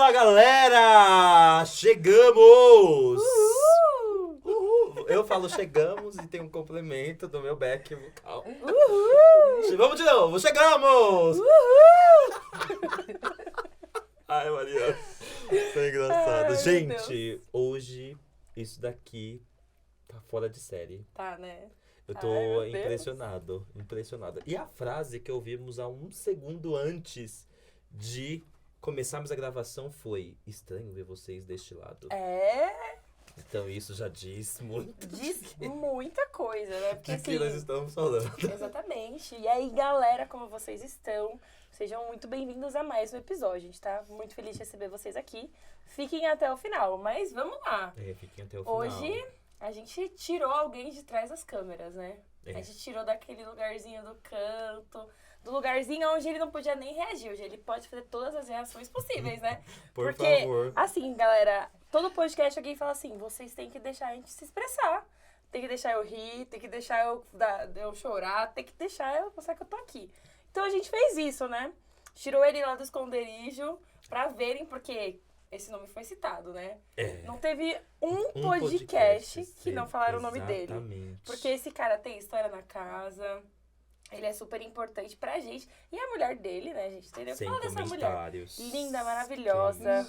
Fala, galera! Chegamos! Uhul! Uhul. Eu falo chegamos e tem um complemento do meu back vocal. Uhul! Vamos de novo, chegamos! Uhul! Ai, Maria, isso é engraçado. Ai, Gente, hoje isso daqui tá fora de série. Tá, né? Eu Ai, tô meu Deus. impressionado. E a frase que ouvimos há um segundo antes de começarmos a gravação foi: estranho ver vocês deste lado. É, Então isso já diz muito diz muita coisa, né? Porque de que nós assim, estamos falando. exatamente. E aí, galera, como vocês estão? Sejam muito bem-vindos a mais um episódio. A gente tá muito feliz de receber vocês aqui. Fiquem até o final, mas vamos lá. Fiquem até o final. Hoje a gente tirou alguém de trás das câmeras, né? É. A gente tirou daquele lugarzinho do canto, do lugarzinho onde ele não podia nem reagir. Hoje ele pode fazer todas as reações possíveis, né? Por Porque, favor. assim, galera, todo podcast alguém fala assim, vocês têm que deixar a gente se expressar. Tem que deixar eu rir, tem que deixar eu chorar, tem que deixar eu mostrar que eu tô aqui. Então a gente fez isso, né? Tirou ele lá do esconderijo pra verem, porque esse nome foi citado, né? É. Não teve um podcast que sim, não falaram o nome dele. exatamente. Porque esse cara tem história na casa, ele é super importante pra gente. E a mulher dele, né, gente? Entendeu? Sem Fala dessa mulher. comentários. Linda, maravilhosa.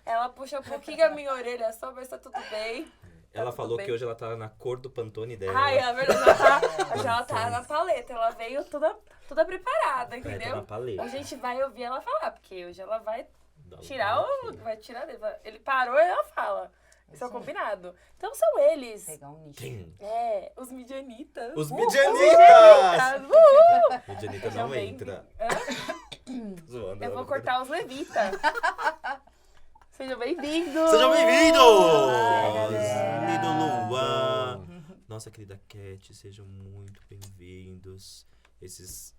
Ela puxa um pouquinho a minha orelha só, mas tá tudo bem. Ela tudo falou bem. que hoje ela tá na cor do Pantone dela. Ai, na verdade, hoje ela tá na paleta. Ela veio toda preparada, Tá entendeu? na paleta. Hoje a gente vai ouvir ela falar, porque hoje ela vai Dá um tirar toque. vai tirar dele. Ele parou e ela fala. Isso é o combinado. Então são eles. Pegar um nicho. Quem? Os midianitas. Os Midianitas! Medianita Sejam não bem- entra. Hã? Tô zoando, Eu ela vou não cortar os levitas. Sejam bem-vindos! Sejam bem-vindos! galera. Lindo Luan! Nossa querida Cat, sejam muito bem-vindos. Esses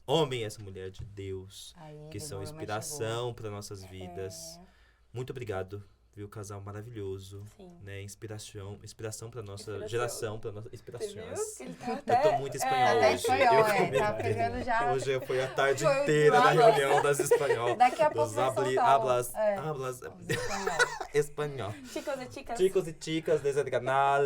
homem e essa mulher de Deus, Aí, que são Deborah, mas inspiração para nossas vidas. É, Muito obrigado, viu? Casal maravilhoso, sim. né? Inspiração para nossa Inspiração. geração, para nossa Você viu? inspirações. Ele tá Eu até... tô muito espanhol Até hoje. espanhol, Eu tá comentei. pegando já. Hoje foi a tarde Foi inteira da lá. reunião das espanhol. Daqui a pouco Os vai soltar o- hablas os espanhol. espanhol. Chicos e chicas. Chicos e chicas desse canal.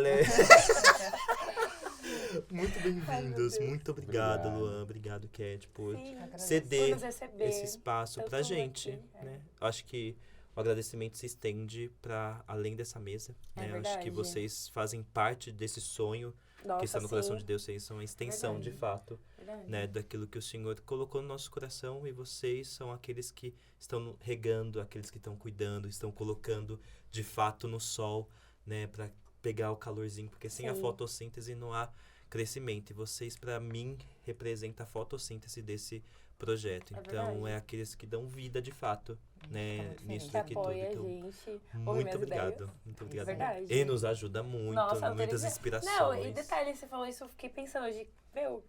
Muito bem-vindos. Deus. Muito obrigado, Obrigado. Luan. Obrigado, Cat, por Sim, por ceder nos receber. esse espaço Eu pra tô gente, aqui, né? Eu acho que o agradecimento se estende para além dessa mesa, É né? Eu acho que verdade. vocês fazem parte desse sonho Nossa, que está no coração sim. de Deus, vocês são a extensão Verdade. de fato, Verdade. né, daquilo que o Senhor colocou no nosso coração, e vocês são aqueles que estão regando, aqueles que estão cuidando, estão colocando de fato no sol, né, para pegar o calorzinho, porque sem a Sim. fotossíntese não há crescimento, e vocês para mim representam a fotossíntese desse projeto. É Então verdade. é aqueles que dão vida de fato, né, muito nisso Que feliz. aqui tudo. apoia a Então, gente. ouve muito minhas obrigado. ideias. Muito obrigado. Verdade. E nos ajuda muito, Nossa, não muitas teria- inspirações. Não, e detalhe, você falou isso, eu fiquei pensando hoje,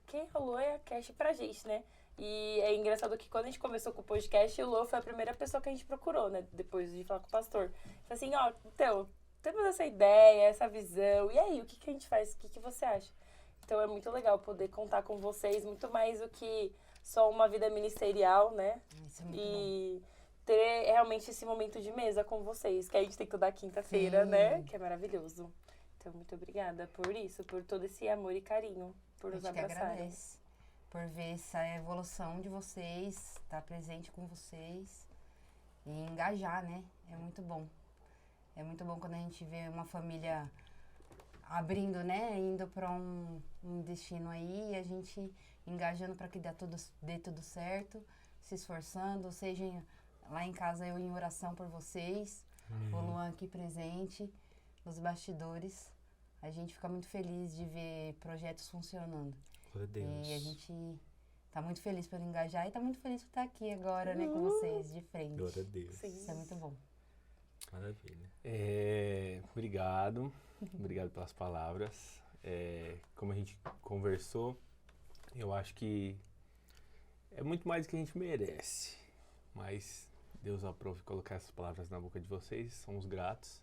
quem rolou é a Cash pra gente, né? E é engraçado que quando a gente começou com o podcast, o Lô foi a primeira pessoa que a gente procurou, né? Depois de falar com o pastor. Falei assim, então, temos essa ideia, essa visão, e aí, o que a gente faz? O que você acha? Então é muito legal poder contar com vocês, muito mais do que só uma vida ministerial, né? Isso é muito bom. E ter realmente esse momento de mesa com vocês, que a gente tem toda quinta-feira, Sim. né? Que é maravilhoso. Então, muito obrigada por isso, por todo esse amor e carinho, por A nos gente que abraçarem. agradece por ver essa evolução de vocês, estar presente com vocês e engajar, né? É muito bom. É muito bom quando a gente vê uma família abrindo, né? Indo para um destino aí, e a gente engajando para que dê tudo certo, se esforçando, seja lá em casa eu em oração por vocês, o Luan aqui presente, nos bastidores. A gente fica muito feliz de ver projetos funcionando. Glória a Deus. E a gente tá muito feliz por engajar e tá muito feliz por estar aqui agora, né, com vocês, de frente. Glória a Deus. Sim. Isso é muito bom. Maravilha. Obrigado. Obrigado pelas palavras. Como a gente conversou, eu acho que é muito mais do que a gente merece. Mas Deus aprove colocar essas palavras na boca de vocês, somos gratos.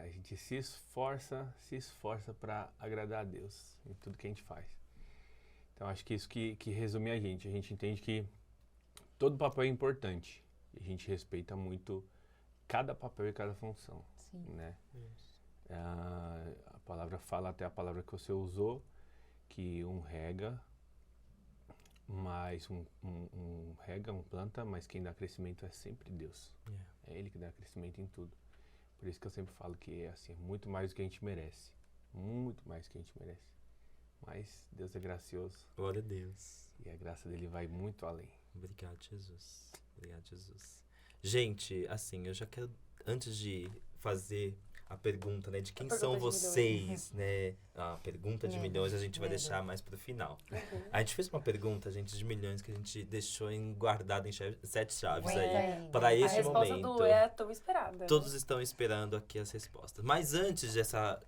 A gente se esforça para agradar a Deus em tudo que a gente faz. Então acho que isso que resume a gente. A gente entende que todo papel é importante. E a gente respeita muito cada papel e cada função, Sim. né? A palavra fala, até a palavra que você usou, que um rega, mas um rega, um planta, mas quem dá crescimento é sempre Deus. É Ele que dá crescimento em tudo. Por isso que eu sempre falo que é assim, muito mais do que a gente merece. Muito mais do que a gente merece. Mas Deus é gracioso. Glória a Deus. E a graça dele vai muito além. Obrigado, Jesus. Obrigado, Jesus. Gente, assim, eu já quero, antes de fazer a pergunta, né, de quem pergunta são de vocês, né? A pergunta de Medo, milhões a gente vai medo. deixar mais pro final. Uhum. A gente fez uma pergunta, gente, de milhões que a gente deixou guardada em 7 chaves Aguenta aí. aí. Para A este resposta momento. do é tão esperada. né? Todos estão esperando aqui as respostas. Mas antes dessa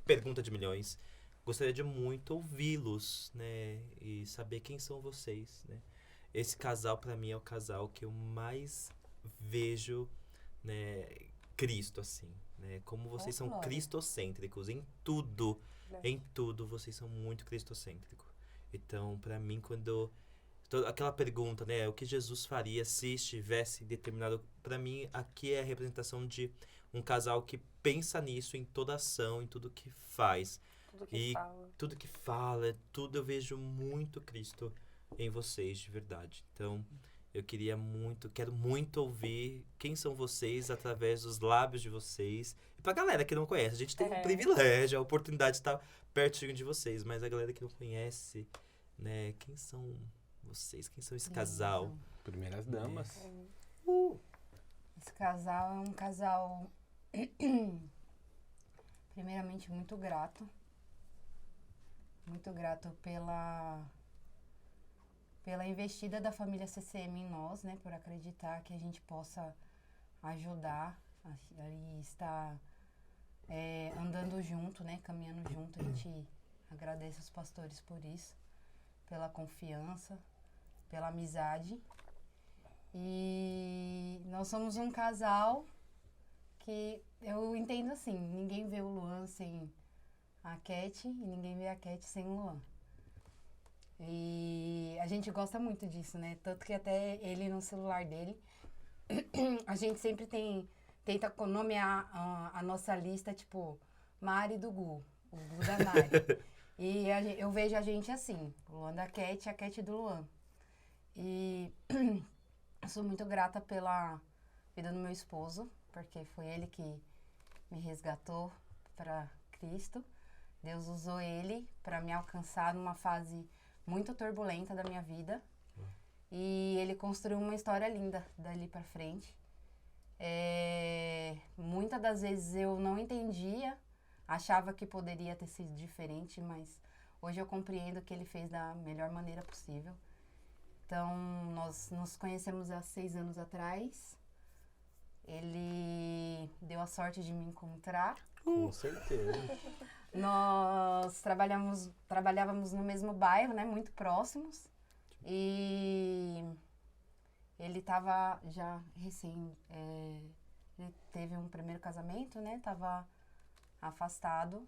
pergunta de milhões, gostaria de muito ouvi-los, né? E saber quem são vocês, né? Esse casal, pra mim, é o casal que eu mais vejo, né? Cristo, assim, né? Como vocês são glória. cristocêntricos em tudo. Né? Em tudo, vocês são muito cristocêntricos. Então, pra mim, quando... aquela pergunta, né? O que Jesus faria se estivesse determinado... Pra mim, aqui é a representação de um casal que pensa nisso em toda ação, em tudo que faz. Tudo que E fala. tudo que fala, tudo eu vejo muito Cristo em vocês, de verdade. Então, eu quero muito ouvir quem são vocês através dos lábios de vocês. E pra galera que não conhece, a gente tem um privilégio, a oportunidade de estar pertinho de vocês, mas a galera que não conhece, né, quem são vocês? Quem são esse casal? Primeiras damas. Esse casal é um casal, primeiramente, muito grato. Muito grato pela investida da família CCM em nós, né? Por acreditar que a gente possa ajudar e estar andando junto, né? Caminhando junto. A gente agradece os pastores por isso, pela confiança, pela amizade. E nós somos um casal que eu entendo assim, ninguém vê o Luan sem a Cat e ninguém vê a Cat sem o Luan. E a gente gosta muito disso, né? Tanto que até ele no celular dele, a gente sempre tenta nomear a nossa lista, tipo, Mari do Gu, o Gu da Mari. E eu vejo a gente assim, o Luan da Cat e a Cat do Luan. E eu sou muito grata pela vida do meu esposo, porque foi ele que me resgatou para Cristo. Deus usou ele para me alcançar numa fase muito turbulenta da minha vida. E ele construiu uma história linda dali para frente. Muitas das vezes eu não entendia, achava que poderia ter sido diferente, mas hoje eu compreendo que ele fez da melhor maneira possível. Então, nós nos conhecemos há 6 anos atrás. Ele deu a sorte de me encontrar. Com certeza. Nós trabalhávamos no mesmo bairro, né? Muito próximos. E ele estava já ele teve um primeiro casamento, né? Estava afastado,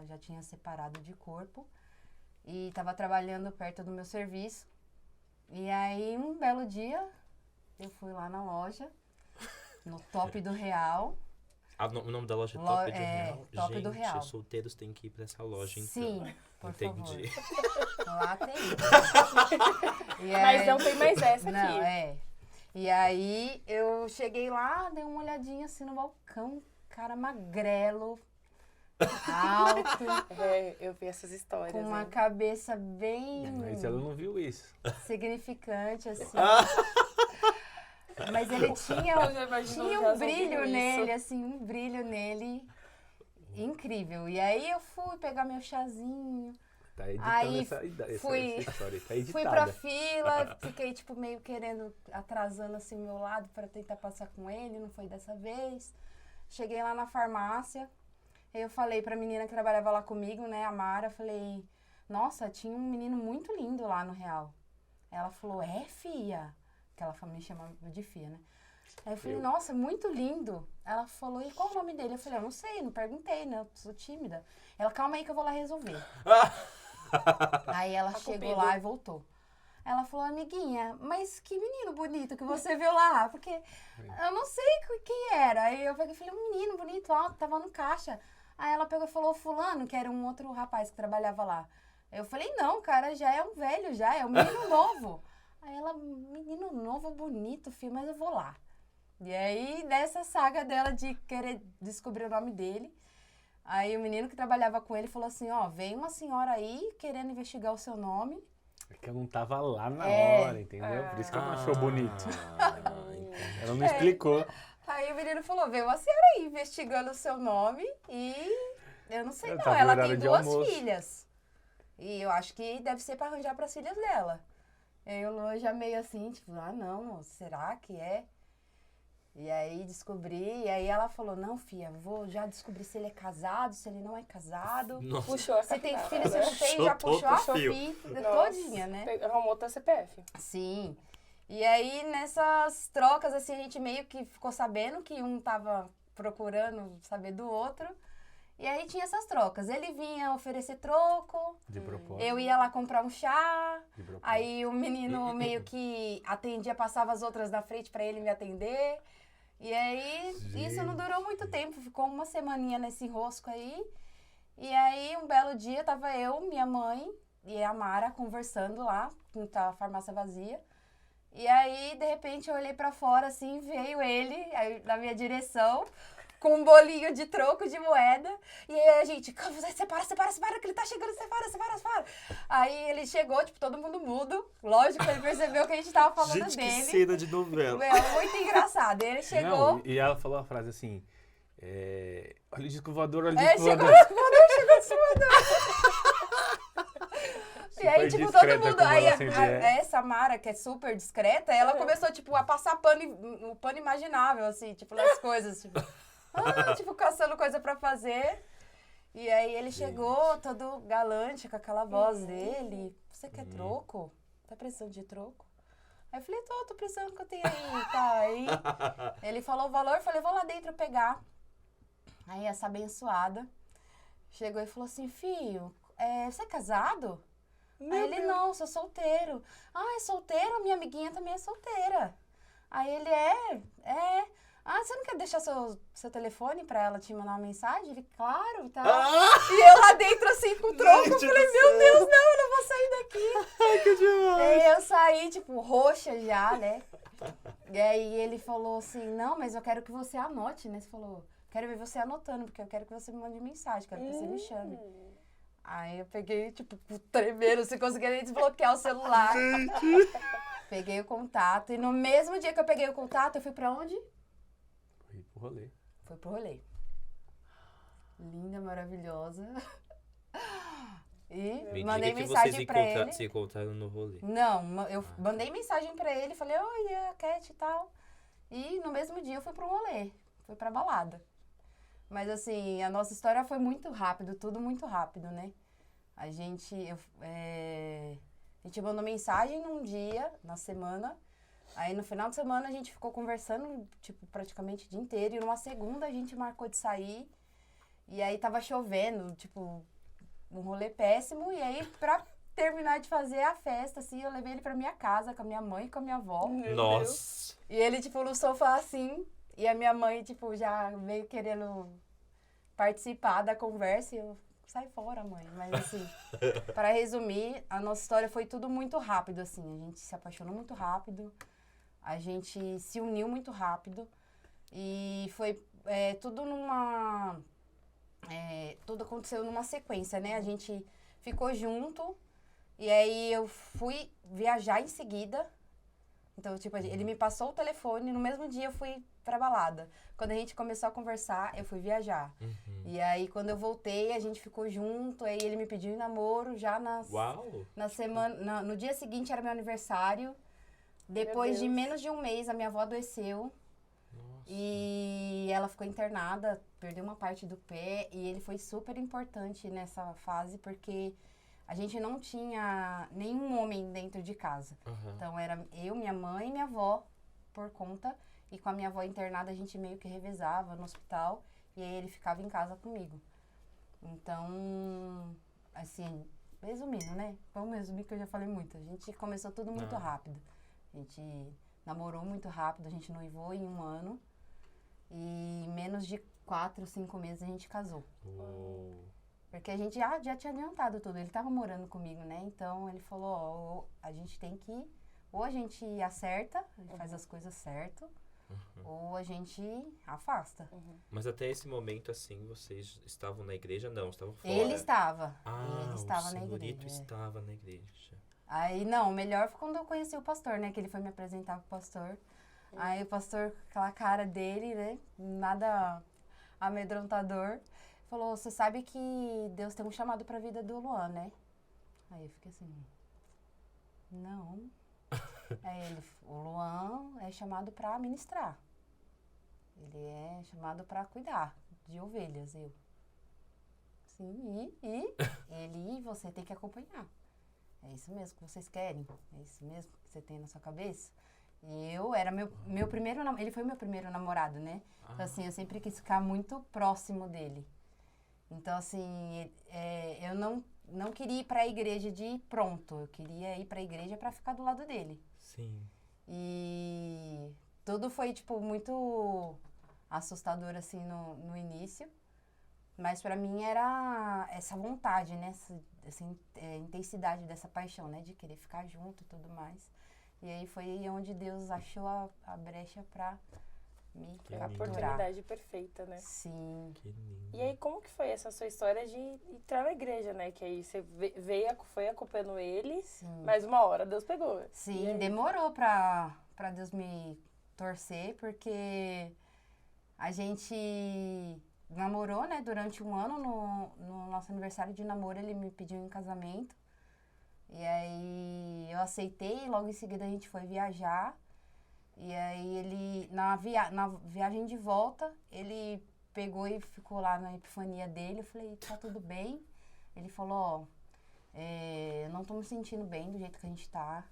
já tinha separado de corpo. E estava trabalhando perto do meu serviço. E aí, um belo dia, eu fui lá na loja, no Top do Real. O nome da loja é Top do Real? Top do Real. Gente, solteiros têm que ir pra essa loja, então. Sim, por Entendi. favor. Lá tem. E Mas aí- não tem mais essa aqui. Não, E aí, eu cheguei lá, dei uma olhadinha assim no balcão, cara magrelo, alto, Eu vi essas histórias. com uma né? cabeça bem Mas ela não viu isso. significante, assim. Mas ele tinha Eu já imagino tinha já um brilho ouvindo nele, isso. assim, um brilho nele incrível. E aí eu fui pegar meu chazinho, Tá editando Aí essa fui- história. Tá editada. fui pra fila, fiquei tipo meio querendo, atrasando assim o meu lado pra tentar passar com ele, não foi dessa vez. Cheguei lá na farmácia, eu falei pra menina que trabalhava lá comigo, né, a Mara, falei, nossa, tinha um menino muito lindo lá no Real. Ela falou, fia? Que ela me chama de fia, né? Aí eu falei, nossa, muito lindo. Ela falou, e qual o nome dele? Eu falei, eu não sei, não perguntei, né? Eu sou tímida. Ela, calma aí que eu vou lá resolver. Aí ela Tá com chegou medo. lá e voltou. Aí ela falou, amiguinha, mas que menino bonito que você viu lá, porque eu não sei quem era. Aí eu peguei e falei, um menino bonito, alto, tava no caixa. Aí ela pegou e falou, fulano, que era um outro rapaz que trabalhava lá. Aí eu falei, não, cara, já é um velho, já é um menino novo. Aí ela, menino novo, bonito, filho, mas eu vou lá. E aí, nessa saga dela de querer descobrir o nome dele, aí o menino que trabalhava com ele falou assim, ó, vem uma senhora aí querendo investigar o seu nome. É que eu não tava lá na É. hora, entendeu? Por isso que ela não achou bonito. Entendi. Ela não explicou. Aí o menino falou, veio uma senhora aí investigando o seu nome e eu não sei Eu não, tava em ela horário tem de 2 almoço. filhas. E eu acho que deve ser pra arranjar pras filhas dela. Aí eu já meio assim, tipo, ah não, moço, será que é? E aí descobri, e aí ela falou, não, filha, vou já descobrir se ele é casado, se ele não é casado. Nossa. Puxou a Se tem cartela, filho, se né? não tem, Puxou já puxou a todo o fio. fita Nossa, todinha, né? Arrumou teu CPF. Sim. E aí, nessas trocas, assim, a gente meio que ficou sabendo que um tava procurando saber do outro. E aí tinha essas trocas. Ele vinha oferecer troco, De propósito. eu ia lá comprar um chá. De propósito. Aí o menino meio que atendia, passava as outras na frente pra ele me atender. E aí, isso não durou muito tempo, ficou uma semaninha nesse enrosco aí. E aí, um belo dia, tava eu, minha mãe e a Mara conversando lá, com a farmácia vazia. E aí, de repente, eu olhei pra fora, assim, veio ele aí, na minha direção, com um bolinho de troco de moeda. E aí a gente, separa, que ele tá chegando, separa. Aí ele chegou, tipo, todo mundo mudo. Lógico, ele percebeu que a gente tava falando Gente, que dele. cena de novela. Meu, muito engraçado. Ele chegou. Não, e ela falou a frase assim, olha o disco voador, olha o É, disco chegou voador. chegou de cima E aí, tipo, todo discreta mundo. como Aí, ela sempre é. essa Mara, que é super discreta, ela começou, tipo, a passar o pano imaginável, assim, tipo, nas coisas, tipo, tipo, caçando coisa pra fazer. E aí ele chegou todo galante, com aquela voz dele. Você quer troco? Tá precisando de troco? Aí eu falei, tô precisando que eu tenho aí, tá? Aí ele falou o valor, eu falei, vou lá dentro pegar. Aí essa abençoada chegou e falou assim, filho, você é casado? Aí ele, não, sou solteiro. Ah, é solteiro? Minha amiguinha também é solteira. Aí ele, Ah, você não quer deixar seu telefone pra ela te mandar uma mensagem? Ele, claro, tá. E eu lá dentro, assim, com o troco, eu falei, meu Deus, não, eu não vou sair daqui. Ai, que demais. Aí eu saí, tipo, roxa já, né? E aí ele falou assim, não, mas eu quero que você anote, né? Você falou, quero ver você anotando, porque eu quero que você me mande mensagem, quero que você me chame. Aí eu peguei, tipo, tremendo, sem conseguir nem desbloquear o celular. Peguei o contato e no mesmo dia que eu peguei o contato, eu fui pra onde? Fui pro rolê. Fui pro rolê. Linda, maravilhosa. E Me mandei diga que mensagem vocês pra ele. se encontraram no rolê. Não, eu mandei mensagem pra ele, falei, oi, é a Cat e tal. E no mesmo dia eu fui pro rolê, fui pra balada. Mas assim, a nossa história foi muito rápido, tudo muito rápido, né? A gente mandou mensagem num dia, na semana. Aí no final de semana a gente ficou conversando, tipo, praticamente o dia inteiro. E numa segunda a gente marcou de sair. E aí tava chovendo, tipo, um rolê péssimo. E aí, pra terminar de fazer a festa, assim, eu levei ele pra minha casa com a minha mãe e com a minha avó. Nossa. E ele, tipo, no sofá, assim. E a minha mãe, tipo, já meio querendo participar da conversa. E eu, sai fora, mãe. Mas, assim, para resumir, a nossa história foi tudo muito rápido, assim. A gente se apaixonou muito rápido. A gente se uniu muito rápido. E foi tudo numa... tudo aconteceu numa sequência, né? A gente ficou junto. E aí eu fui viajar em seguida. Então, tipo, ele me passou o telefone, no mesmo dia eu fui pra balada. Quando a gente começou a conversar, eu fui viajar. E aí, quando eu voltei, a gente ficou junto, aí ele me pediu em namoro, já na semana... no dia seguinte era meu aniversário. Depois de menos de um mês, a minha avó adoeceu. Nossa. E ela ficou internada, perdeu uma parte do pé. E ele foi super importante nessa fase, porque... a gente não tinha nenhum homem dentro de casa. Então, era eu, minha mãe e minha avó por conta. E com a minha avó internada, a gente meio que revezava no hospital. E aí, ele ficava em casa comigo. Então, assim, resumindo, né? Vamos resumir que eu já falei muito. A gente começou tudo muito rápido. A gente namorou muito rápido, a gente noivou em 1 ano. E em menos de 4, 5 meses a gente casou. Porque a gente já tinha adiantado tudo. Ele tava morando comigo, né? Então ele falou, ó, a gente tem que... Ou a gente acerta, a gente faz as coisas certo, ou a gente afasta. Mas até esse momento, assim, vocês estavam na igreja? Não, estavam fora. Ele estava. Ah, Ele estava o na senhorito igreja. estava na igreja. Aí, não, o melhor foi quando eu conheci o pastor, né? Que ele foi me apresentar pro pastor. Aí o pastor, aquela cara dele, né? Nada amedrontador. Falou, você sabe que Deus tem um chamado pra vida do Luan, né? Aí eu fiquei assim, não. Aí ele, o Luan é chamado pra ministrar. Ele é chamado pra cuidar de ovelhas, eu. Sim, ele e você tem que acompanhar. É isso mesmo que vocês querem? É isso mesmo que você tem na sua cabeça? E eu era meu primeiro namorado, ele foi meu primeiro namorado, né? Então assim, eu sempre quis ficar muito próximo dele. Então assim, eu não queria ir pra igreja de pronto, eu queria ir pra igreja pra ficar do lado dele. Sim. E tudo foi, tipo, muito assustador, assim, no início. Mas pra mim era essa vontade, né? Essa intensidade dessa paixão, né? De querer ficar junto e tudo mais. E aí foi onde Deus achou a brecha pra me Que A lindo. capturar. oportunidade perfeita, né? Sim. Que lindo. E aí, como que foi essa sua história de entrar na igreja, né? Que aí você foi acompanhando ele, Sim. mas uma hora Deus pegou. E Sim, aí? demorou pra Deus me torcer, porque a gente namorou, né, durante 1 ano. No nosso aniversário de namoro, ele me pediu em casamento. E aí eu aceitei, e logo em seguida a gente foi viajar. E aí ele, na viagem de volta, ele pegou e ficou lá na epifania dele. Eu falei, tá tudo bem? Ele falou, ó, eu não tô me sentindo bem do jeito que a gente tá.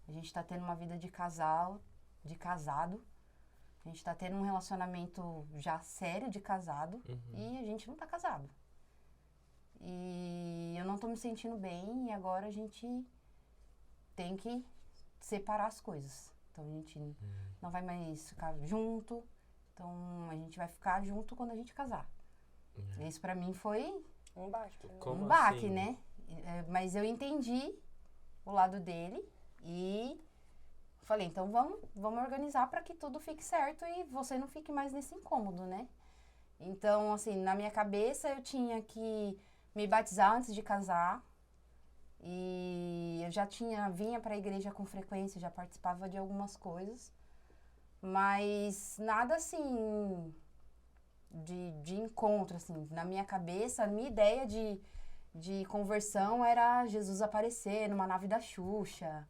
A gente tá tendo uma vida de casado. A gente tá tendo um relacionamento já sério de casado. E a gente não tá casado. E eu não tô me sentindo bem e agora a gente tem que separar as coisas. Então a gente não vai mais ficar junto. Então a gente vai ficar junto quando a gente casar. Isso pra mim foi Um baque. Né? Como um baque, assim? né? Mas eu entendi o lado dele e falei, então vamos organizar para que tudo fique certo e você não fique mais nesse incômodo, né? Então, assim, na minha cabeça eu tinha que me batizar antes de casar. E eu já vinha para a igreja com frequência, já participava de algumas coisas. Mas nada assim de encontro, assim. Na minha cabeça, a minha ideia de conversão era Jesus aparecer numa nave da Xuxa.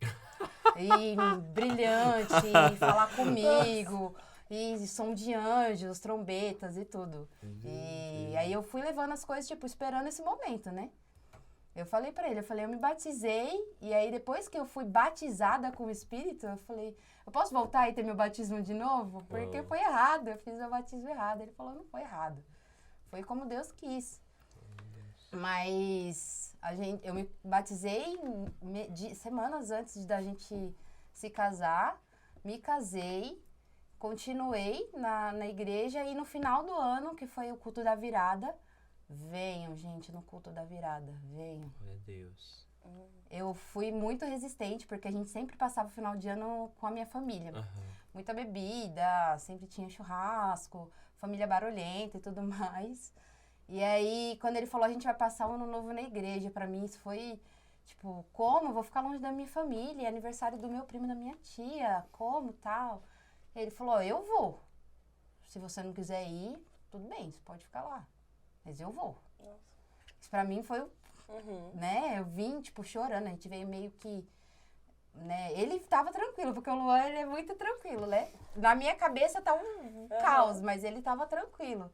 E brilhante, e falar comigo. E som de anjos, trombetas e tudo. E aí eu fui levando as coisas, tipo, esperando esse momento, né? Eu falei pra ele, eu me batizei, e aí depois que eu fui batizada com o Espírito, eu falei, eu posso voltar e ter meu batismo de novo? Porque foi errado, eu fiz meu batismo errado. Ele falou, não foi errado. Foi como Deus quis. Mas eu me batizei semanas antes da gente se casar, me casei, continuei na igreja e no final do ano, que foi o culto da virada, venham, gente, no culto da virada, venham. Glória a Deus. Eu fui muito resistente, porque a gente sempre passava o final de ano com a minha família. Muita bebida, sempre tinha churrasco, família barulhenta e tudo mais. E aí, quando ele falou, a gente vai passar o ano novo na igreja, pra mim isso foi, tipo, como? Eu vou ficar longe da minha família, é aniversário do meu primo e da minha tia, como, tal? E ele falou, eu vou. Se você não quiser ir, tudo bem, você pode ficar lá. Mas eu vou. Nossa. Isso pra mim foi, né, eu vim, tipo, chorando, a gente veio meio que, né, ele tava tranquilo, porque o Luan, ele é muito tranquilo, né? Na minha cabeça tá um caos, mas ele tava tranquilo.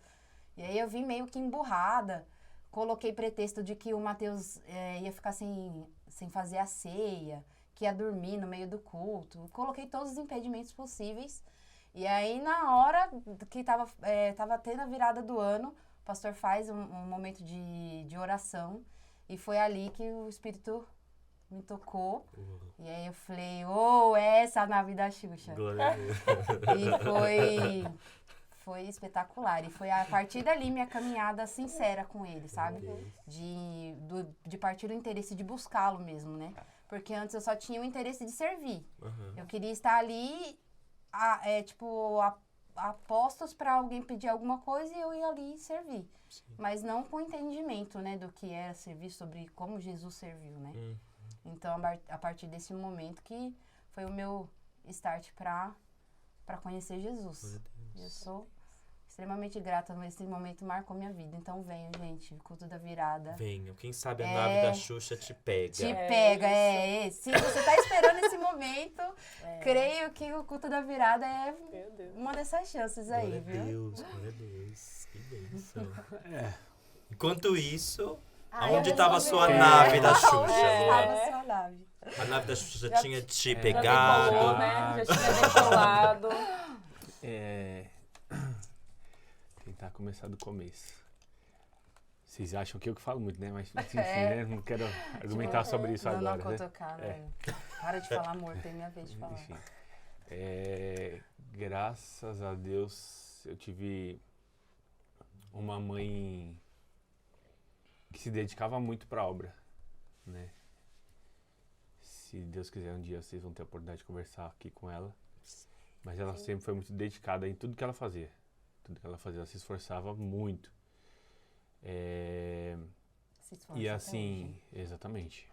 E aí eu vim meio que emburrada, coloquei pretexto de que o Matheus ia ficar sem fazer a ceia, que ia dormir no meio do culto. Coloquei todos os impedimentos possíveis. E aí, na hora que tava tendo a virada do ano, o pastor faz um momento de oração. E foi ali que o Espírito me tocou. Uau. E aí eu falei, essa é a nave da Xuxa. Glória a Deus. E foi espetacular. E foi a partir dali minha caminhada sincera com ele, sabe? De partir do interesse de buscá-lo mesmo, né? Porque antes eu só tinha o interesse de servir. Aham. Eu queria estar ali, a postos para alguém pedir alguma coisa e eu ia ali servir. Sim. Mas não com entendimento, né? Do que era servir, sobre como Jesus serviu, né? Hum. Então, a partir desse momento que foi o meu start para conhecer Jesus. Glória a Deus. Eu sou extremamente grata, mas esse momento marcou minha vida. Então, venham, gente, culto da virada. Venham. Quem sabe a nave da Xuxa te pega. Te pega, Se você tá esperando esse momento, É. creio que o culto da virada é Meu Deus. uma dessas chances aí, Glória a viu? Deus, glória a Deus. Que bênção. É. Enquanto isso, Ai, aonde eu estava a resolvi. sua nave da Onde Xuxa, estava Luan? a sua nave? A nave da Xuxa Já tinha te Já pegado. decolou, né? Já tinha decolado. Tentar começar do começo. Vocês acham que eu que falo muito, né? Mas enfim, É. né? Não quero argumentar sobre isso não, agora, não, né? cutucar, né? Para de falar, amor, tem minha vez de falar. Enfim. Graças a Deus eu tive uma mãe que se dedicava muito para a obra, né? Se Deus quiser, um dia vocês vão ter a oportunidade de conversar aqui com ela. Mas ela sempre foi muito dedicada em tudo que ela fazia. Tudo que ela fazia, ela se esforçava muito. Se esforça E até assim, hoje. exatamente.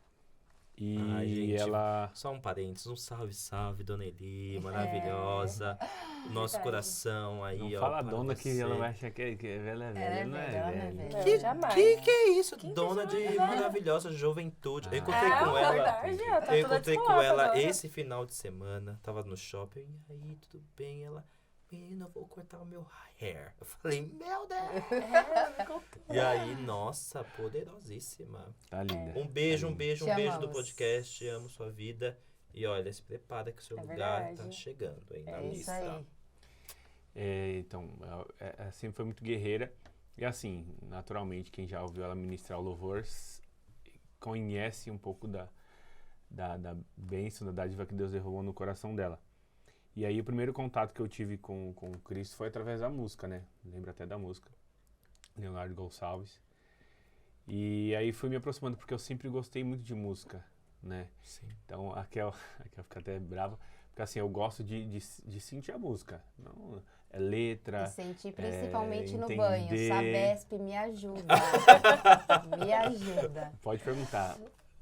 E Ai, gente, ela... Só um parênteses, um salve, salve, Dona Eli, maravilhosa. O nosso Verdade. coração aí, Não ó. fala para dona que você. ela vai achar que é velha, Ela velha. é Não velha, ela não é é velha. velha. Jamais. Que é isso? Quem Dona que de chama ela? maravilhosa juventude. Eu Ah. encontrei Ah, com ela. verdade, ela tá Eu toda encontrei com descolada ela agora. esse final de semana. Tava no shopping. E aí, tudo bem? Ela, menina, eu vou cortar o meu hair. Eu falei, meu Deus. E aí, nossa, poderosíssima. Tá linda. Um beijo, Tá um linda. beijo, Te um beijo do amamos. podcast. Amo sua vida. E olha, se prepara que o seu É lugar tá verdade. chegando aí na É isso lista. aí. Então, ela sempre foi muito guerreira. E assim, naturalmente, quem já ouviu ela ministrar o louvor conhece um pouco da bênção, da dádiva que Deus derramou no coração dela. E aí o primeiro contato que eu tive com Cristo foi através da música, né? Lembro até da música. Leonardo Gonçalves. E aí fui me aproximando, porque eu sempre gostei muito de música, né? Sim. Então a Kel fica até brava, porque assim, eu gosto de sentir a música. Não, é letra. E sentir principalmente no entender. banho. Sabesp, me ajuda. Me ajuda. Pode perguntar.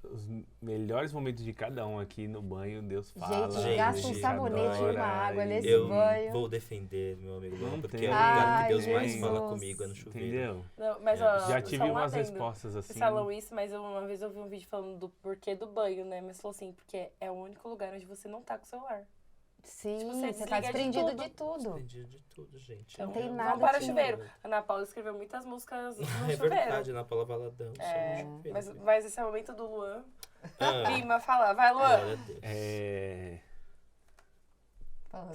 Os melhores momentos de cada um aqui no banho, Deus fala. Gente, gasta um gente, sabonete e adora, uma água nesse Eu banho. vou defender meu amigo Luan, Não porque tem. é o lugar Ai, que Deus mais Jesus. fala comigo é no chuveiro. Entendeu? Não, mas, É. ó, Já só tive um umas adendo. respostas assim. Vocês falam isso, mas uma vez eu vi um vídeo falando do porquê do banho, né? Mas falou assim, porque é o único lugar onde você não tá com o celular. Sim, Tipo, você você tá desliga de desprendido tudo. de tudo. Entendi de tudo, gente. Não Então, tem vamos nada para o que- chuveiro. Ana Paula escreveu muitas músicas no É chuveiro. verdade, Ana Paula Valadão. só no É, chuveiro. mas esse é o momento do Luan. Ah, Prima, fala. Vai, Luan. glória a Deus. Falando.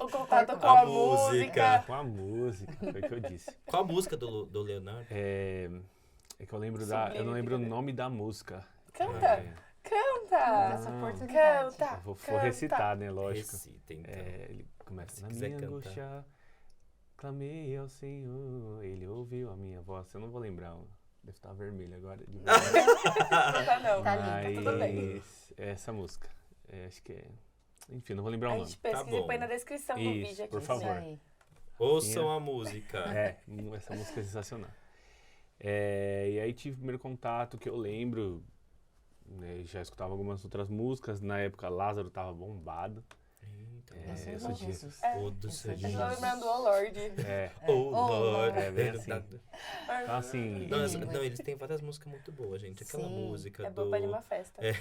O contato com A a música. música. Com a música, foi o que eu disse. Qual a música do Leonardo? É que eu lembro eu não lembro o nome da música. Canta, É, canta. Essa oportunidade. Canta. vou canta. recitar, né? Lógico. Recita, então. Ele começa. Se Na quiser minha cantar. angústia, clamei ao Senhor, Ele ouviu a minha voz. Eu não vou lembrar, deve estar vermelho agora. De verdade. Não tá não. Tá lindo, tudo bem. Mas essa música, acho que é... Enfim, não vou lembrar o A nome. gente pesquisa bom. e põe na descrição do Isso, vídeo aqui. por Isso favor. aí. Ouçam a música. Essa música é sensacional. E aí tive o primeiro contato que eu lembro, né, já escutava algumas outras músicas, na época Lázaro tava bombado. Eita, Eu sou eu de sou de- Jesus. O do seu Eu Eu tô Jesus. lembrando do O Lorde. Oh, Oh, Lord. é bem assim. Ah, Então, assim, Não, eles têm várias músicas muito boas, gente. Aquela Sim. música É do... boa pra animar festa. É.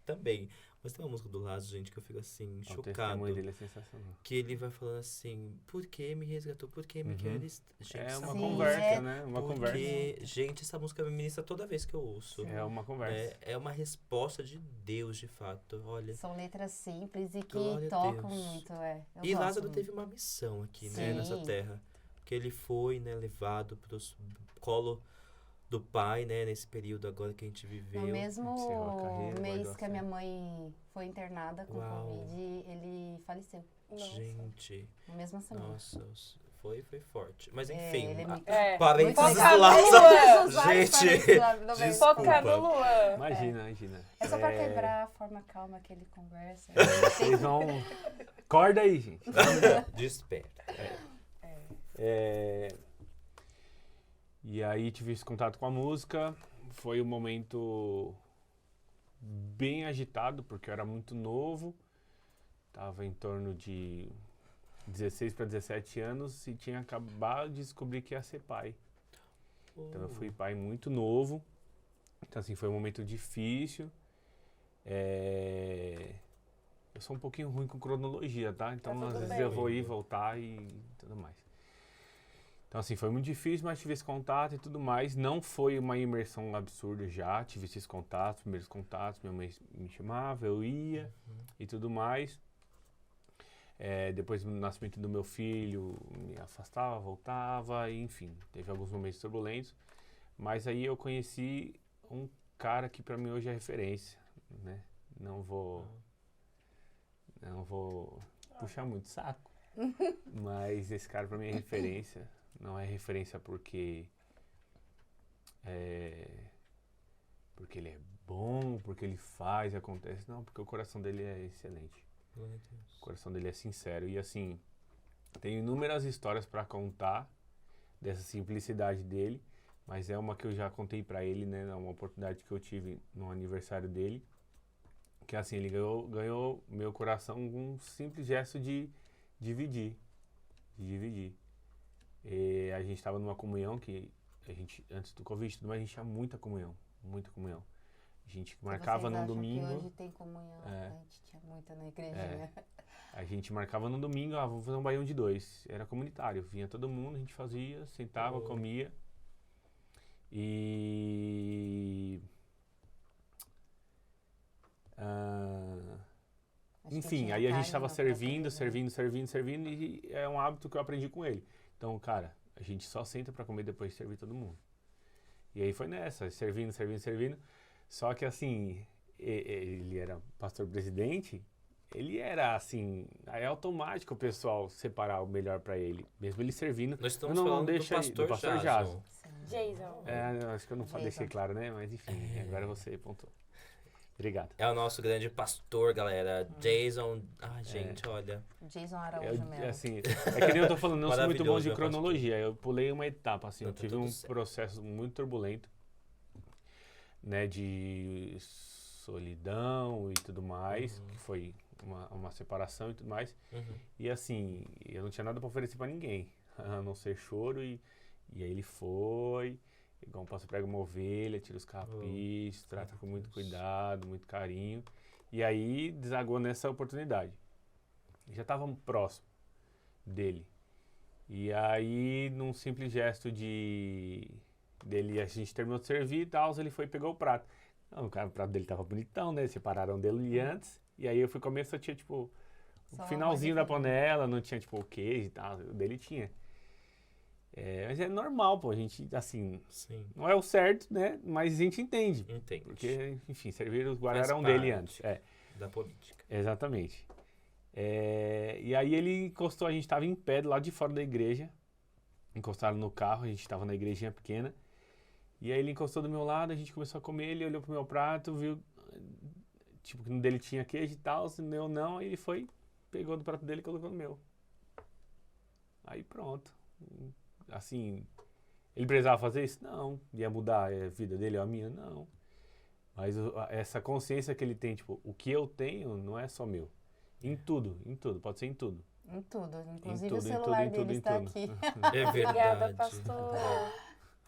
Também. Mas tem uma música do Lázaro, gente, que eu fico assim, o chocado. testemunho dele é sensacional. Que ele vai falando assim, por que me resgatou? Por que me Uhum. queres? Gente, É essa uma Sim, conversa, é. né? Uma Porque, conversa. gente, essa música me ministra toda vez que eu ouço. É uma conversa. É uma resposta de Deus, de fato. Olha. São letras simples e que Glória a tocam Deus. muito, Eu E gosto Lázaro muito. teve uma missão aqui, né, Sim. nessa terra. Que ele foi, né, levado pro colo do pai, né? Nesse período agora que a gente viveu. No mesmo encerrou a carreira, mês guardou a que a minha fé. mãe foi internada com Uau. Covid, ele faleceu. Nossa. Gente, Na mesma semana. nossa, foi forte. Mas É, enfim, ele me- parênteses Muito do focar lado. no Luan. Gente, desculpa. Focar no Luan. Imagina. É só pra quebrar a forma calma que ele conversa. Vocês vão... Acorda aí, gente. Desperta. E aí tive esse contato com a música. Foi um momento bem agitado, porque eu era muito novo. Tava em torno de 16 para 17 anos e tinha acabado de descobrir que ia ser pai. Então eu fui pai muito novo. Então assim, foi um momento difícil. Eu sou um pouquinho ruim com cronologia, tá? Então Tá às tudo vezes bem. eu vou ir, voltar e tudo mais. Então assim, foi muito difícil, mas tive esse contato e tudo mais. Não foi uma imersão absurda já, tive esses contatos, primeiros contatos, minha mãe me chamava, eu ia e tudo mais. Depois do nascimento do meu filho, me afastava, voltava, e, enfim, teve alguns momentos turbulentos. Mas aí eu conheci um cara que pra mim hoje é referência, né? Não vou puxar muito saco, mas esse cara pra mim é referência. Não é referência porque ele é bom, porque ele faz, acontece. Não, porque o coração dele é excelente. O coração dele é sincero. E assim, tem inúmeras histórias pra contar dessa simplicidade dele, mas é uma que eu já contei pra ele, né? Uma oportunidade que eu tive no aniversário dele. Que assim, ele ganhou meu coração com um simples gesto de dividir. E a gente estava numa comunhão que a gente, antes do Covid, tudo mais, a gente tinha muita comunhão. A gente marcava num domingo. Que hoje tem comunhão, É. a gente tinha muita na igrejinha. A gente marcava no domingo, vamos fazer um baião de 2. Era comunitário, vinha todo mundo, a gente fazia, sentava, comia. E... Acho que enfim, tinha aí a gente carne estava no servindo, próprio servindo, e é um hábito que eu aprendi com ele. Então, cara, a gente só senta pra comer depois de servir todo mundo. E aí foi nessa, servindo. Só que assim, ele era pastor presidente, ele era assim, aí é automático o pessoal separar o melhor pra ele, mesmo ele servindo. Nós estamos não, falando deixa do aí, pastor, pastor Jason. Jason. Eu acho que eu não Jason. deixei claro, né? Mas enfim, agora você pontuou. Obrigado. É o nosso grande pastor, galera. Jason. Ah, gente, olha. Jason Araújo Melo. Assim, é que nem eu tô falando, eu não sou muito bom Maravilhoso, de meu pastor. cronologia. Eu pulei uma etapa, assim, Não, eu tá tive tudo um certo. processo muito turbulento, né, de solidão e tudo mais, que foi uma separação e tudo mais. E assim, eu não tinha nada pra oferecer pra ninguém, a não ser choro, e aí ele foi, igual um pastor prega uma ovelha, tira os capis, trata com muito cuidado, muito carinho, e aí desagou nessa oportunidade. Já estávamos próximo dele. E aí, num simples gesto dele, a gente terminou de servir e tal, ele foi e pegou o prato. Não, o prato dele tava bonitão, né? Separaram dele antes. E aí eu fui comer, só tinha, tipo, o Só finalzinho uma da panela, não tinha, tipo, o queijo e tal. O dele tinha. Mas é normal, pô, a gente, assim, Sim, não é o certo, né? Mas a gente entende. entende. Porque, enfim, serviram, os guardaram Faz dele parte. antes. Da política. Exatamente. E aí ele encostou, a gente tava em pé do lado de fora da igreja, encostaram no carro, a gente tava na igrejinha pequena, e aí ele encostou do meu lado, a gente começou a comer, ele olhou pro meu prato, viu, tipo, que no dele tinha queijo e tal, no meu não, aí ele foi, pegou do prato dele e colocou no meu. Aí pronto. Assim, ele precisava fazer isso? Não. Ia mudar a vida dele ou a minha? Não. Mas essa consciência que ele tem, tipo, o que eu tenho não é só meu. Em tudo, pode ser em tudo. Em tudo. Inclusive tudo, o celular dele está tudo. aqui. É verdade. Obrigada, pastor.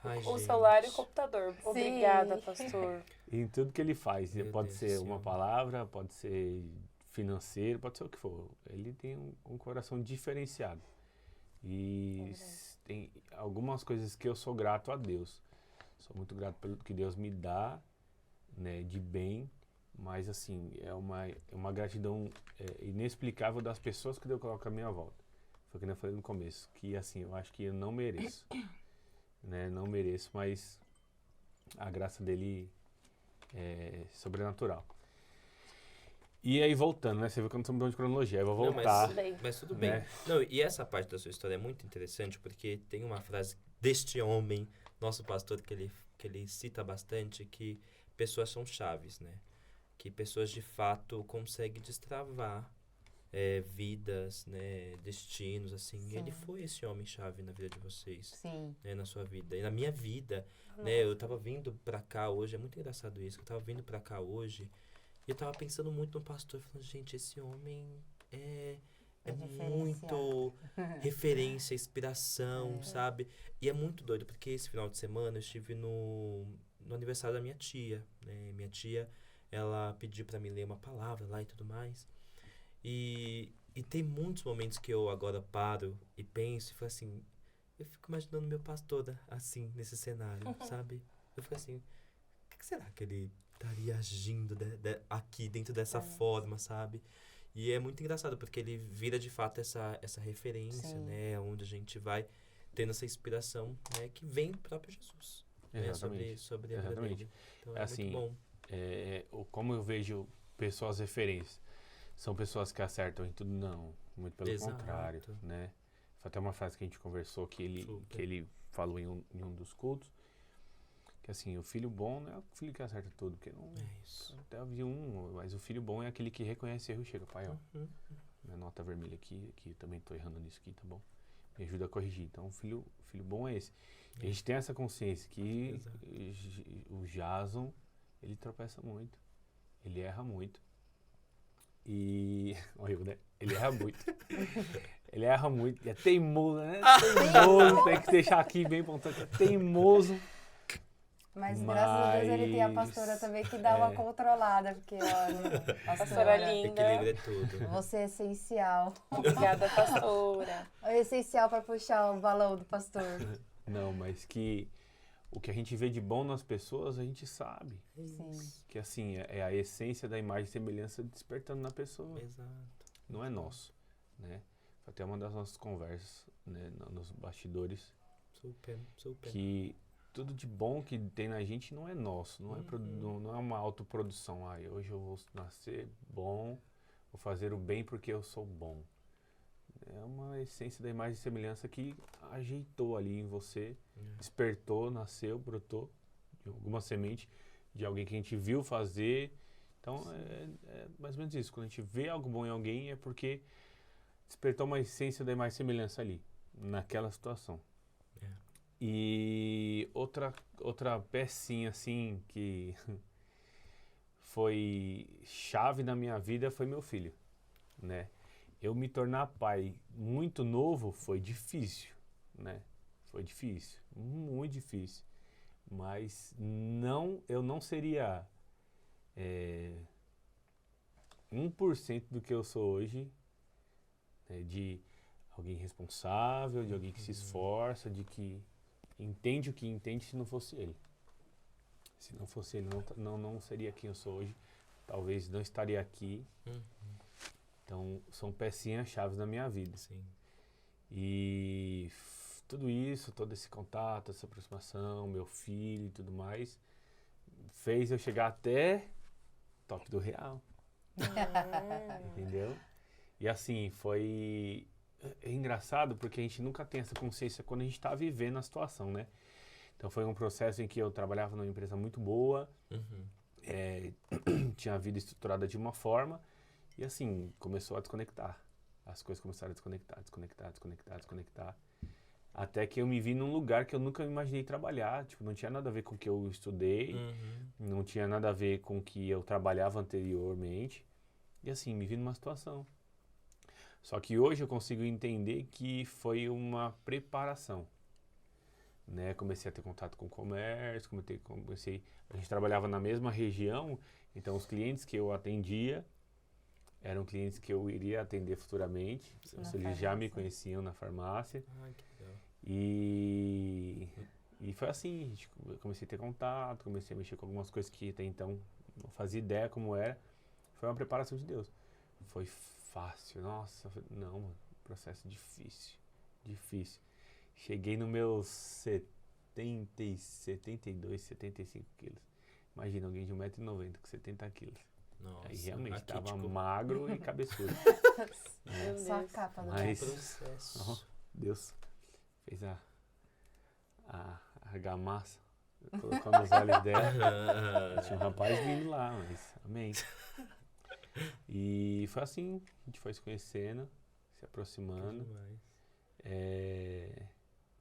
Ai, O gente. celular e o computador. Obrigada, Sim. pastor. Em tudo que ele faz. Meu Pode Deus ser do uma céu. palavra, pode ser financeiro, pode ser o que for. Ele tem um coração diferenciado. E tem algumas coisas que eu sou grato a Deus. Sou muito grato pelo que Deus me dá, né, de bem. Mas assim, é uma gratidão inexplicável das pessoas que Deus coloca à minha volta. Foi o que eu falei no começo, que assim, eu acho que eu não mereço. Né? Não mereço, mas a graça dele é sobrenatural. E aí, voltando, né? Você viu que eu não estou mudando de cronologia. Aí eu vou Não, voltar. mas tudo bem. né? Não, e essa parte da sua história é muito interessante, porque tem uma frase deste homem, nosso pastor, que ele cita bastante, que pessoas são chaves, né? Que pessoas, de fato, conseguem destravar vidas, né? Destinos, assim. E ele Sim. foi esse homem-chave na vida de vocês, Sim. né? Na sua vida. E na minha vida, né? Eu tava vindo pra cá hoje, é muito engraçado isso, eu tava vindo pra cá hoje, e eu tava pensando muito no pastor, falando, gente, esse homem é muito referência, inspiração, sabe? E é muito doido, porque esse final de semana eu estive no aniversário da minha tia, né? Minha tia, ela pediu pra mim ler uma palavra lá e tudo mais. E tem muitos momentos que eu agora paro e penso e falo assim, eu fico imaginando meu pastor assim, nesse cenário, sabe? Eu fico assim, o que será que ele estaria agindo aqui dentro dessa forma, sabe? E é muito engraçado, porque ele vira de fato essa referência, Sim. né? Onde a gente vai tendo essa inspiração, né? Que vem do próprio Jesus, né? Exatamente. Sobre a vida Exatamente. dele. Então É assim, muito bom. Como eu vejo pessoas referências, são pessoas que acertam em tudo? Não, muito pelo Exato. contrário, né? Foi até uma frase que a gente conversou que Super. ele falou em um dos cultos, que assim, o filho bom não é o filho que acerta tudo, porque não... É isso. Até havia mas o filho bom é aquele que reconhece erro e chega, pai, ó, Uhum. minha nota vermelha aqui eu também tô errando nisso aqui, tá bom? Me ajuda a corrigir. Então, o filho bom é esse. E a gente tem essa consciência que Exato. o Jason, ele tropeça muito, ele erra muito. E... Olha eu, né? Ele erra muito. Ele erra muito. E é teimoso, né? Teimoso, tem que deixar aqui bem pontuado. É teimoso. Mas graças a Deus ele tem a Mas, pastora também que dá uma controlada, porque olha, Pastora pastora, linda. Equilíbrio é tudo. você é essencial. Obrigada, pastora. É essencial para puxar o balão do pastor. Não, mas que o que a gente vê de bom nas pessoas, a gente sabe. Sim. Que assim, é a essência da imagem e semelhança despertando na pessoa. Exato. Não é nosso, né? Foi até uma das nossas conversas, né, nos bastidores, Super. que tudo de bom que tem na gente não é nosso, não é uma autoprodução. Hoje eu vou nascer bom, vou fazer o bem porque eu sou bom. É uma essência da imagem e semelhança que ajeitou ali em você, despertou, nasceu, brotou de alguma semente de alguém que a gente viu fazer. Então é mais ou menos isso. Quando a gente vê algo bom em alguém é porque despertou uma essência da imagem e semelhança ali, naquela situação. E outra pecinha assim que foi chave na minha vida foi meu filho, né? Eu me tornar pai muito novo foi difícil, né? Foi difícil, muito difícil. Mas eu não seria 1% do que eu sou hoje, né? De alguém responsável, de alguém que se esforça, de que entende o que entende se não fosse ele. Se não fosse ele, não seria quem eu sou hoje. Talvez não estaria aqui. Então, são pecinhas chaves na minha vida. Sim. E tudo isso, todo esse contato, essa aproximação, meu filho e tudo mais, fez eu chegar até top do real. Entendeu? E assim, é engraçado porque a gente nunca tem essa consciência quando a gente está vivendo a situação, né? Então foi um processo em que eu trabalhava numa empresa muito boa, tinha a vida estruturada de uma forma e assim, começou a desconectar. As coisas começaram a desconectar. Até que eu me vi num lugar que eu nunca imaginei trabalhar, tipo, não tinha nada a ver com o que eu estudei, não tinha nada a ver com o que eu trabalhava anteriormente. E assim, me vi numa situação. Só que hoje eu consigo entender que foi uma preparação, né? Comecei a ter contato com o comércio, a gente trabalhava na mesma região, então os clientes que eu atendia eram clientes que eu iria atender futuramente, eles já me conheciam na farmácia. Ai, que legal. E foi assim, eu comecei a ter contato, comecei a mexer com algumas coisas que até então não fazia ideia como era. Foi uma preparação de Deus. Foi fácil, nossa, não, processo difícil. Cheguei no meus 72, 75 quilos. Imagina alguém de 1,90 m com 70 quilos. Nossa, Aí realmente tava raquítico. magro e cabeçudo. Meu Só a Deus. capa do Mas- Processo. Deus fez a argamassa, colocou nos olhos dela. Tinha um rapaz vindo lá, mas amém. E foi assim, a gente foi se conhecendo, se aproximando. Demais. É,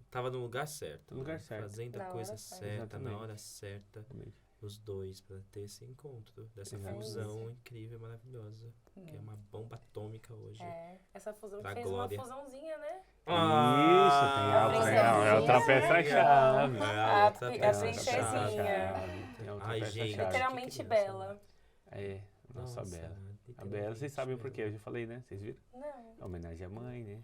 Tava no lugar certo. No lugar né? certo. Fazendo Na a coisa hora certa. certa, na Exatamente. hora certa. exatamente. Os dois, pra ter esse encontro, dessa Exatamente. fusão incrível, maravilhosa. Que é uma bomba atômica hoje. É, essa fusão Pra fez glória. uma fusãozinha, né? Isso, tem a a outra, princesinha. é outra peça-chave. É A a outra pri- a peça-chave. princesinha. Tem a outra Ai, peça-chave. gente. Literalmente que Bela. É, nossa Bela. A literalmente Bela, vocês sabem por quê? Eu Bela. já falei, né? Vocês viram? Não. É homenagem à mãe, né?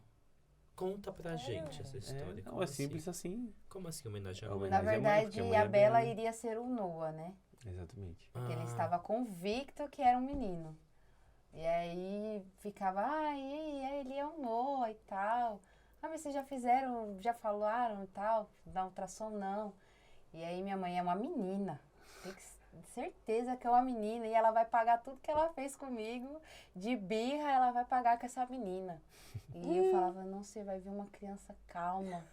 Conta pra gente essa história. Não, como é simples assim. Como assim homenagem à É mãe? Na homenagem à mãe, porque verdade, a mãe a é Bela Bela. iria ser o Noah, né? Exatamente. Porque ele Ah, estava convicto que era um menino. E aí ficava, ele é um Noah e tal. Ah, mas vocês já fizeram, já falaram e tal, da ultrassom não. E aí minha mãe é uma menina. Tem certeza que é uma menina. E ela vai pagar tudo que ela fez comigo. De birra, ela vai pagar com essa menina. E eu falava, não, você vai ver uma criança calma.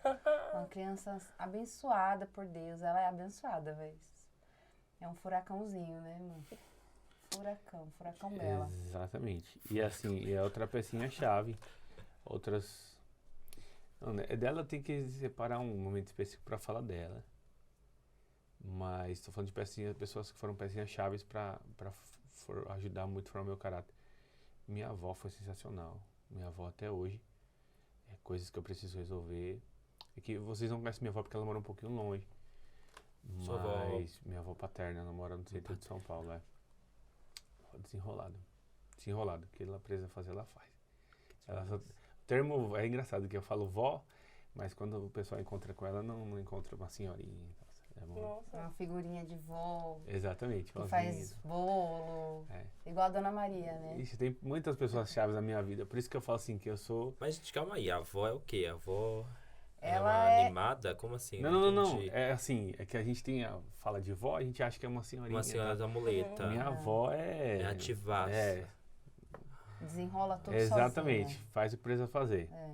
Uma criança abençoada por Deus. Ela é abençoada, velho. É um furacãozinho, né, mano? Furacão Bela. Exatamente. E assim, e a outra pecinha-chave. Outras. Não, né? Dela tem que separar um momento específico pra falar dela. Mas tô falando de pecinhas, pessoas que foram pecinhas-chaves pra ajudar muito a formar meu caráter. Minha avó foi sensacional. Minha avó até hoje. É coisas que eu preciso resolver. É que vocês não conhecem minha avó porque ela mora um pouquinho longe. Sua avó- Mas minha avó paterna, ela mora no centro de São Paulo, é. Desenrolado. Desenrolado. O que ela precisa fazer, ela faz. O termo é engraçado, que eu falo vó, mas quando o pessoal encontra com ela, não encontra uma senhorinha. É bom. Nossa. Uma figurinha de vó, Exatamente. que vozinha. faz bolo. É. Igual a Dona Maria, né? Ixi, tem muitas pessoas chaves na minha vida. Por isso que eu falo assim, que eu sou... Mas, gente, calma aí. A avó é o quê? A avó... Ela uma é- animada? Como assim? Não. entendi. É assim, é que a gente fala de vó, a gente acha que é uma senhorinha. Uma senhora tá? da muleta. Minha avó é... É ativaça. É, Desenrola tudo exatamente. sozinha. Faz o que precisa fazer. É,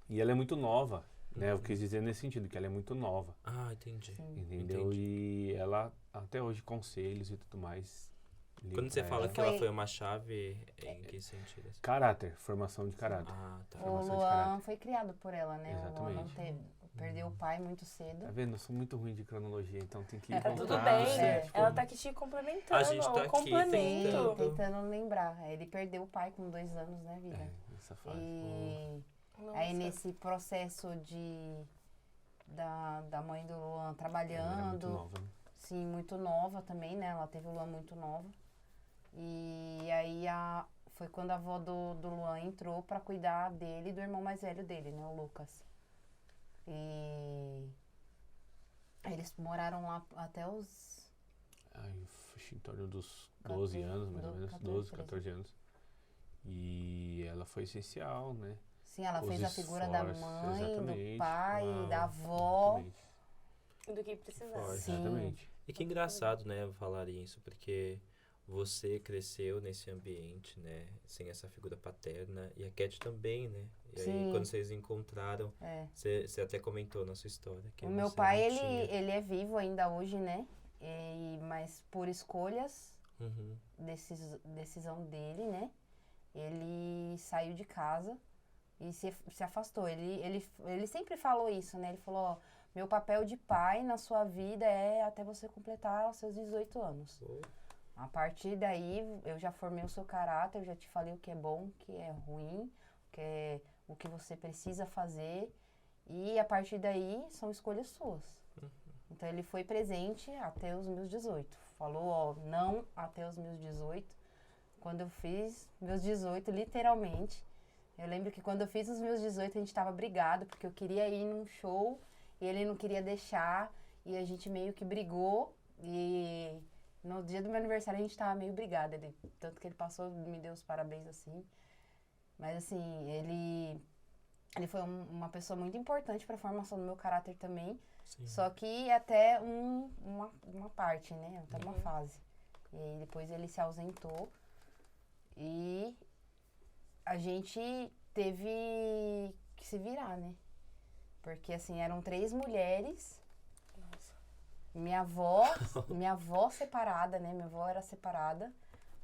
E ela é muito nova, né? Eu quis dizer nesse sentido, que ela é muito nova. Ah, entendi. sim. Entendeu? Entendi. E ela, até hoje, conselhos e tudo mais. li Quando você pra fala ela. que ela Foi- foi uma chave, em que sentido? assim? Caráter, formação de caráter. Ah, tá. O Formação de Luan caráter. foi criado por ela, né? O Luan não Exatamente. teve, perdeu o pai muito cedo. Tá vendo? Eu sou muito ruim de cronologia, então tem que Tá voltar. tudo bem. É. tipo, Ela tá aqui te complementando. A gente tá um aqui complemento. tentando. Tentando lembrar. Ele perdeu o pai com 2 anos, né, vida? É, essa fase. E Nossa. aí nesse processo da mãe do Luan Ela era muito trabalhando, nova, né? sim, muito nova também, né? Ela teve o Luan muito nova. E aí foi quando a avó do Luan entrou pra cuidar dele e do irmão mais velho dele, né? O Lucas. E eles moraram lá até os... Ai, acho em torno dos 12 anos, mais ou menos. 12, 14 anos. E ela foi essencial, né? Sim, ela Os fez a figura da esforços, mãe, exatamente. do pai, Uau, da avó. Exatamente. Do que precisava. Forte. Sim. Exatamente. E que engraçado, né, falar isso, porque você cresceu nesse ambiente, né, sem essa figura paterna, e a Cat também, né? E aí, Sim. quando vocês encontraram, É. você até comentou na sua história. Que O meu você pai, não tinha. ele é vivo ainda hoje, né? Mas por escolhas, Uhum. decisão dele, né? Ele saiu de casa e se afastou. Ele sempre falou isso, né? Ele falou, ó, meu papel de pai na sua vida é até você completar os seus 18 anos. Pô, A partir daí, eu já formei o seu caráter, eu já te falei o que é bom, o que é ruim, o que você precisa fazer. E a partir daí, são escolhas suas. Então, ele foi presente até os meus 18. Falou, ó, não até os meus 18. Quando eu fiz meus 18, literalmente, eu lembro que quando eu fiz os meus 18, a gente tava brigado, porque eu queria ir num show e ele não queria deixar. E a gente meio que brigou. E no dia do meu aniversário, a gente tava meio brigado. Tanto que ele passou, me deu os parabéns, assim. Mas, assim, Ele foi uma pessoa muito importante para a formação do meu caráter também. Sim. Só que até uma parte, né? Até uma fase. E aí depois ele se ausentou. E a gente teve que se virar, né? Porque, assim, eram 3 mulheres. Nossa. Minha avó separada, né? Minha avó era separada.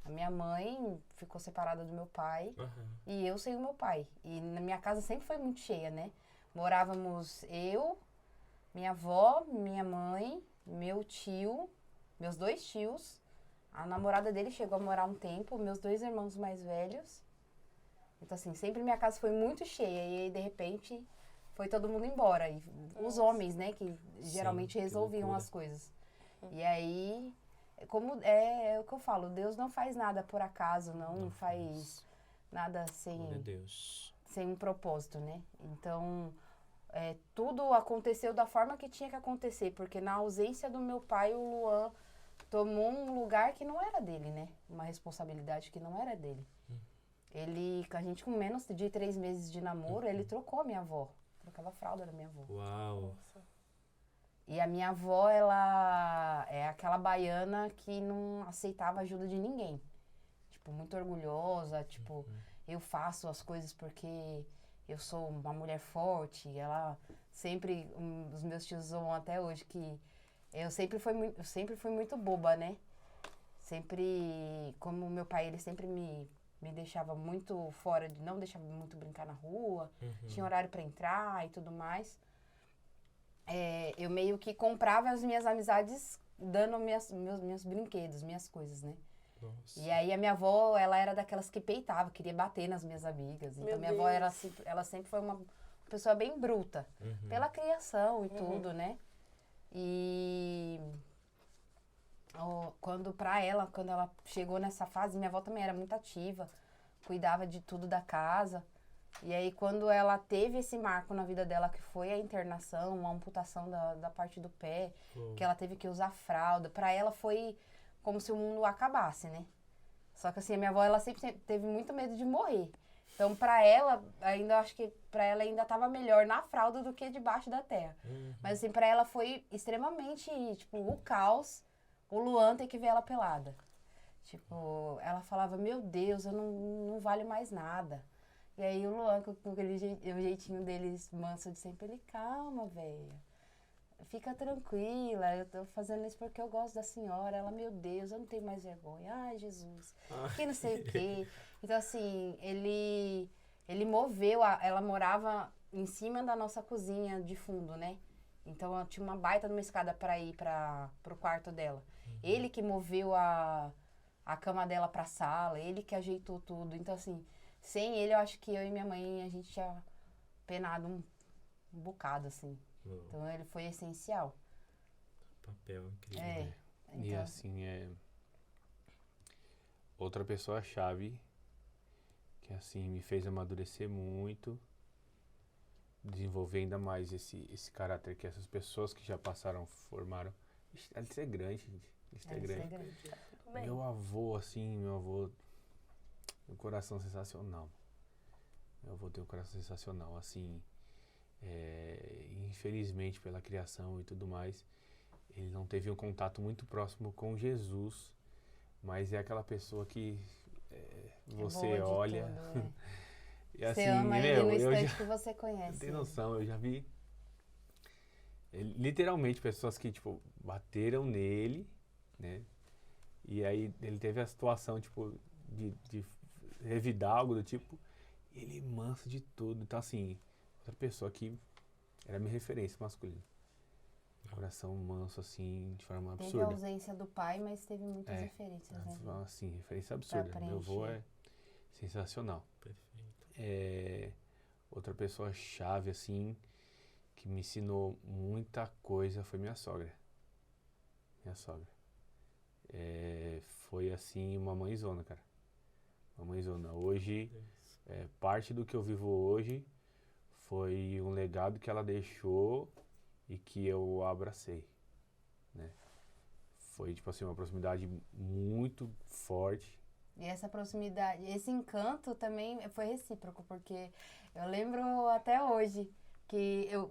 A minha mãe ficou separada do meu pai. Aham. E eu sem o meu pai. E na minha casa sempre foi muito cheia, né? Morávamos eu, minha avó, minha mãe, meu tio, meus 2 tios. A namorada dele chegou a morar um tempo, meus 2 irmãos mais velhos. Então, assim, sempre minha casa foi muito cheia. E aí, de repente, foi todo mundo embora. E os homens, né, que geralmente que resolviam loucura. as coisas. E aí, como é o que eu falo, Deus não faz nada por acaso, não faz nada Glória a Deus. sem um propósito, né? Então, tudo aconteceu da forma que tinha que acontecer, porque na ausência do meu pai, o Luan tomou um lugar que não era dele, né? Uma responsabilidade que não era dele. A gente com menos de 3 meses de namoro, ele trocou a minha avó. Trocava a fralda da minha avó. Uau. Nossa. E a minha avó, ela é aquela baiana que não aceitava ajuda de ninguém. Tipo, muito orgulhosa, tipo, eu faço as coisas porque eu sou uma mulher forte. Ela sempre, os meus tios zoam até hoje que eu sempre fui muito boba, né? Sempre, como meu pai, ele sempre me deixava muito fora, não deixava muito brincar na rua, tinha horário pra entrar e tudo mais. Eu meio que comprava as minhas amizades dando meus brinquedos, minhas coisas, né? Nossa. E aí a minha avó, ela era daquelas que peitava, queria bater nas minhas amigas. Então Meu minha avó, ela sempre foi uma pessoa bem bruta, pela criação e tudo, né? E quando ela chegou nessa fase, minha avó também era muito ativa, cuidava de tudo da casa. E aí, quando ela teve esse marco na vida dela, que foi a internação, a amputação da parte do pé, que ela teve que usar fralda, pra ela foi como se o mundo acabasse, né? Só que assim, a minha avó, ela sempre teve muito medo de morrer. Então, pra ela, ainda acho que pra ela ainda tava melhor na fralda do que debaixo da terra. Mas assim, pra ela foi extremamente, tipo, o caos, o Luan ter que ver ela pelada. Tipo, ela falava, meu Deus, eu não valho mais nada. E aí o Luan, com aquele o jeitinho deles manso de sempre, ele, calma, velho. Fica tranquila, eu tô fazendo isso porque eu gosto da senhora. Ela, meu Deus, eu não tenho mais vergonha. Ai, Jesus, que não sei o quê. Então, assim, ele moveu, ela morava em cima da nossa cozinha de fundo, né? Então, tinha uma baita numa escada pra ir pro quarto dela. Ele que moveu a cama dela pra sala, ele que ajeitou tudo. Então, assim, sem ele, eu acho que eu e minha mãe, a gente tinha penado um bocado, assim. Então, ele foi essencial. Papel incrível. E Então, assim, outra pessoa-chave que assim me fez amadurecer muito, desenvolver ainda mais esse caráter que essas pessoas que já passaram, formaram. A lista é grande, gente. A lista é grande. Tudo bem. Meu avô, um coração sensacional. Meu avô tem um coração sensacional, assim, infelizmente pela criação e tudo mais, ele não teve um contato muito próximo com Jesus, mas é aquela pessoa que você boa de olha tudo, e assim, você ama ele no eu instante já que você conhece. tem noção, eu já vi literalmente pessoas que, tipo, bateram nele, né? E aí ele teve a situação, tipo, de revidar algo do tipo, e ele manso de tudo. Então, assim, outra pessoa que era minha referência masculina. Coração manso, assim, de forma Teve a absurda. ausência do pai, mas teve muitas referências, né? Assim, referência absurda. Meu avô é sensacional. Perfeito. Outra pessoa chave, assim, que me ensinou muita coisa foi minha sogra. Minha sogra. Foi, assim, uma mãezona, cara. Uma mãezona. Hoje, parte do que eu vivo hoje foi um legado que ela deixou e que eu abracei, né? Foi, tipo assim, uma proximidade muito forte, E essa proximidade, esse encanto também foi recíproco, porque eu lembro até hoje que eu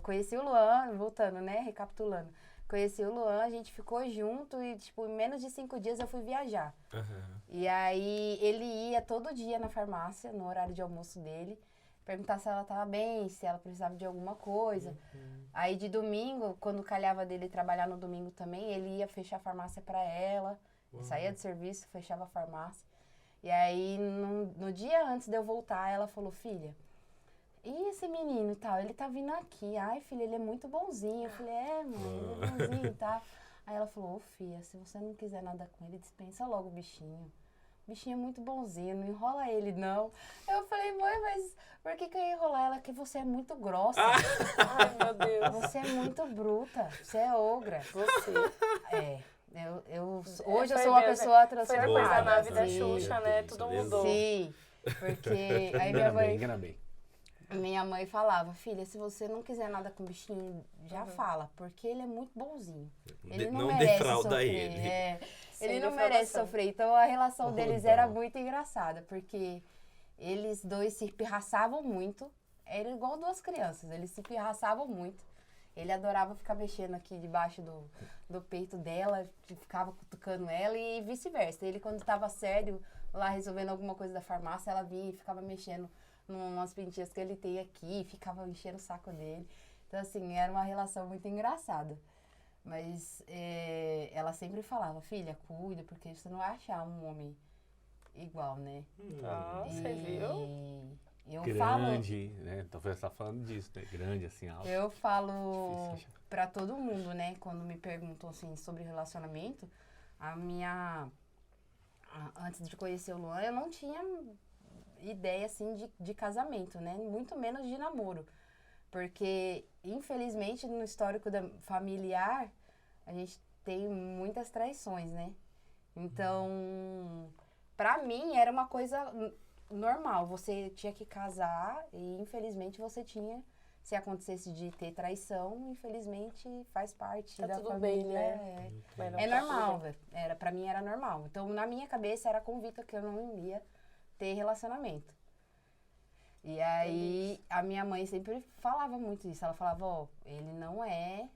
conheci o Luan, voltando, né, recapitulando. Conheci o Luan, a gente ficou junto e, tipo, em menos de 5 dias eu fui viajar. Aham. E aí ele ia todo dia na farmácia, no horário de almoço dele, perguntar se ela estava bem, se ela precisava de alguma coisa. Aí de domingo, quando calhava dele trabalhar no domingo também, ele ia fechar a farmácia para ela. Uau. Saía do serviço, fechava a farmácia. E aí, no dia antes de eu voltar, ela falou, filha, e esse menino e tal, ele tá vindo aqui. Ai, filha, ele é muito bonzinho. Eu falei, mãe, ele é bonzinho e tal. Aí ela falou, filha, se você não quiser nada com ele, dispensa logo o bichinho. O bichinho é muito bonzinho, não enrola ele, não. Eu falei, mãe, mas por que eu ia enrolar ela? Que você é muito grossa. Ai, meu Deus. Você é muito bruta. Você é ogra. Você. Hoje eu Foi sou uma Deus, pessoa Foi depois da transformada. nave da Sim. Xuxa, né? Deus, Tudo Deus. mudou. Sim, porque aí Engana bem. minha mãe falava, filha, se você não quiser nada com o bichinho, já fala, porque ele é muito bonzinho. Ele não Não merece defrauda sofrer. ele. Sem Ele não defraudação. merece sofrer. Então a relação Oh, deles dó. era muito engraçada, porque eles dois se pirraçavam muito. Era igual duas crianças, eles se pirraçavam muito. Ele adorava ficar mexendo aqui debaixo do peito dela, ficava cutucando ela e vice-versa. Ele, quando estava sério, lá resolvendo alguma coisa da farmácia, ela vinha e ficava mexendo umas pintinhas que ele tem aqui, ficava enchendo o saco dele. Então, assim, era uma relação muito engraçada. Mas ela sempre falava, filha, cuida, porque você não vai achar um homem igual, né? Nossa, você viu? Eu Grande, né? Talvez você tá falando disso, né? Grande, assim, alto. Eu falo Difícil achar. pra todo mundo, né? Quando me perguntam, assim, sobre relacionamento, antes de conhecer o Luan, eu não tinha ideia, assim, de casamento, né? Muito menos de namoro. Porque, infelizmente, no histórico familiar, a gente tem muitas traições, né? Então, pra mim, era uma coisa normal. Você tinha que casar e, infelizmente, você tinha... Se acontecesse de ter traição, infelizmente, faz parte Tá da tudo família. bem, né? Mas não É tá normal, tudo bem. velho. Pra mim era normal. Então, na minha cabeça, era convicta que eu não ia ter relacionamento. E aí, a minha mãe sempre falava muito isso. Ela falava, ó, ele não é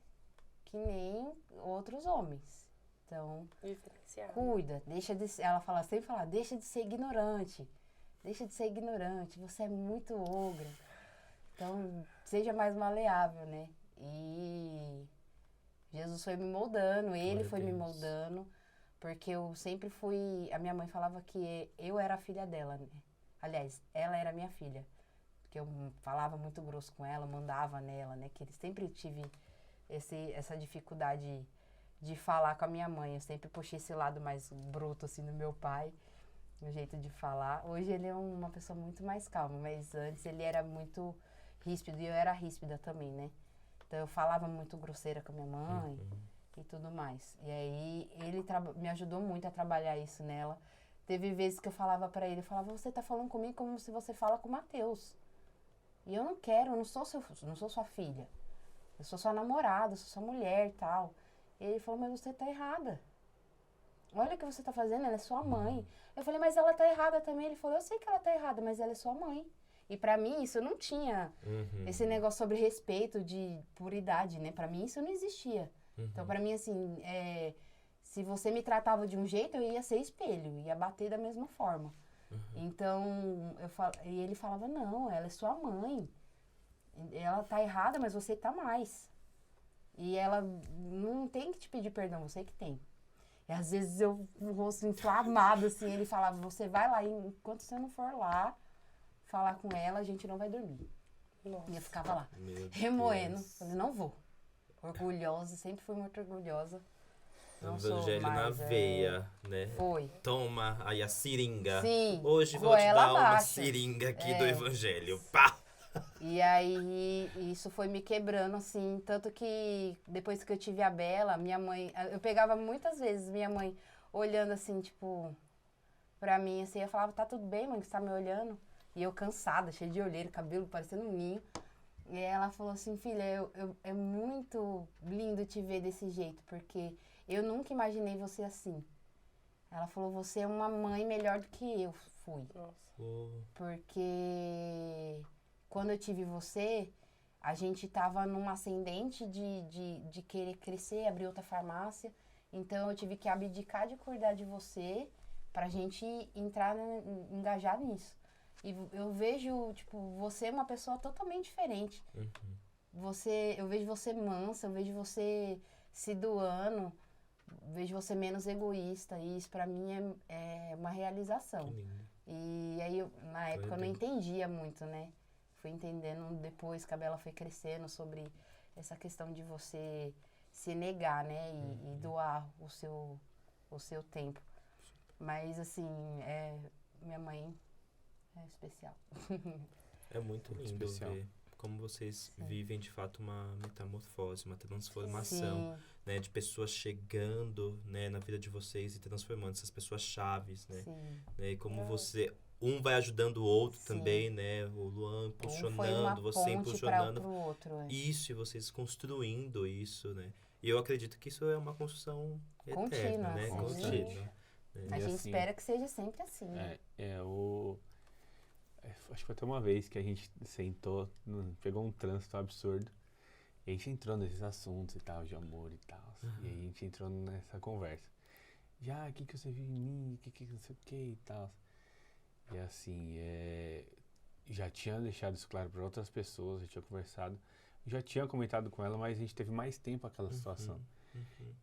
que nem outros homens. Então, Diferenciado. cuida, ela sempre fala, deixa de ser ignorante. Deixa de ser ignorante, você é muito ogra. Então, seja mais maleável, né? E Jesus foi me moldando, ele Glória a foi me Deus. moldando, porque eu sempre fui... A minha mãe falava que eu era a filha dela, né? Aliás, ela era minha filha. Porque eu falava muito grosso com ela, mandava nela, né? Que eu sempre tive essa dificuldade de falar com a minha mãe. Eu sempre puxei esse lado mais bruto, assim, do meu pai, no jeito de falar. Hoje ele é uma pessoa muito mais calma, mas antes ele era muito ríspido e eu era ríspida também, né? Então eu falava muito grosseira com a minha mãe e tudo mais. E aí ele me ajudou muito a trabalhar isso nela. Teve vezes que eu falava pra ele, eu falava, você tá falando comigo como se você fala com o Matheus. E eu não quero, eu não sou sua filha. Eu sou sua namorada, eu sou sua mulher e tal. E ele falou, mas você tá errada. Olha o que você tá fazendo, ela é sua mãe. Eu falei, mas ela tá errada também. Ele falou, eu sei que ela tá errada, mas ela é sua mãe. E pra mim, isso não tinha esse negócio sobre respeito de puridade, né? Pra mim, isso não existia. Então, pra mim, assim, se você me tratava de um jeito, eu ia ser espelho, ia bater da mesma forma. Então, e ele falava, não, ela é sua mãe. Ela tá errada, mas você tá mais. E ela não tem que te pedir perdão, você que tem. E às vezes eu, com o rosto inflamado, assim, ele falava, você vai lá, e enquanto você não for lá falar com ela, a gente não vai dormir. Nossa. E eu ficava lá, Meu remoendo. Deus. Falei, não vou. Orgulhosa, sempre fui muito orgulhosa. Não sou Evangelho na mais, veia, né? Foi. Toma aí a seringa. Sim, Hoje vou te goela dar uma abaixo. seringa aqui do Evangelho. Pá! E aí, isso foi me quebrando, assim, tanto que depois que eu tive a Bela, minha mãe, eu pegava muitas vezes minha mãe olhando assim, tipo, pra mim, assim, eu falava, tá tudo bem, mãe, que você tá me olhando? E eu cansada, cheia de olheira, cabelo parecendo um ninho. E aí ela falou assim, filha, é muito lindo te ver desse jeito, porque eu nunca imaginei você assim. Ela falou, você é uma mãe melhor do que eu fui. Nossa. Oh, Porque quando eu tive você, a gente tava num ascendente de querer crescer, abrir outra farmácia. Então eu tive que abdicar de cuidar de você pra gente entrar, engajar nisso. E eu vejo, tipo, você é uma pessoa totalmente diferente. uhum. Eu vejo você mansa, eu vejo você se doando, vejo você menos egoísta. E isso pra mim é uma Que realização. lindo. E aí, na época, eu não Deus. entendia muito, né? Fui entendendo depois que a Bela foi crescendo sobre essa questão de você se negar, né? E doar o seu tempo. Mas, assim, minha mãe é especial. É muito Muito lindo especial. ver como vocês Sim. vivem de fato uma metamorfose, uma transformação, Sim, né, de pessoas chegando, né, na vida de vocês e transformando essas pessoas chaves, né, sim. né, e como você vai ajudando o outro Sim. também, né, o Luan Um foi uma impulsionando, você ponte impulsionando pro outro, isso e vocês construindo isso, né, e eu acredito que isso é uma construção eterna, Contínua, né, sim. contínua. A E gente assim, espera que seja sempre assim, né? Acho que foi até uma vez que a gente sentou, pegou um trânsito absurdo, e a gente entrou nesses assuntos e tal, de amor e tal. E aí a gente entrou nessa conversa. Já, o que você viu em mim, que não sei o que e tal. E assim, já tinha deixado isso claro para outras pessoas, já tinha conversado, já tinha comentado com ela, mas a gente teve mais tempo aquela situação.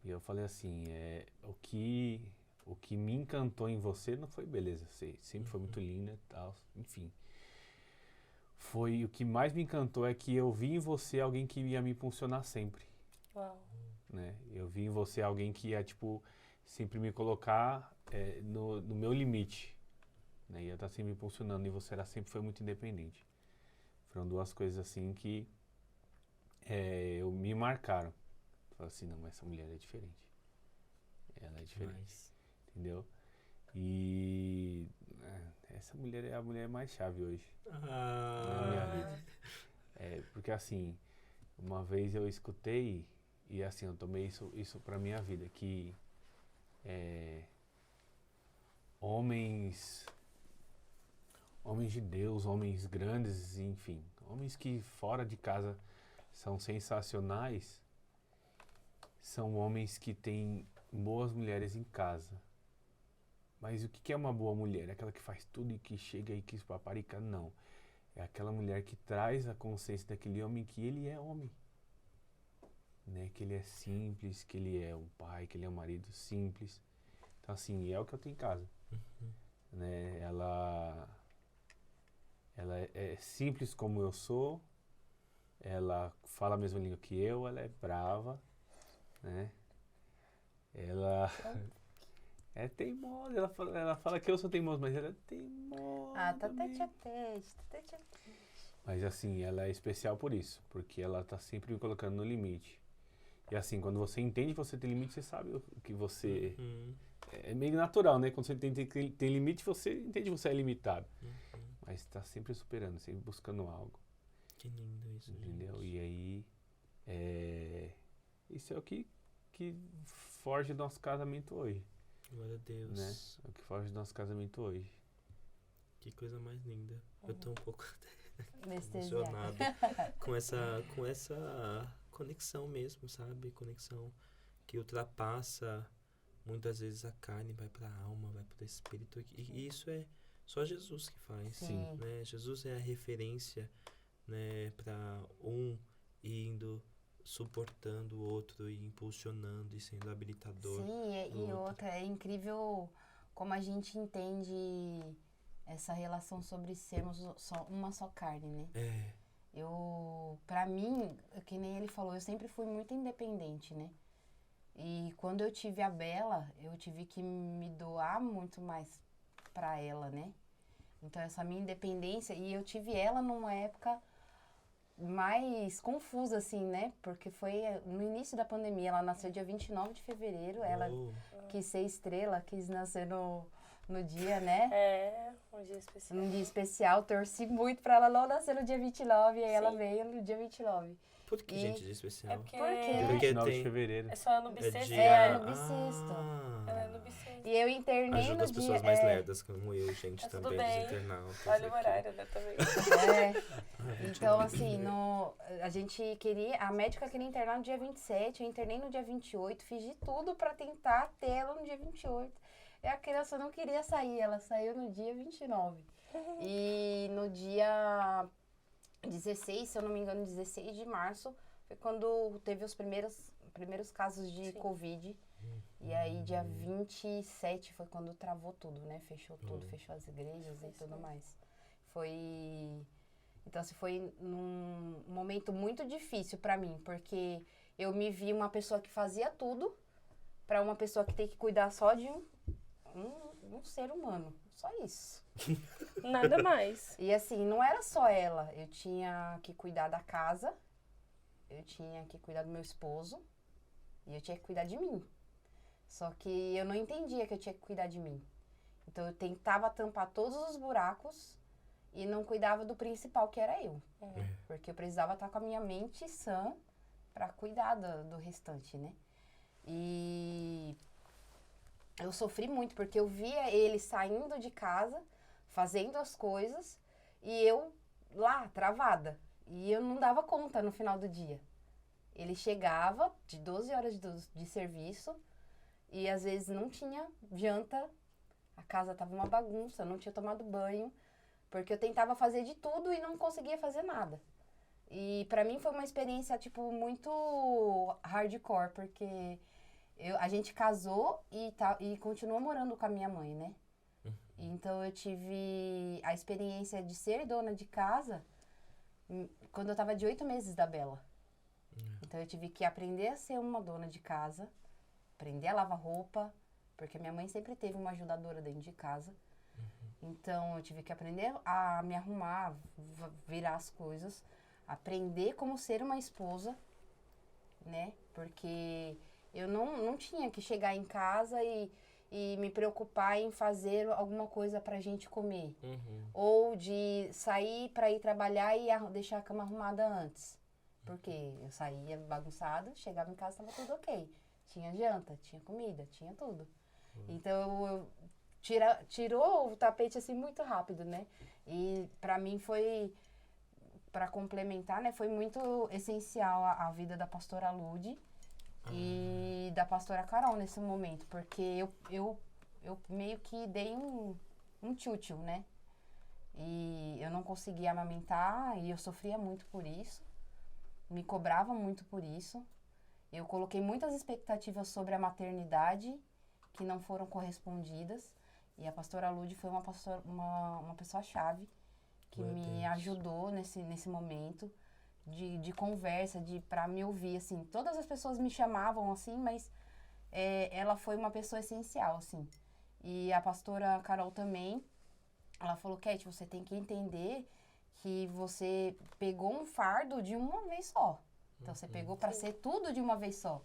E eu falei assim, o que me encantou em você não foi beleza, você sempre foi muito linda e tal, enfim. O que mais me encantou é que eu vi em você alguém que ia me impulsionar sempre, Uau. né? Eu vi em você alguém que ia, tipo, sempre me colocar no meu limite, né? Ia estar sempre me impulsionando e você sempre foi muito independente. Foram duas coisas assim que me marcaram. Falei assim, não, essa mulher é diferente. Ela é diferente. Mas, Entendeu? E essa mulher é a mulher mais chave hoje na minha vida. Porque assim, uma vez eu escutei e assim, eu tomei isso pra minha vida, que homens de Deus, homens grandes, enfim, homens que fora de casa são sensacionais, são homens que têm boas mulheres em casa. Mas o que é uma boa mulher? É aquela que faz tudo e que chega e que paparica? Não. É aquela mulher que traz a consciência daquele homem que ele é homem. Né? Que ele é simples, que ele é um pai, que ele é um marido simples. Então, assim, é o que eu tenho em casa. Né? Ela é simples como eu sou. Ela fala a mesma língua que eu. Ela é brava. Né? Ela... é teimosa, ela fala que eu sou teimoso, mas ela é teimosa. Ah, tá também. tete a tete. Mas assim, ela é especial por isso, porque ela tá sempre me colocando no limite. E assim, quando você entende que você tem limite, você sabe o que você... É meio natural, né? Quando você entende que tem limite, você entende que você é limitado. Mas tá sempre superando, sempre buscando algo. que lindo isso, Entendeu? gente. E aí, isso é o que forge o nosso casamento hoje, Glória a Deus. né? É o que forge o nosso casamento hoje. Que coisa mais linda. Eu tô um pouco Anestesiado. emocionado com essa conexão mesmo, sabe? Conexão que ultrapassa muitas vezes a carne, vai pra alma, vai pro espírito. E isso é só Jesus que faz. Sim. Né? Jesus é a referência, né, para um indo suportando o outro e impulsionando e sendo habilitador. Sim, do e outro. outra, é incrível como a gente entende essa relação sobre sermos uma só carne, né? Pra mim, que nem ele falou, eu sempre fui muito independente, né? E quando eu tive a Bela, eu tive que me doar muito mais pra ela, né? Então essa minha independência, e eu tive ela numa época mais confusa, assim, né? Porque foi no início da pandemia, ela nasceu dia 29 de fevereiro, ela Oh, quis ser estrela, quis nascer no no dia, né? É, um dia especial. Num dia especial, torci muito pra ela não nascer no dia 29, e aí ela Sim. veio no dia 29. Por que, E- gente, de especial? É porque, Por quê? Dia Porque 29 de tem- fevereiro. é só ano bissexto. dia... É, ano bissexto. Ela é Ah, no bissexto. E eu internei ajuda no as dia... pessoas mais lerdas como eu, gente, Tá tudo também, bem. dos internautas. Olha o aqui. horário, né, também. Então, assim, a gente queria... A médica queria internar no dia 27, eu internei no dia 28, fiz de tudo pra tentar ter ela no dia 28. E a criança não queria sair, ela saiu no dia 29. E no dia 16, se eu não me engano, 16 de março, foi quando teve os primeiros casos de Sim. Covid. E aí, dia 27 foi quando travou tudo, né? Fechou tudo, fechou as igrejas e tudo mais. Foi... Então, assim, foi num momento muito difícil pra mim, porque eu me vi uma pessoa que fazia tudo pra uma pessoa que tem que cuidar só de um ser humano. Só isso. Nada mais. E assim, não era só ela. Eu tinha que cuidar da casa, eu tinha que cuidar do meu esposo e eu tinha que cuidar de mim. Só que eu não entendia que eu tinha que cuidar de mim. Então eu tentava tampar todos os buracos e não cuidava do principal, que era eu. Porque eu precisava estar com a minha mente sã para cuidar do restante, né? E eu sofri muito, porque eu via ele saindo de casa, fazendo as coisas, e eu lá, travada. E eu não dava conta no final do dia. Ele chegava de 12 horas de serviço, e às vezes não tinha janta, a casa tava uma bagunça, não tinha tomado banho, porque eu tentava fazer de tudo e não conseguia fazer nada. E pra mim foi uma experiência, tipo, muito hardcore, porque a gente casou e continuou morando com a minha mãe, né? Então eu tive a experiência de ser dona de casa quando eu tava de 8 meses da Bela. Então eu tive que aprender a ser uma dona de casa, aprender a lavar roupa, porque minha mãe sempre teve uma ajudadora dentro de casa. Então eu tive que aprender a me arrumar, virar as coisas, aprender como ser uma esposa, né? Porque eu não tinha que chegar em casa e me preocupar em fazer alguma coisa pra gente comer. Ou de sair pra ir trabalhar e deixar a cama arrumada antes. Porque eu saía bagunçada, chegava em casa, tava tudo ok. Tinha janta, tinha comida, tinha tudo. Então, tirou o tapete assim muito rápido, né? E pra mim foi, pra complementar, né? Foi muito essencial a vida da pastora Lude e da pastora Carol nesse momento. Porque eu meio que dei um tchutchu, né? E eu não conseguia amamentar e eu sofria muito por isso. Me cobrava muito por isso. Eu coloquei muitas expectativas sobre a maternidade que não foram correspondidas. E a pastora Lude foi uma pessoa-chave que me ajudou nesse momento de conversa, pra me ouvir, assim. Todas as pessoas me chamavam, assim, mas ela foi uma pessoa essencial, assim. E a pastora Carol também, ela falou, Cat, você tem que entender que você pegou um fardo de uma vez só. Então, você pegou para ser tudo de uma vez só.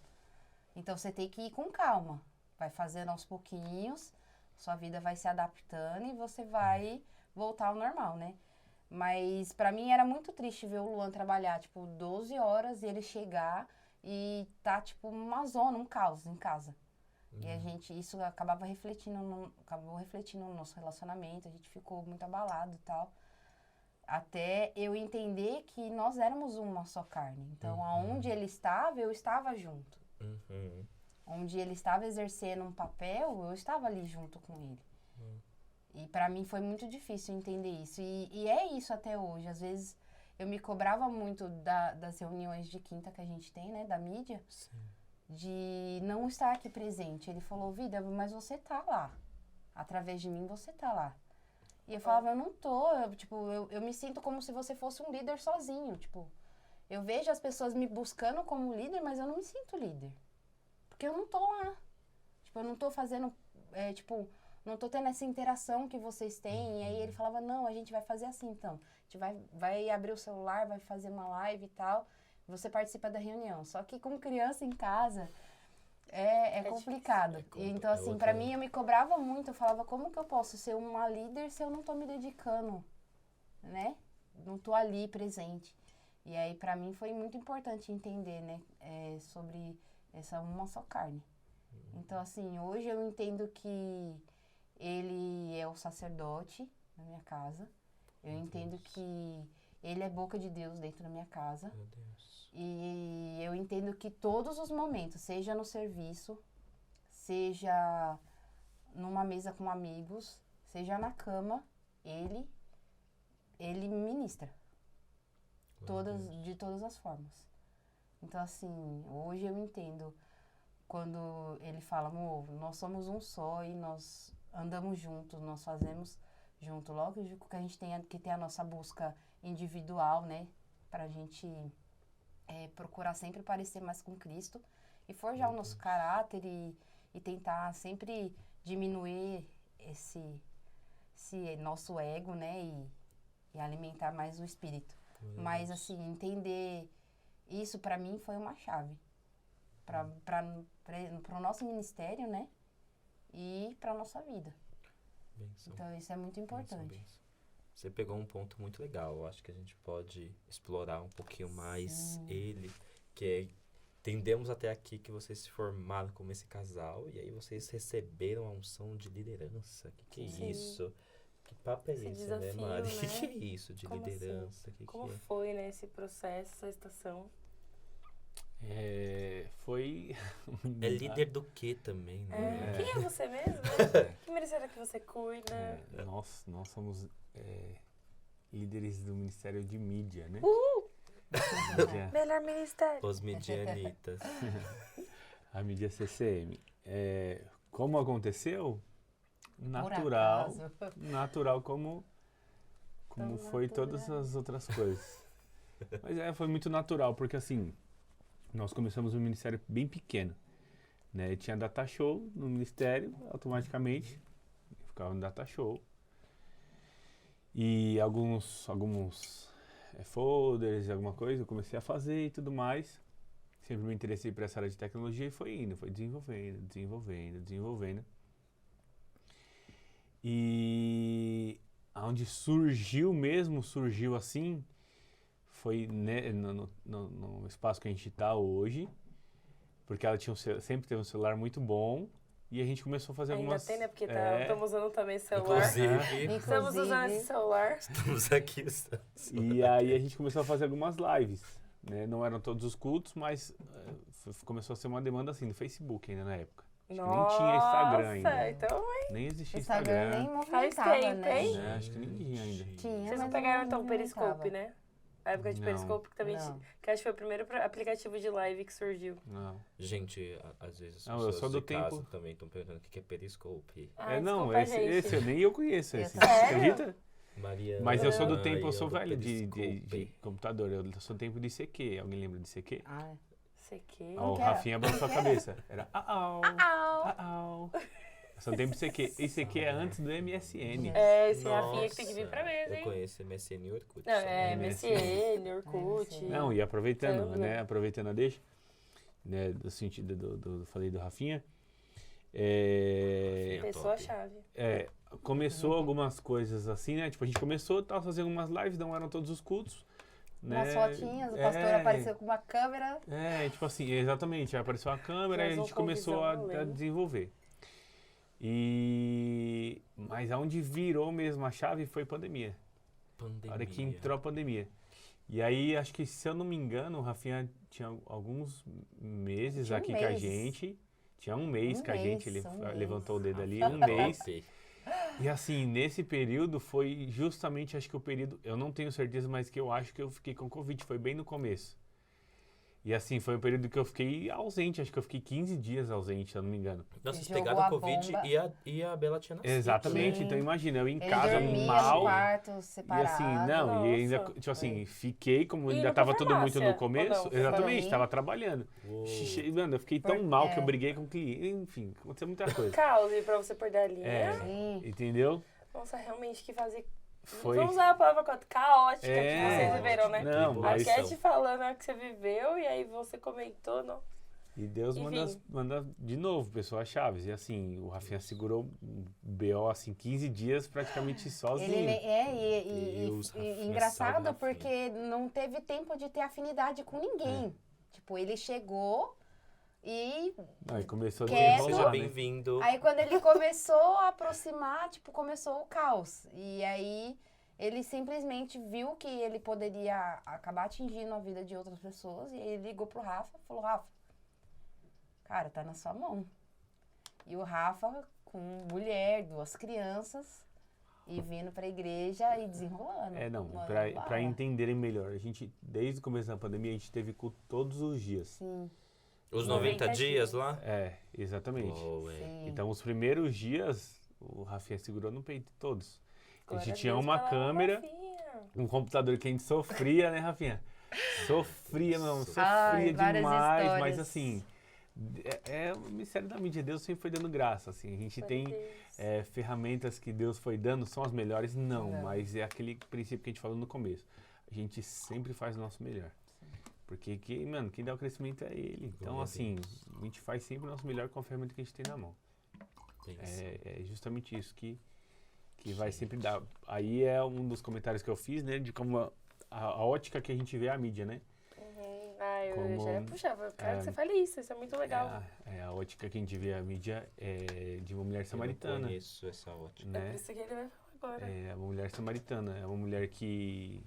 Então, você tem que ir com calma. Vai fazendo aos pouquinhos, sua vida vai se adaptando e você vai voltar ao normal, né? Mas, para mim, era muito triste ver o Luan trabalhar, tipo, 12 horas e ele chegar e tá, tipo, uma zona, um caos em casa. E isso acabou refletindo no nosso relacionamento, a gente ficou muito abalado e tal. Até eu entender que nós éramos uma só carne. Então, aonde ele estava, eu estava junto. Onde ele estava exercendo um papel, eu estava ali junto com ele. E pra mim foi muito difícil entender isso. E é isso até hoje. Às vezes eu me cobrava muito das reuniões de quinta que a gente tem, né, da mídia. Sim. De não estar aqui presente. Ele falou, Vida, mas você tá lá. Através de mim, você tá lá. E eu falava, eu não tô, eu me sinto como se você fosse um líder sozinho, tipo, eu vejo as pessoas me buscando como líder, mas eu não me sinto líder, porque eu não tô lá, tipo, eu não tô fazendo, não tô tendo essa interação que vocês têm, e aí ele falava, não, a gente vai fazer assim, então, a gente vai abrir o celular, vai fazer uma live e tal, você participa da reunião, só que com criança em casa, É difícil. complicado. Então, assim, pra mim, eu me cobrava muito. Eu falava, como que eu posso ser uma líder se eu não tô me dedicando, né? Não tô ali presente. E aí, pra mim, foi muito importante entender, né? Sobre essa uma só carne. Então, assim, hoje eu entendo que ele é o sacerdote na minha casa. Eu entendo que ele é boca de Deus dentro da minha casa. Meu Deus. E eu entendo que todos os momentos, seja no serviço, seja numa mesa com amigos, seja na cama, ele ministra. De todas as formas. Então, assim, hoje eu entendo quando ele fala, amor, nós somos um só e nós andamos juntos, nós fazemos junto. Lógico que a gente tem que ter a nossa busca individual, né? Pra gente procurar sempre parecer mais com Cristo e forjar o nosso caráter e tentar sempre diminuir esse nosso ego, né? E alimentar mais o espírito. Mas, assim, entender isso pra mim foi uma chave para o nosso ministério, né? E pra nossa vida. Benção. Então, isso é muito importante. Benção. Você pegou um ponto muito legal. Eu acho que a gente pode explorar um pouquinho mais ele, que é, entendemos até aqui que vocês se formaram como esse casal e aí vocês receberam a unção de liderança. Que é Sim. isso? Que papo é Esse esse, desafio, né, Mari? né? Que é isso de Como liderança? Como Que é? foi, né, esse processo, essa estação? Foi... É líder do que também, né? Quem é você mesmo? Que ministério que você cuida? Nós somos líderes do Ministério de Mídia, né? Mídia- Melhor ministério. Os medianitas. a mídia CCM. Como aconteceu? Por Natural. acaso. Natural como Tão foi todas natural. as outras coisas. Mas foi muito natural, porque assim, nós começamos um ministério bem pequeno, né? Tinha data show no ministério, automaticamente, eu ficava no data show. E alguns folders, alguma coisa, eu comecei a fazer e tudo mais. Sempre me interessei por essa área de tecnologia e foi desenvolvendo. E onde surgiu assim, foi no espaço que a gente está hoje, porque ela sempre teve um celular muito bom e a gente começou a fazer Ainda algumas... tem, né? Porque estamos usando também celular. Inclusive, Estamos usando esse celular. estamos aqui. E aí a gente começou a fazer algumas lives, né? Não eram todos os cultos, mas começou a ser uma demanda assim no Facebook ainda na época. Acho que nem tinha Instagram ainda. Então, Nem existia Instagram Instagram. nem Faz movimentava, tempo, né? hein? Né? Acho que nem tinha ainda. Tinha, vocês não mas pegaram não então o movimentava. Periscope, né? A época de Não. Periscope que também, Não. que acho que foi o primeiro aplicativo de live que surgiu. Não. Gente, às vezes as Não, eu pessoas sou do de casa tempo. também estão perguntando o que é Periscope. Não, desculpa, esse nem eu conheço. Esse. Sério? Acredita? Mariana, Mas eu sou do ai, tempo, eu sou do velho de Periscope. computador. Eu sou do tempo de CQ. Alguém lembra de CQ? Ah, CQ. Ó, o que era? Rafinha balançou a cabeça. Era au, Au. au. Eu sou do tempo de CQ. E CQ é antes do MSN. É, esse Rafinha que tem que vir Nossa, pra mesa, Eu hein? conheço MSN e Orkut. Não, só. é MSN, Orkut. MSN. Não, e aproveitando, Tumblr. né? Aproveitando a deixa, né? Do sentido falei do Rafinha. Pessoa-chave. Começou algumas coisas assim, né? Tipo, a gente começou a fazer algumas lives, não eram todos os cultos. Né? umas fotinhas, o pastor apareceu com uma câmera. Tipo assim, exatamente. Aí apareceu a câmera e a Nós gente vamos começou a convidar o Leno. desenvolver. Mas aonde virou mesmo a chave foi pandemia. Pandemia. A hora que entrou a pandemia. E aí, acho que, se eu não me engano, o Rafinha tinha alguns meses Tinha um aqui com a mês. gente. Tinha um mês com a gente, ele um mês. levantou o dedo ali, um mês. Top. E assim, nesse período foi justamente, acho que o período, eu não tenho certeza, mas que eu acho que eu fiquei com Covid, foi bem no começo. E assim, foi um período que eu fiquei ausente, acho que eu fiquei 15 dias ausente, se eu não me engano. Nossa, vocês Jogou pegaram a a Covid bomba. e a Bela tinha nascido. Exatamente, Sim. então imagina, eu em Ele casa dormia mal. no quarto, E separado. assim, não, e ainda, Nossa. tipo assim, fiquei, como E ainda indo tava pra tudo muito farmácia, no começo, ou não? exatamente, Sim. tava trabalhando. Uou. Mano, eu fiquei tão Por- mal que eu é. briguei com o cliente, enfim, aconteceu muita coisa. Caos, e pra você perder a linha. É. Sim. Entendeu? Nossa, realmente que fazer. Foi. Vamos usar a palavra caótica É. que vocês viveram, né? Não, A mas- Cat falando a que você viveu e aí você comentou, não. E Deus Enfim. manda de novo pessoas chaves. E assim, o Rafinha segurou um BO assim, 15 dias praticamente sozinho. Deus, Rafinha, salve, Engraçado Rafinha. porque não teve tempo de ter afinidade com ninguém. Tipo, ele chegou e Aí começou a Quieto. Seja desenrolar, né? bem-vindo. aí quando ele começou a aproximar, tipo, começou o caos. E aí ele simplesmente viu que ele poderia acabar atingindo a vida de outras pessoas e ele ligou pro Rafa e falou, Rafa, cara, tá na sua mão. E o Rafa com mulher, 2 crianças e vindo pra igreja e desenrolando. É, não, Mano, pra bala. entenderem melhor, a gente, desde o começo da pandemia, a gente teve culto todos os dias. Sim, Os 90 90 dias lá? É, exatamente. Boa, é. sim. Então, os primeiros dias, o Rafinha segurou no peito todos. A Glória gente a tinha Deus uma pela câmera, Rafinha. um computador que a gente sofria, né, Rafinha? Sofria, não, sofria Ai, várias demais, mas histórias. assim, o mistério da mídia, Deus sempre foi dando graça, assim, a gente tem Glória a Deus. ferramentas que Deus foi dando, são as melhores? Não, Não. mas é aquele princípio que a gente falou no começo, a gente sempre faz o nosso melhor, porque, quem dá o crescimento é Ele, então Glória a assim, Deus. a gente faz sempre o nosso melhor com a ferramenta que a gente tem na mão. Pensa. É justamente isso que vai sempre dar. Aí é um dos comentários que eu fiz, né? De como a ótica que a gente vê a mídia, né? Uhum. Ah, eu Como- já ia puxar. Eu quero que você fale isso é muito legal. A ótica que a gente vê a mídia é de uma mulher Eu não samaritana, conheço essa ótica. É né? por isso que ele vai falar agora. É uma mulher samaritana, é uma mulher que...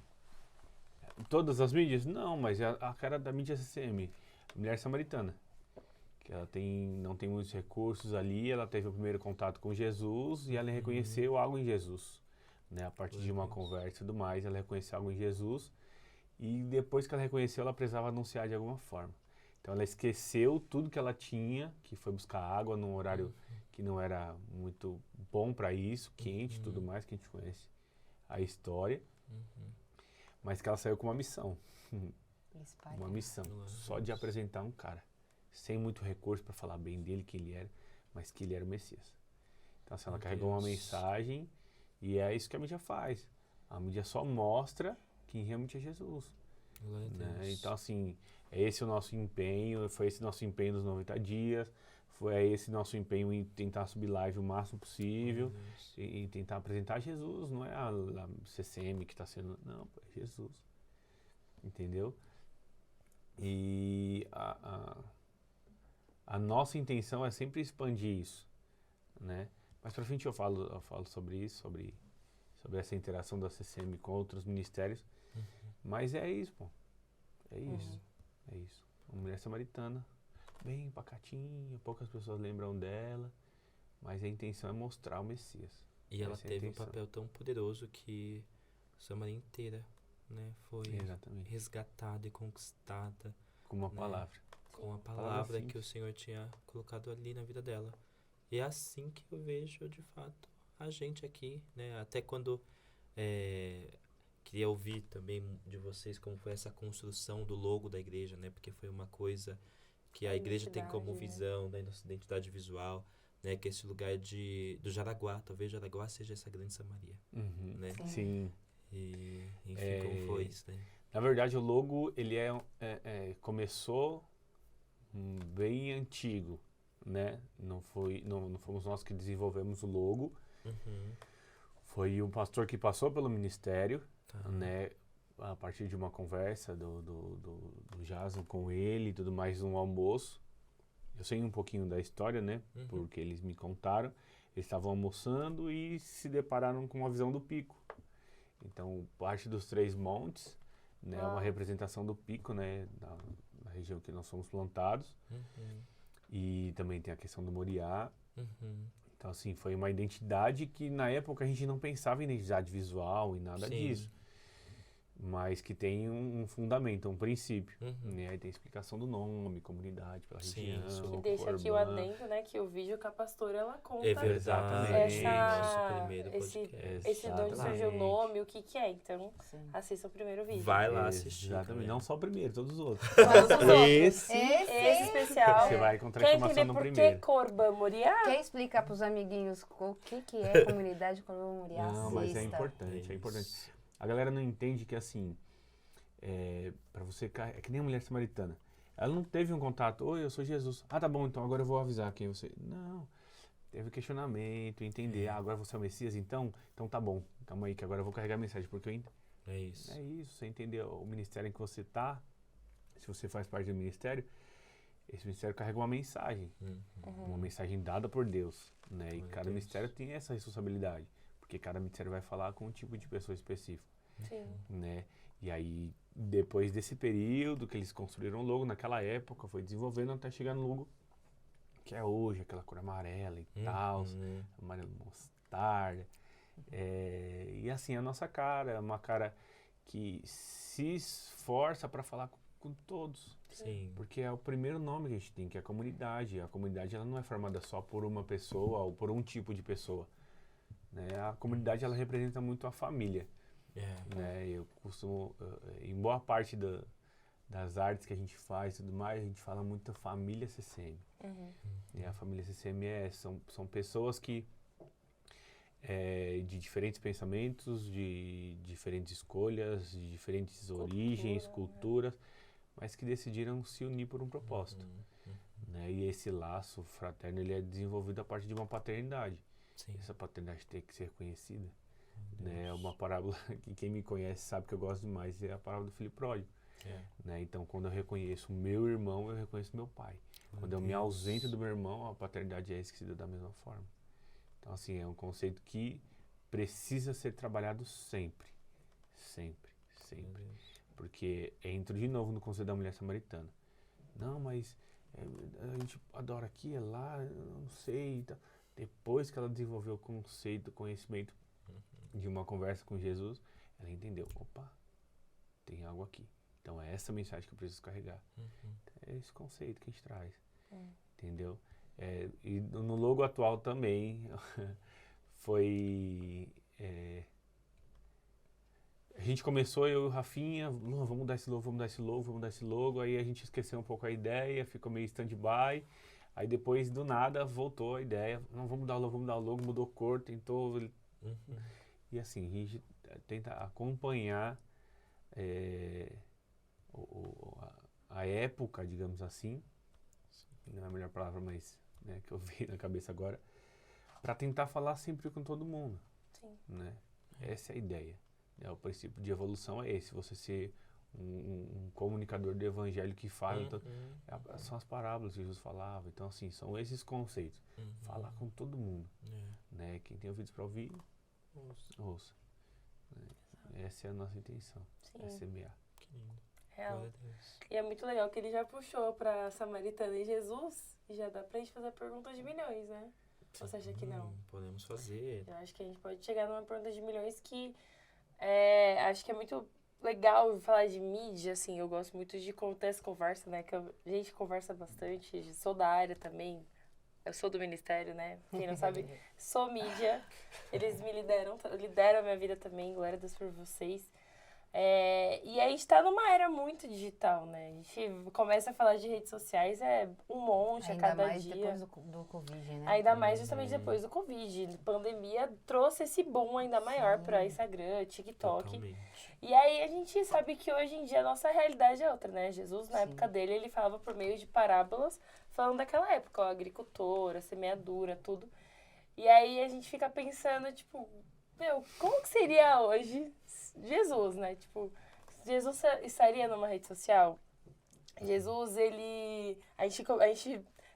Todas as mídias? Não, mas é a cara da mídia CCM, mulher samaritana. Que ela não tem muitos recursos ali, ela teve o primeiro contato com Jesus e ela reconheceu algo em Jesus. Né? A partir de uma conversa e tudo mais, ela reconheceu algo em Jesus e depois que ela reconheceu, ela precisava anunciar de alguma forma. Então ela esqueceu tudo que ela tinha, que foi buscar água num horário que não era muito bom para isso, quente e tudo mais, que a gente conhece a história, mas que ela saiu com uma missão. Uma missão, Glória a só de Deus. apresentar um cara, sem muito recurso para falar bem dele, quem ele era, mas que ele era o Messias. Então assim, ela Meu carregou uma Deus. mensagem e é isso que a mídia faz. A mídia só mostra quem realmente é Jesus. Glória a Né? Deus. Então assim, é esse o nosso empenho, foi esse nosso empenho nos 90 dias, foi esse nosso empenho em tentar subir live o máximo possível, Glória a Deus. e tentar apresentar Jesus, não é a CCM que está sendo, não, pô, é Jesus. Entendeu? E a nossa intenção é sempre expandir isso, né? Mas pra frente eu falo sobre isso, sobre essa interação da CCM com outros ministérios. Mas é isso, pô. É isso. É isso. Uma mulher samaritana, bem pacatinha, poucas pessoas lembram dela, mas a intenção é mostrar o Messias. E ela Essa é a teve um intenção. papel tão poderoso que Samaria inteira, né, foi Exatamente. resgatada e conquistada Com uma né? palavra. com a Palavra palavra que simples. o Senhor tinha colocado ali na vida dela. E é assim que eu vejo, de fato, a gente aqui, né? Até quando queria ouvir também de vocês como foi essa construção do logo da igreja, né? Porque foi uma coisa que a A igreja tem como identidade, né? visão, da nossa identidade visual, né? Que é esse lugar do Jaraguá, talvez Jaraguá seja essa grande Samaria, Uhum. né? Sim. E, enfim, como foi isso, né? Na verdade, o logo, ele começou bem antigo, né? Não fomos nós que desenvolvemos o logo. Uhum. Foi um pastor que passou pelo ministério, Tá. né? A partir de uma conversa do Jason com ele e tudo mais, um almoço. Eu sei um pouquinho da história, né? Uhum. Porque eles me contaram. Eles estavam almoçando e se depararam com uma visão do pico. Então, parte dos 3 montes, né? Uma representação do pico, né? Na região que nós somos plantados. Uhum. E também tem a questão do Moriá. Uhum. Então, assim, foi uma identidade que na época a gente não pensava em identidade visual e nada Sim. disso. Mas que tem um fundamento, um princípio. Uhum. E aí tem explicação do nome, comunidade, pela Sim, região. isso. Que deixa aqui o Corbã. adendo, né? Que o vídeo com a pastora, ela conta É verdade. Exatamente. Nosso primeiro esse podcast. de onde surgiu o Exatamente. nome, o que que é. Então, Sim. assista o primeiro vídeo. Vai lá assistir. Exatamente. Camila. Não só o primeiro, todos os outros. Todos os outros. Esse, Esse especial. você vai encontrar Quer informação entender no por que primeiro. Corbã Moriá? Quer explicar pros amiguinhos o que é comunidade Corbã Moriá? Não, mas é Assista. importante, é importante. Isso. A galera não entende que assim, pra você, é que nem a mulher samaritana. Ela não teve um contato, oi, eu sou Jesus. Ah, tá bom, então agora eu vou avisar quem você... Não, teve questionamento, entender. Ah, agora você é o Messias, então tá bom. Calma aí, que agora eu vou carregar a mensagem, porque eu É isso. É isso, você entender o ministério em que você tá, se você faz parte do ministério, esse ministério carrega uma mensagem, uma mensagem dada por Deus, né? E cada ministério tem essa responsabilidade, porque cada ministério vai falar com um tipo de pessoa específico, Sim. né? E aí, depois desse período que eles construíram o logo, naquela época, foi desenvolvendo até chegar no logo que é hoje, aquela cor amarela e tal, amarelo mostarda. E assim, a nossa cara é uma cara que se esforça para falar com todos. Sim. Porque é o primeiro nome que a gente tem, que é a comunidade. A comunidade ela não é formada só por uma pessoa ou por um tipo de pessoa, né? A comunidade ela representa muito a família. Né? Eu costumo, em boa parte das artes que a gente faz e tudo mais, a gente fala muito da família CCM. E a família CCM são pessoas que de diferentes pensamentos, de diferentes escolhas, de diferentes origens, culturas, mas que decidiram se unir por um propósito. Né? E esse laço fraterno ele é desenvolvido a partir de uma paternidade. Sim. Essa paternidade tem que ser reconhecida. Né? É uma parábola que quem me conhece sabe que eu gosto demais, é a parábola do filho pródigo. Né? Então, quando eu reconheço o meu irmão, eu reconheço meu pai. Quando eu me ausento do meu irmão, a paternidade é esquecida da mesma forma. Então, assim, é um conceito que precisa ser trabalhado sempre. Sempre, sempre. Porque entra de novo no conceito da mulher samaritana. Não, mas a gente adora aqui, é lá, eu não sei. Tá. Depois que ela desenvolveu o conceito, o conhecimento de uma conversa com Jesus, ela entendeu, opa, tem algo aqui. Então é essa mensagem que eu preciso carregar. É esse conceito que a gente traz. Entendeu? E no logo atual também foi... a gente começou, eu e o Rafinha, vamos mudar esse logo, vamos mudar esse logo, vamos mudar esse logo. Aí a gente esqueceu um pouco a ideia, ficou meio stand-by. Aí depois, do nada, voltou a ideia. Não, vamos mudar o logo, mudou cor, tentou... E assim, a gente tenta acompanhar a época, digamos assim, não é a melhor palavra, mas né, que eu vi na cabeça agora, para tentar falar sempre com todo mundo. Né? Essa é a ideia. O princípio de evolução é esse, você ser um comunicador do evangelho que fala, então, são as parábolas que Jesus falava, então assim, são esses conceitos, falar com todo mundo, né? Quem tem ouvidos para ouvir, ouça. Essa é a nossa intenção, semear. Que lindo. Real. E é muito legal que ele já puxou pra Samaritana e Jesus, e já dá pra gente fazer perguntas de milhões, né? Ou você acha que não? Podemos fazer. Eu acho que a gente pode chegar numa pergunta de milhões que acho que é muito legal falar de mídia, assim, eu gosto muito de contexto conversa, né? Que a gente conversa bastante, sou da área também, eu sou do ministério, né? Quem não sabe, sou mídia, eles me lideram a minha vida também, glória a Deus por vocês. E a gente tá numa era muito digital, né? A gente começa a falar de redes sociais, um monte ainda a cada mais dia. depois do Covid, né? Ainda mais justamente depois do Covid. A pandemia trouxe esse boom ainda maior para Instagram, TikTok. Totalmente. E aí a gente sabe que hoje em dia a nossa realidade é outra, né? Jesus, na época dele, ele falava por meio de parábolas, falando daquela época, a agricultora, a semeadura, tudo. E aí a gente fica pensando, tipo, como que seria hoje Jesus, né? Tipo, Jesus estaria numa rede social? Jesus, a gente,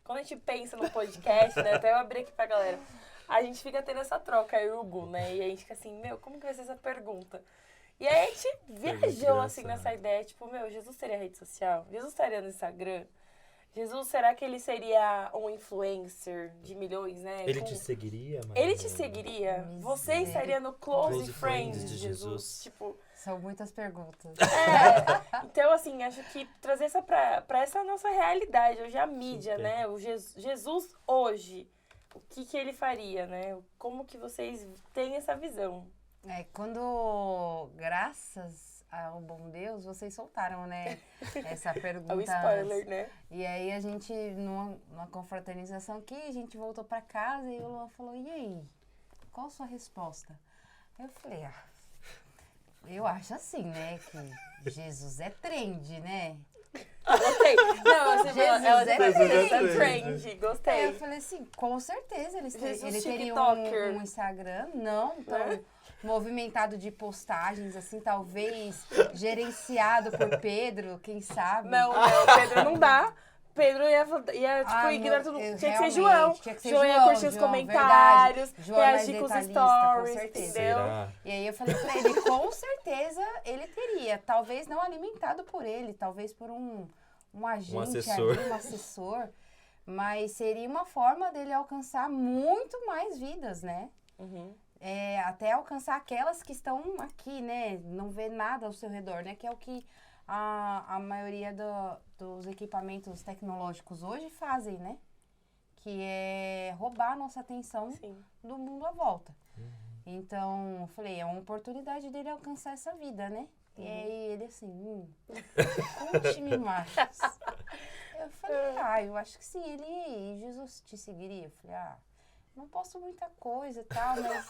quando a gente pensa no podcast, né? Até eu abri aqui pra galera. A gente fica tendo essa troca, eu e o Hugo, né? E a gente fica assim, como que vai ser essa pergunta? E aí a gente viajou, assim, nessa ideia, tipo, Jesus teria rede social? Jesus estaria no Instagram? Jesus, será que ele seria um influencer de milhões, né? Ele te seguiria, Maria? Ele te seguiria? Você estaria no Close Friends de Jesus? Tipo... São muitas perguntas. Então, assim, acho que trazer essa pra essa nossa realidade, hoje a mídia, né? O Jesus hoje, o que ele faria, né? Como que vocês têm essa visão? Quando, graças ao bom Deus, vocês soltaram, né? Essa pergunta. É o spoiler, né? E aí a gente, numa confraternização aqui, a gente voltou pra casa e o Luan falou, e aí? Qual a sua resposta? Aí eu falei, eu acho assim, né? Que Jesus é trend, né? Não, ela é é trend. trend. Aí Gostei. eu falei assim, com certeza ele Jesus teria TikToker. um Instagram, não tão Né? movimentado de postagens, assim, talvez gerenciado por Pedro, quem sabe. Não, Pedro não dá. Pedro ia tipo, ignorar tudo. Tinha que ser João. Tinha que ser João ia João, curtir os João, comentários, verdade. João é mais reagir com os detalhista, stories, com certeza. entendeu? Será? E aí eu falei pra ele, com certeza ele teria. Talvez não alimentado por ele, talvez por um agente assessor. ali, um assessor. Mas seria uma forma dele alcançar muito mais vidas, né? Uhum. Até alcançar aquelas que estão aqui, né? Não vê nada ao seu redor, né? Que é o que a maioria dos equipamentos tecnológicos hoje fazem, né? Que é roubar a nossa atenção Sim. do mundo à volta. Então, eu falei, é uma oportunidade dele alcançar essa vida, né? E aí ele assim, conte-me mais. Eu falei, eu acho que sim, ele, Jesus te seguiria. Eu falei, não posso muita coisa e tal, mas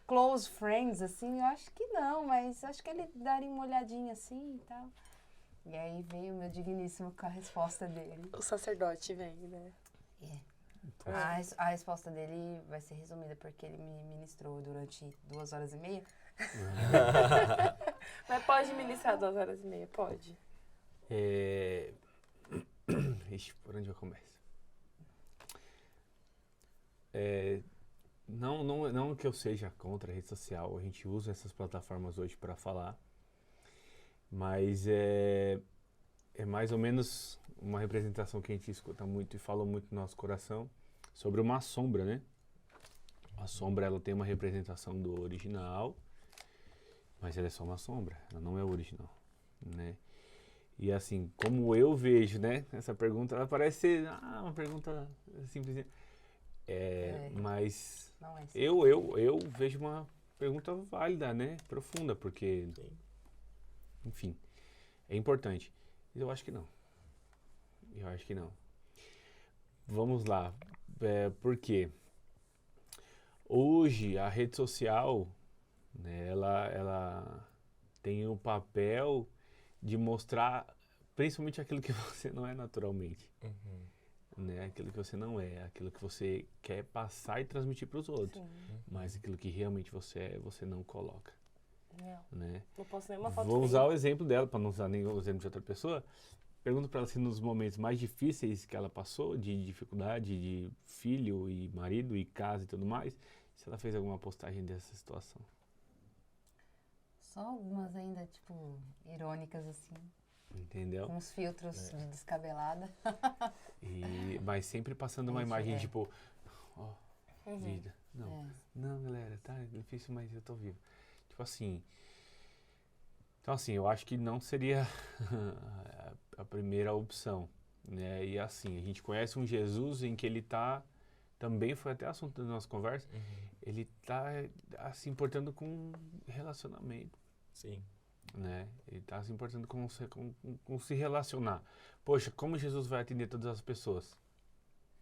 close friends, assim, eu acho que não, mas acho que ele daria uma olhadinha assim e tal. E aí veio o meu digníssimo com a resposta dele. O sacerdote vem, né? A resposta dele vai ser resumida, porque ele me ministrou durante 2h30. Mas pode ministrar 2h30, pode. Ixi, por onde eu começo? Não que eu seja contra a rede social, a gente usa essas plataformas hoje para falar, mas é mais ou menos uma representação que a gente escuta muito e fala muito no nosso coração sobre uma sombra, né? A sombra, ela tem uma representação do original, mas ela é só uma sombra, ela não é o original, né? E assim, como eu vejo, né? Essa pergunta, ela parece ser uma pergunta simples, mas Não é eu vejo uma pergunta válida, né? Profunda, porque, Sim. enfim, é importante. Mas eu acho que não. Eu acho que não. Vamos lá. Por quê? Hoje, a rede social, né, ela tem o papel de mostrar principalmente aquilo que você não é naturalmente. Né? Aquilo que você não é, aquilo que você quer passar e transmitir para os outros. Sim. Mas aquilo que realmente você é, você não coloca. Né? Não posso nem uma foto Vou feia. usar o exemplo dela, para não usar nem o exemplo de outra pessoa. Pergunto para ela se nos momentos mais difíceis que ela passou, de dificuldade, de filho e marido e casa e tudo mais, se ela fez alguma postagem dessa situação. Só algumas ainda, tipo, irônicas, assim. Entendeu? Com os filtros de descabelada. Mas sempre passando uma imagem tipo, vida. Não, galera, tá difícil, mas eu tô vivo. Tipo assim. Então assim, eu acho que não seria a primeira opção, né? E assim, a gente conhece um Jesus em que ele tá, também foi até assunto da nossa conversa, ele tá se importando com relacionamento. Sim. Né? Ele está se importando com se relacionar. Poxa, como Jesus vai atender todas as pessoas?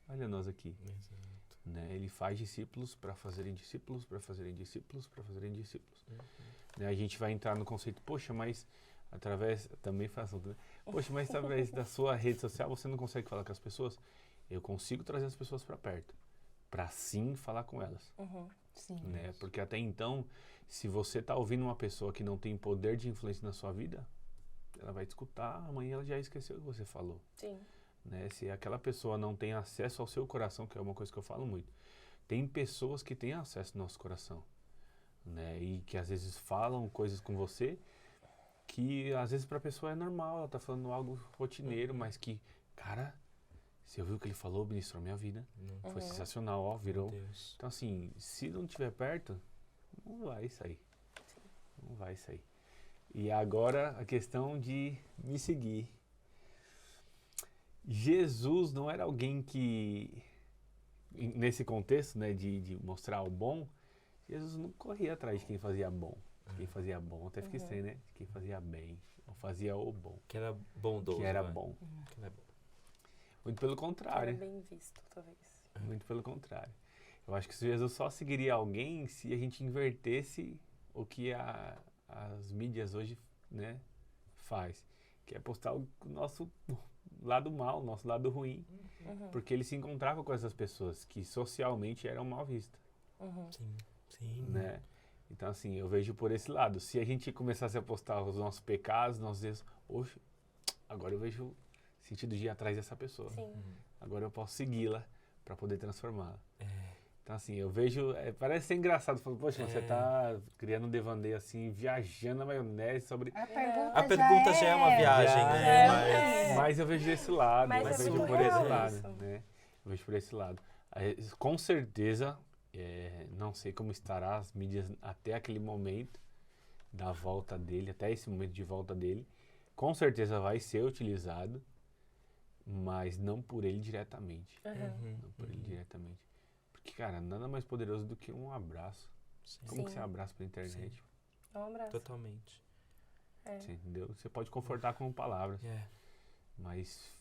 Olha nós aqui. Exato. Né? Ele faz discípulos para fazerem discípulos, para fazerem discípulos, para fazerem discípulos. Né? A gente vai entrar no conceito, poxa, mas através, também faz assunto, né? Poxa, mas através da sua rede social você não consegue falar com as pessoas? Eu consigo trazer as pessoas para perto, para sim falar com elas. Sim. Né? Porque até então, se você está ouvindo uma pessoa que não tem poder de influência na sua vida, ela vai te escutar, amanhã ela já esqueceu o que você falou. Sim. Né? Se aquela pessoa não tem acesso ao seu coração, que é uma coisa que eu falo muito, tem pessoas que têm acesso ao nosso coração, né? E que às vezes falam coisas com você que às vezes para a pessoa é normal, ela está falando algo rotineiro, mas que, cara, você ouviu o que ele falou, ministrou minha vida, foi sensacional, ó, virou. Deus. Então assim, se não estiver perto, não vai sair. Não vai sair. E agora a questão de me seguir. Jesus não era alguém que, nesse contexto, né, de mostrar o bom, Jesus não corria atrás de quem fazia bom. Quem fazia bom, até fica estranho, né? De quem fazia bem, ou fazia o bom. Que era bondoso. Que era né? bom. Que era bom. Muito pelo Era contrário. bem visto, talvez. Muito pelo contrário. Eu acho que Jesus só seguiria alguém se a gente invertesse o que as mídias hoje, né, faz. Que é postar o nosso lado mal, nosso lado ruim. Uhum. Porque ele se encontrava com essas pessoas que socialmente eram mal vistas, Uhum. Sim. né? Então, assim, eu vejo por esse lado. Se a gente começasse a postar os nossos pecados, nossos erros, hoje, agora eu vejo sentido de ir atrás dessa pessoa. Sim. Agora eu posso segui-la para poder transformá-la. É. Então, assim, eu vejo... parece ser engraçado. Falando, poxa, você tá criando um devaneio, assim, viajando na maionese sobre... A pergunta já é uma viagem, né? É. Mas eu vejo desse lado. Mas eu é vejo muito por esse real lado, isso. né? Eu vejo por esse lado. Com certeza, não sei como estará as mídias até aquele momento da volta dele, até esse momento de volta dele. Com certeza vai ser utilizado, mas não por ele diretamente. Uhum. Não por ele diretamente. Porque, cara, nada mais poderoso do que um abraço. Sim. Como que Sim. você abraça pela internet? Dá um abraço. Totalmente. É. Você entendeu? Você pode confortar com palavras, É. mas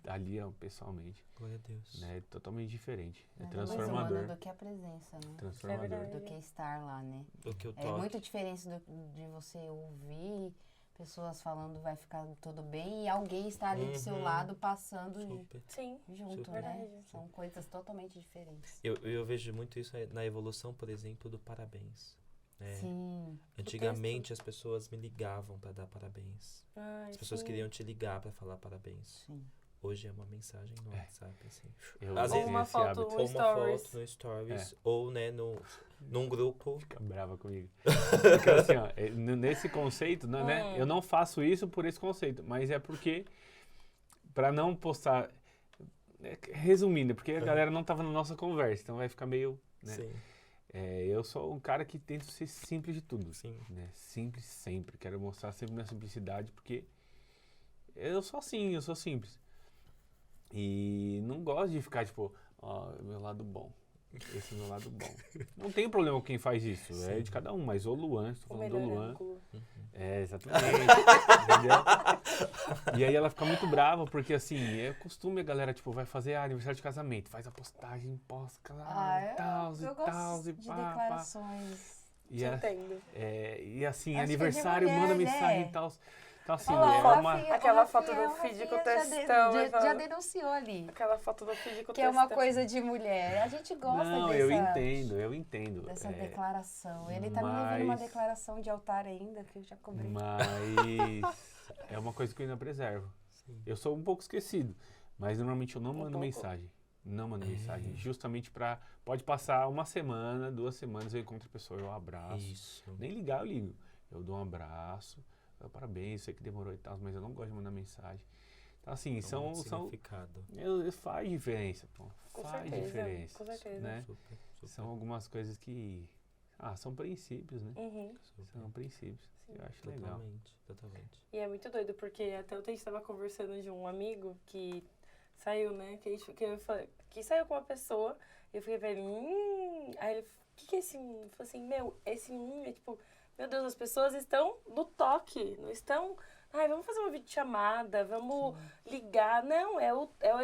ali, pessoalmente, Glória a Deus. né, é totalmente diferente. É Nada mais transformador. humano do que a presença, né? Transformador. É verdade. Do que estar lá, né? O que eu É toque. muito diferente de você ouvir pessoas falando vai ficar tudo bem e alguém está ali do seu Uhum. lado passando Super. Sim. junto, Super. né? Verdade. São coisas totalmente diferentes. Eu vejo muito isso na evolução, por exemplo, do parabéns. né? Sim. Antigamente as pessoas me ligavam para dar parabéns. Ai, As pessoas sim. queriam te ligar para falar parabéns. Sim. Hoje é uma mensagem no É. WhatsApp, assim. Eu Às Ou vezes uma esse foto, hábito. um Ou uma stories. foto no Stories, ou né, num grupo. Fica brava comigo. Porque assim, ó, nesse conceito, né, eu não faço isso por esse conceito, mas é porque, pra não postar, resumindo, porque a galera não tava na nossa conversa, então vai ficar meio, né? Sim, Eu sou um cara que tento ser simples de tudo, sim. né? Simples sempre, quero mostrar sempre minha simplicidade, porque eu sou assim, eu sou simples. E não gosto de ficar, tipo, ó, meu lado bom. Esse é o meu lado bom. Não tem problema com quem faz isso, é Sim. de cada um, mas o Luan, estou O falando do melhor Luan. ângulo. Exatamente. Entendeu? E aí ela fica muito brava, porque assim, é costume a galera, tipo, vai fazer aniversário de casamento, faz a postagem, posta, e tal, eu e tal, gosto e de pá. declarações. E, Te é- entendo. e assim, Acho que é de aniversário, mulher, manda né? mensagem e tal. Então assim, Olha, é Rafinha. uma... Aquela O foto do Rafinha- feed o com o Rafinha textão, já denunciou ali. Aquela foto do feed com o Que é uma textão. coisa de mulher. A gente gosta Não, dessa, eu entendo. dessa É, declaração. Ele tá me devendo uma mas- declaração de altar ainda, que eu já cobri. Mas é uma coisa que eu ainda preservo. Sim. Eu sou um pouco esquecido, mas normalmente eu não mando pouco? mensagem. Não mando mensagem. Justamente pra... Pode passar uma semana, 2 semanas, eu encontro a pessoa, eu abraço. Isso. Nem ligar, eu ligo. Eu dou um abraço, parabéns, sei que demorou e tal, mas eu não gosto de mandar mensagem. Então, assim, São são significado. faz diferença, pô. Com Faz certeza, diferença. com certeza. Né? Super, super. São algumas coisas que... são princípios, né? Uhum. super. São princípios. Eu acho legal. Totalmente. E é muito doido, porque até ontem a gente tava conversando de um amigo que saiu, né? Que saiu com uma pessoa, e eu fiquei pra ele, Aí ele, o que é esse Eu falei assim, esse é tipo, meu Deus, as pessoas estão no toque, não estão... Ai, vamos fazer uma videochamada, vamos ligar. Não, é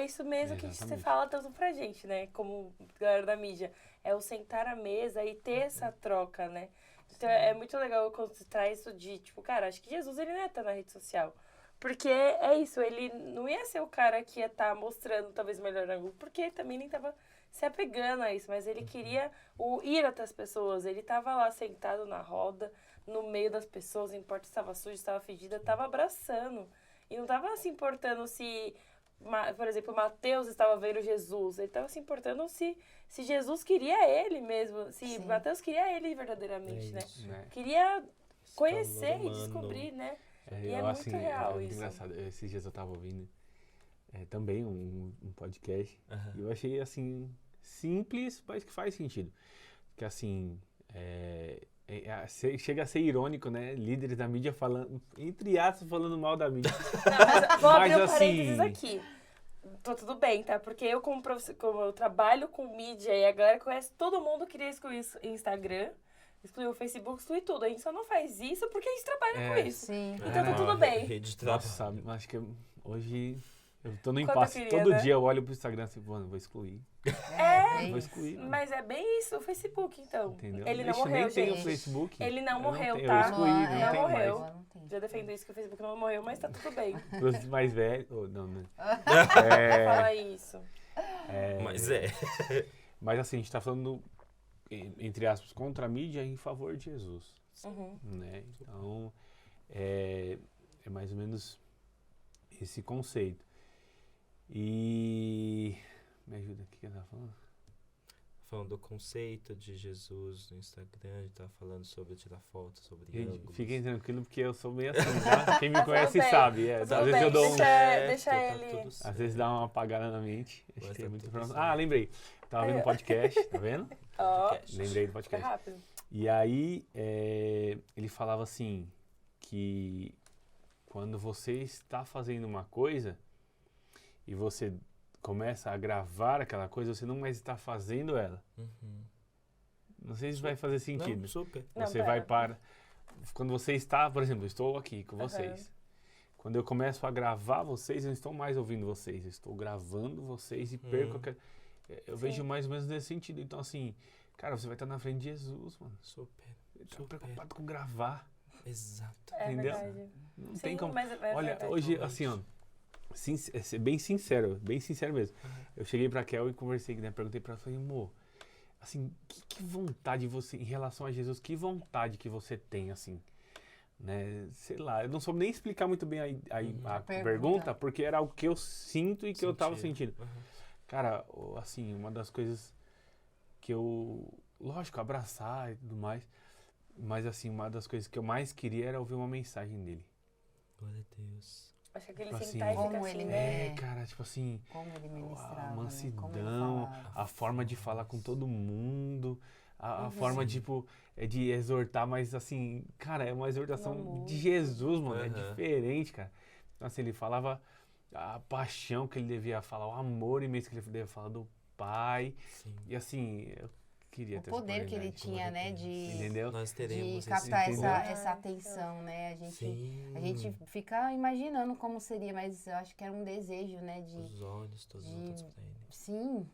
isso mesmo que você Exatamente. fala tanto pra gente, né? Como galera da mídia. É o sentar à mesa e ter essa troca, né? Então é muito legal quando você traz isso de, tipo, cara, acho que Jesus ele não ia estar na rede social. Porque é isso, ele não ia ser o cara que ia estar mostrando talvez o melhor ângulo, porque também nem tava se apegando a isso, mas ele queria ir até as pessoas, ele tava lá sentado na roda, no meio das pessoas, não importa se estava suja, se estava fedida, tava abraçando. E não tava se importando se, por exemplo, Mateus estava vendo Jesus, ele tava se importando se Jesus queria ele mesmo, se Sim. Mateus queria ele verdadeiramente, né? isso. Né? Queria conhecer calor e humano. descobrir, né? É, E é eu, muito assim, real muito isso. engraçado. Esses dias eu tava ouvindo também um podcast Aham. e eu achei, assim, simples, mas que faz sentido. Que, assim, chega a ser irônico, né? Líderes da mídia falando, entre aspas, falando mal da mídia. Não, mas vou abrir Mas, um parênteses assim- aqui. Tô tudo bem, tá? Porque eu, como eu trabalho com mídia e a galera conhece, todo mundo queria excluir o Instagram, excluir o Facebook, excluir tudo. A gente só não faz isso porque a gente trabalha com isso. Sim. Então tá tudo bem. Rede de trabalho. Nossa, acho que hoje Eu tô no Quanto eu impasse. queria, Todo né? dia eu olho pro Instagram assim, mano, vou excluir. É Vou isso. excluir. mano. Mas é bem isso, o Facebook, então. Entendeu? Ele não Ixi, morreu, nem tenho gente. Facebook. Ele não Eu morreu, tenho, tá? Eu excluí, não Não tem morreu. mais. Não tem. Já defendo isso, que o Facebook não morreu, mas tá tudo bem. Pros mais velhos. Oh, não, não. Fala isso. Mas Mas assim, a gente tá falando, entre aspas, contra a mídia em favor de Jesus. Uhum. Né? Então, é mais ou menos esse conceito. E... Me ajuda aqui, o que eu tava falando? falando do conceito de Jesus no Instagram, a gente tava falando sobre tirar fotos, sobre Gente, ângulos. fiquem tranquilos porque eu sou meio assim, tá? Quem me Tá conhece tudo bem, sabe. tá Às tudo vezes bem. eu dou um... Deixa tá ele- tudo Às certo. vezes dá uma apagada na mente. Mas Acho que é tá muito tudo pronto. certo. Ah, lembrei. Tava vendo podcast, tá vendo? Ó, Podcast. Lembrei do fica podcast. rápido. E aí, ele falava assim, que quando você está fazendo uma coisa e você começa a gravar aquela coisa, você não mais está fazendo ela. Uhum. Não sei se vai fazer sentido. Não, super. Não, Você pera. vai para... Quando você está, por exemplo, eu estou aqui com vocês. Quando eu começo a gravar vocês, eu não estou mais ouvindo vocês. Eu estou gravando vocês e perco aquela... Eu vejo mais ou menos nesse sentido. Então, assim, cara, você vai estar na frente de Jesus, mano. Super. Ele tá Super. preocupado com gravar. Exato. É Entendeu? verdade. Não Sim, tem como... mas é Olha, verdade. hoje, assim, ó, ser bem sincero mesmo. Uhum. Eu cheguei pra Kel e conversei, né? Perguntei pra ela, falei, amor, assim, que vontade você, em relação a Jesus, que vontade que você tem, assim, né? Sei lá, eu não soube nem explicar muito bem a pergunta, porque era algo que eu sinto e que eu tava sentindo. Uhum. Cara, assim, uma das coisas que eu, lógico, abraçar e tudo mais, mas assim, uma das coisas que eu mais queria era ouvir uma mensagem dele. Glória a Deus. Acho que aquele Tipo assim, sentar e fica como assim, ele né? Cara, tipo assim, Como ele ministrava, a né? mansidão, Como ele falava. a forma de falar com todo mundo, a Uhum. forma, tipo, de exortar, mas assim, cara, é uma exortação amor. de Jesus, mano, é Aham. diferente, cara. Então, assim, ele falava a paixão que ele devia falar, o amor imenso que ele devia falar do Pai, Sim. e assim, eu queria O ter essa poder que ele oportunidade, tinha, né? entendeu? Nós De teremos captar entendeu? essa atenção, né? A gente fica imaginando como seria, mas eu acho que era um desejo, né? os olhos todos de- voltados pra ele. Sim,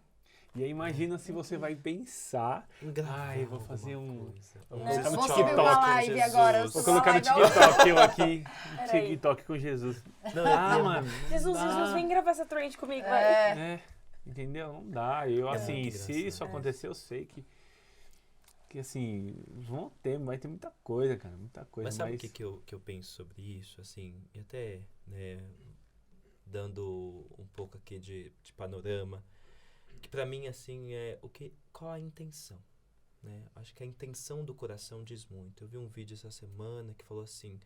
E aí imagina se você vai pensar, Gravar eu vou alguma fazer um... coisa. Vou Não, colocar no vou subir TikTok. uma live agora, Jesus. Vou Uma colocar no live ao TikTok, eu aqui, Peraí. TikTok com Jesus. Não, Mano, Jesus, não dá. Jesus, vem gravar essa trade comigo, vai. É, entendeu? Não dá. Eu, assim, muito se engraçado. isso acontecer, eu sei que assim, vai ter muita coisa, cara, muita coisa. Mas sabe o que eu penso sobre isso, assim, e até, né, dando um pouco aqui de panorama, que pra mim, assim, qual a intenção, né? Acho que a intenção do coração diz muito. Eu vi um vídeo essa semana que falou assim,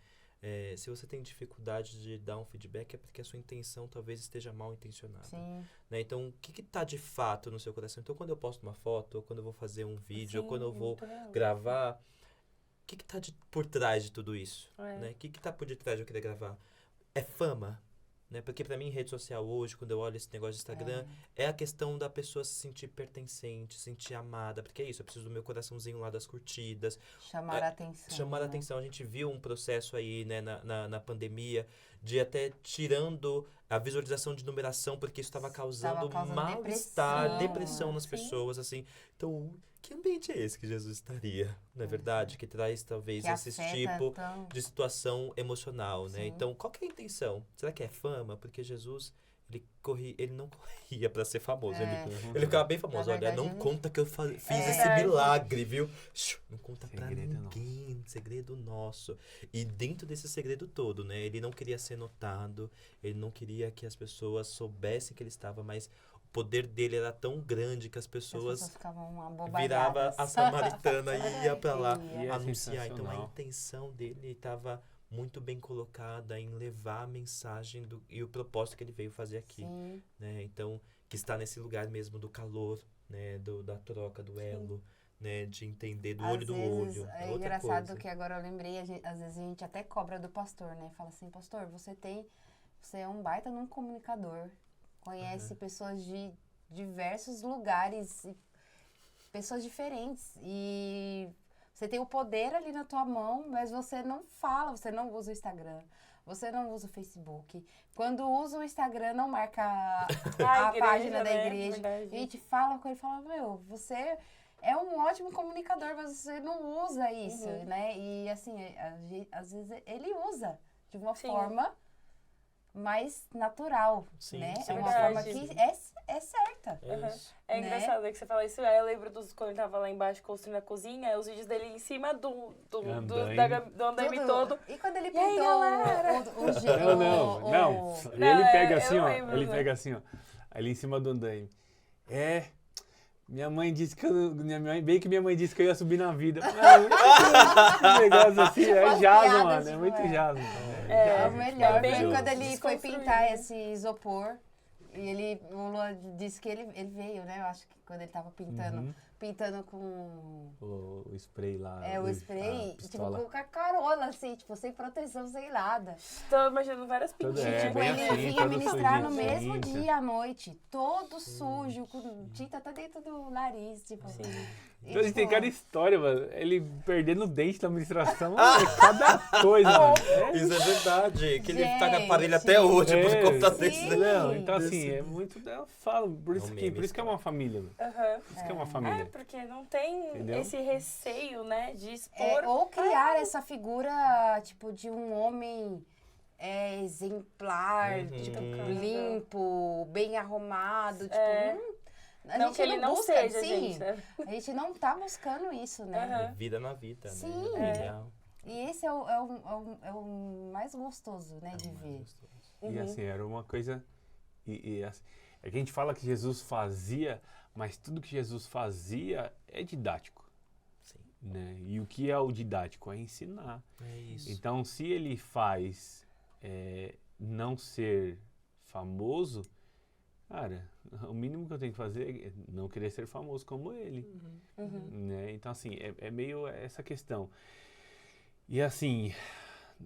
se você tem dificuldade de dar um feedback é porque a sua intenção talvez esteja mal intencionada. sim. Né? Então, o que tá de fato no seu coração? Então, quando eu posto uma foto, ou quando eu vou fazer um vídeo, ou Sim, quando eu vou muito real. gravar, o que tá por trás de tudo isso? É. Né? O que tá por detrás de eu querer gravar? É fama? Né? Porque pra mim, rede social hoje, quando eu olho esse negócio de Instagram, é a questão da pessoa se sentir pertencente, se sentir amada. Porque é isso, eu preciso do meu coraçãozinho lá das curtidas. Chamar a atenção. Chamar a né? atenção. A gente viu um processo aí, né, na pandemia, de até tirando a visualização de numeração, porque isso estava causando mal-estar, depressão nas Sim. pessoas, assim. Então, que ambiente é esse que Jesus estaria, não é verdade? Que traz, talvez, Que esse afeta tipo tão- de situação emocional, né? Sim. Então, qual que é a intenção? Será que é fama? Porque Jesus, ele não corria para ser famoso. É. Ele ficava bem famoso. Na Olha, verdade, não ele- conta que eu fiz É esse verdade. milagre, viu? Shhh, não conta pra Segredo ninguém. Segredo nosso. E dentro desse segredo todo, né? Ele não queria ser notado. Ele não queria que as pessoas soubessem que ele estava, mas o poder dele era tão grande que as As pessoas ficavam abobalhadas. virava a samaritana e ia pra lá Ia. E é anunciar. Então a sensacional. intenção dele estava muito bem colocada em levar a mensagem e o propósito que ele veio fazer aqui, Sim. né? Então, que está nesse lugar mesmo do calor, né? Da troca, do elo, né? De entender do olho do olho. É outra engraçado coisa. que agora eu lembrei, às vezes a gente até cobra do pastor, né? Fala assim, pastor, você é um baita num comunicador. Conhece pessoas de diversos lugares, e pessoas diferentes. E você tem o poder ali na tua mão, mas você não fala, você não usa o Instagram. Você não usa o Facebook. Quando usa o Instagram, não marca a igreja, página da né? igreja. Verdade. A gente fala com ele e fala, meu, você é um ótimo comunicador, mas você não usa isso, né? E assim, às vezes ele usa de uma Sim. forma mais natural, Sim, né? sim, É uma verdade. forma que é certa. É Uhum. isso. É né? engraçado que você fala isso. Aí eu lembro quando ele tava lá embaixo construindo a cozinha, os vídeos dele em cima do andaime todo. E quando ele E aí, pintou galera? o Ele Não, pega eu assim, ó. lembro, Ele né? pega assim, ó. Ali em cima do andaime. Minha mãe disse que bem que minha mãe disse que eu ia subir na vida. Um negócio assim, é Umas jazz, piadas, mano. É tipo, muito é. jazz, É o jazz, melhor. bem Foi maravilhoso. quando ele foi desconstruído, pintar né? esse isopor. E o Luan disse que ele veio, né? Eu acho que quando ele tava pintando com O spray lá. o spray, a tipo, pistola. com a carona, assim, tipo, sem proteção, sem nada. Tô imaginando várias Tudo pintinhas. Tipo, bem ele assim, vinha todo ministrar no sujinho, mesmo tinta. dia à noite, todo sujo, com tinta até dentro do nariz, tipo. Sim. E, Então, a gente tem tipo, cada história, mano. Ele perdendo o dente na administração, é cada coisa, mano. Isso é verdade. Que ele tá com Gente. aparelho até hoje por conta sim. desse. Não, então desse- assim, é muito. Eu falo, por isso, um que, meme por isso que é uma família, mano. Aham. Por isso que é uma É, família. porque não tem Entendeu? esse receio, né, de expor. ou criar essa figura, tipo, de um homem exemplar, Uhum. tipo, Intocável. limpo, bem arrumado, tipo, É. a Não gente que ele não busca, seja, sim, gente, né? a gente não tá buscando isso, né? Aham. Vida na vida, né? Sim. É real. E esse é o mais gostoso, né, de ver. Gostoso. E assim, era uma coisa. Assim, é que a gente fala que Jesus fazia, mas tudo que Jesus fazia é didático. Sim. Né? E o que é o didático? É ensinar. É isso. Então, se ele faz não ser famoso, cara, o mínimo que eu tenho que fazer é não querer ser famoso como ele. Né? Então, assim, é meio essa questão. E assim,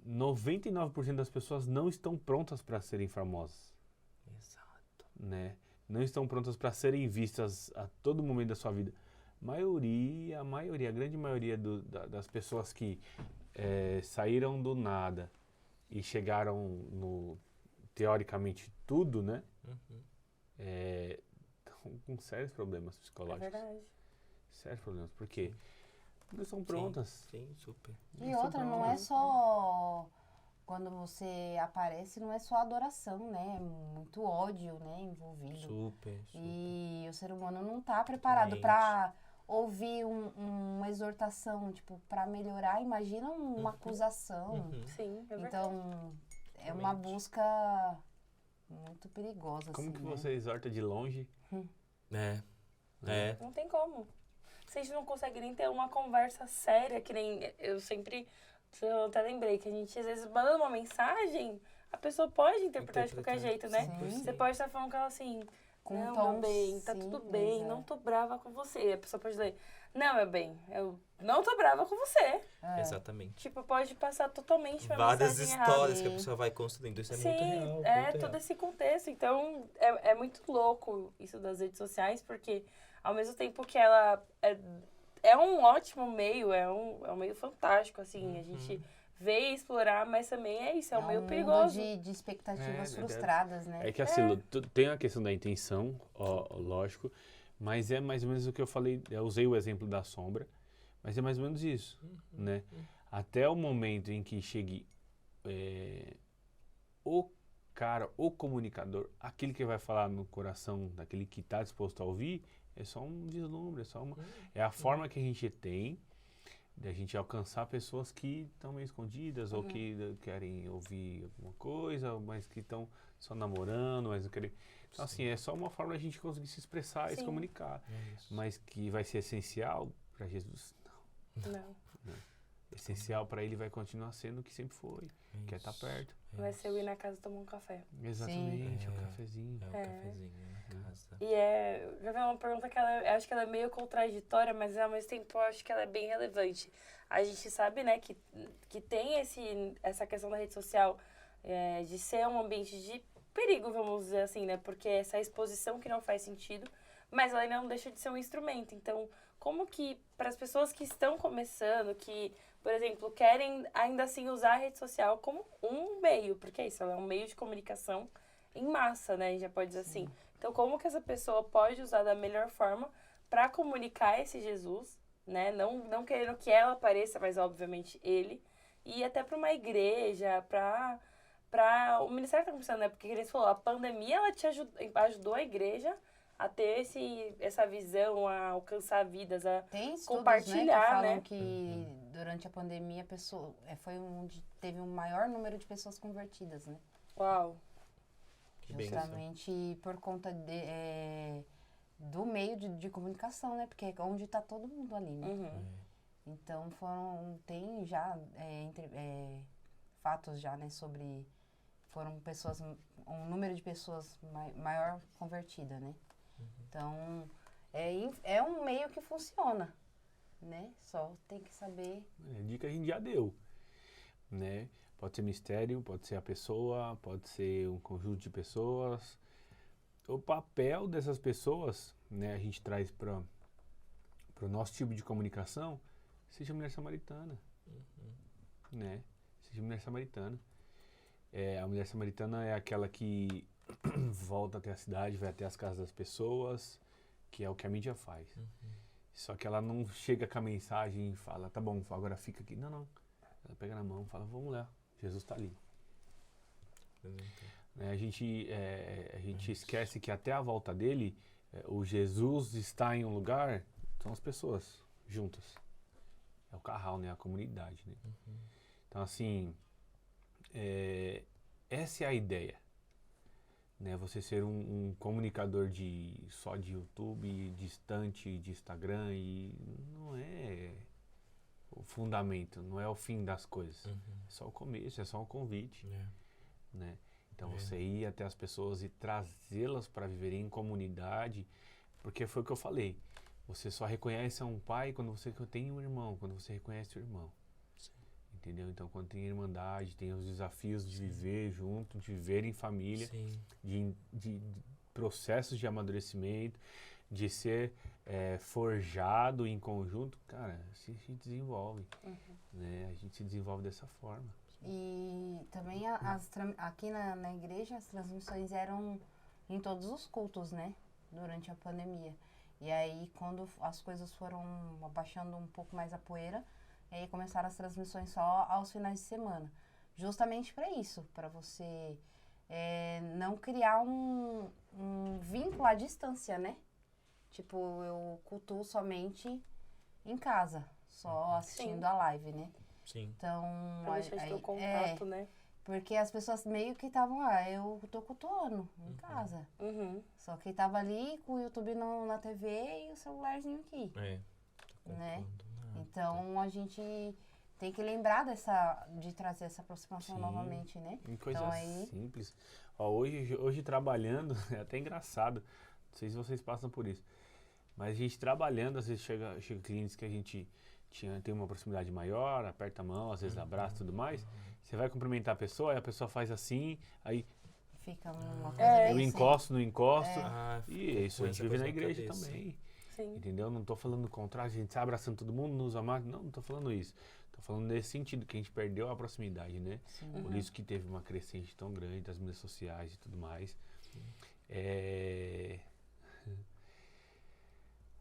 99% das pessoas não estão prontas para serem famosas. Exato. Né? Não estão prontas para serem vistas a todo momento da sua vida. A grande maioria das pessoas que saíram do nada e chegaram no, teoricamente, tudo, né? Uhum. Estão com sérios problemas É psicológicos. verdade. Sérios problemas. Por quê? Não estão prontas. Sim, super. E outra, não é só quando você aparece, não é só adoração, né? É muito ódio, né, envolvido. Super. E o ser humano não tá preparado Exatamente. para ouvir uma exortação, tipo, para melhorar. Imagina uma acusação. Uhum. Sim, é verdade. Então, é uma Realmente. busca muito perigosa, Como assim, que né? você exorta de longe? É. Não tem como. Se a gente não consegue nem ter uma conversa séria, que nem eu até lembrei que a gente às vezes manda uma mensagem, a pessoa pode interpretar de qualquer jeito, né? Sim. Você pode estar falando com ela assim, Com não, tom meu bem, tá tudo bem, simples, não tô brava com você. E a pessoa pode ler, não, meu bem, eu não tô brava com você. Exatamente. Tipo, pode passar totalmente uma Várias mensagem histórias errada. que a pessoa vai construindo. Isso é Sim, muito real. é muito todo real. esse contexto. Então, é muito louco isso das redes sociais, porque ao mesmo tempo que ela é um ótimo meio, é um meio fantástico, assim, a gente vê e explorar, mas também é isso, é um meio mundo perigoso. de expectativas É, frustradas, né? É que assim, tem a questão da intenção, lógico, mas é mais ou menos o que eu falei, eu usei o exemplo da sombra, mas é mais ou menos isso, né? Até o momento em que chegue o cara, o comunicador, aquele que vai falar no coração daquele que está disposto a ouvir, é só um vislumbre, é a forma que a gente tem de a gente alcançar pessoas que estão meio escondidas ou que querem ouvir alguma coisa, mas que estão só namorando, mas não querem... Então, assim, é só uma forma da gente conseguir se expressar e se Sim. comunicar. É isso. Mas que vai ser essencial para Jesus, não. Não, Essencial para ele vai continuar sendo o que sempre foi, que é estar perto. vai ser eu ir na casa tomar um café. Exatamente, o É. cafezinho. É um cafezinho na casa. E já vi uma pergunta que eu acho que ela é meio contraditória, mas ao mesmo tempo eu acho que ela é bem relevante. A gente sabe, né, que tem essa questão da rede social de ser um ambiente de perigo, vamos dizer assim, né? Porque essa exposição que não faz sentido, mas ela ainda não deixa de ser um instrumento. Então, como que para as pessoas que estão começando, que por exemplo, querem ainda assim usar a rede social como um meio, porque é isso, ela é um meio de comunicação em massa, né? A gente já pode dizer assim. Então, como que essa pessoa pode usar da melhor forma para comunicar esse Jesus, né? Não querendo que ela apareça, mas obviamente ele. E até para uma igreja, para o Ministério está começando, né? Porque ele falou, a pandemia ela ajudou a igreja a ter essa visão, a alcançar vidas, a Tem estudos, compartilhar, né, que falam né? que durante a pandemia foi onde teve um maior número de pessoas convertidas, né? Uau. Que bênção. Justamente por conta do meio de comunicação, né? Porque é onde está todo mundo ali, né? Uhum. Então tem já fatos já, né, foram pessoas, um número de pessoas maior convertida, né? Então, é um meio que funciona, né? Só tem que saber. Dica a gente já deu, né? Pode ser mistério, pode ser a pessoa, pode ser um conjunto de pessoas. O papel dessas pessoas, né, a gente traz para o nosso tipo de comunicação, seja mulher samaritana, né? Seja mulher samaritana. A mulher samaritana é aquela que volta até a cidade, vai até as casas das pessoas, que é o que a mídia faz. Só que ela não chega com a mensagem e fala, tá bom, agora fica aqui. Não. Ela pega na mão e fala, vamos lá, Jesus está ali. A gente esquece que até a volta dele, o Jesus está em um lugar, são as pessoas juntas. É o carral, né? A comunidade, né? Então, assim, essa é a ideia. Né? Você ser um comunicador só de YouTube, distante de Instagram, e não é o fundamento, não é o fim das coisas. É só o começo, é só um convite. Né? Então, você ir até as pessoas e trazê-las para viverem em comunidade, porque foi o que eu falei. Você só reconhece um pai quando você tem um irmão, quando você reconhece o irmão. Sim. Entendeu? Então, quando tem irmandade, tem os desafios de viver junto, de viver em família, de processos de amadurecimento, de ser forjado em conjunto, cara, se desenvolve. Né? A gente se desenvolve dessa forma. E também aqui na igreja as transmissões eram em todos os cultos, né? Durante a pandemia. E aí quando as coisas foram abaixando um pouco mais a poeira, aí começaram as transmissões só aos finais de semana. Justamente para isso, para você não criar um vínculo à distância, né? Tipo, eu cultuo somente em casa, só assistindo a live, né? Sim. Então, Pra deixar de ter o contato, né? Porque as pessoas meio que estavam eu tô cultuando em casa. Só que tava ali com o YouTube na TV e o celularzinho aqui. Né? Então, a gente tem que lembrar de trazer essa aproximação novamente, né? Em coisas então, simples. Ó, hoje trabalhando, é até engraçado, não sei se vocês passam por isso, mas a gente trabalhando, às vezes chega clientes que a gente tem uma proximidade maior, aperta a mão, às vezes abraça e tudo mais. Você vai cumprimentar a pessoa, aí a pessoa faz assim, aí fica uma coisa eu encosto, não encosto. E isso a gente vive na igreja também. Sim. Entendeu? Não tô falando o contrário, a gente sai abraçando todo mundo, nos amar. Não tô falando isso. Tô falando nesse sentido, que a gente perdeu a proximidade, né? Por isso que teve uma crescente tão grande das mídias sociais e tudo mais.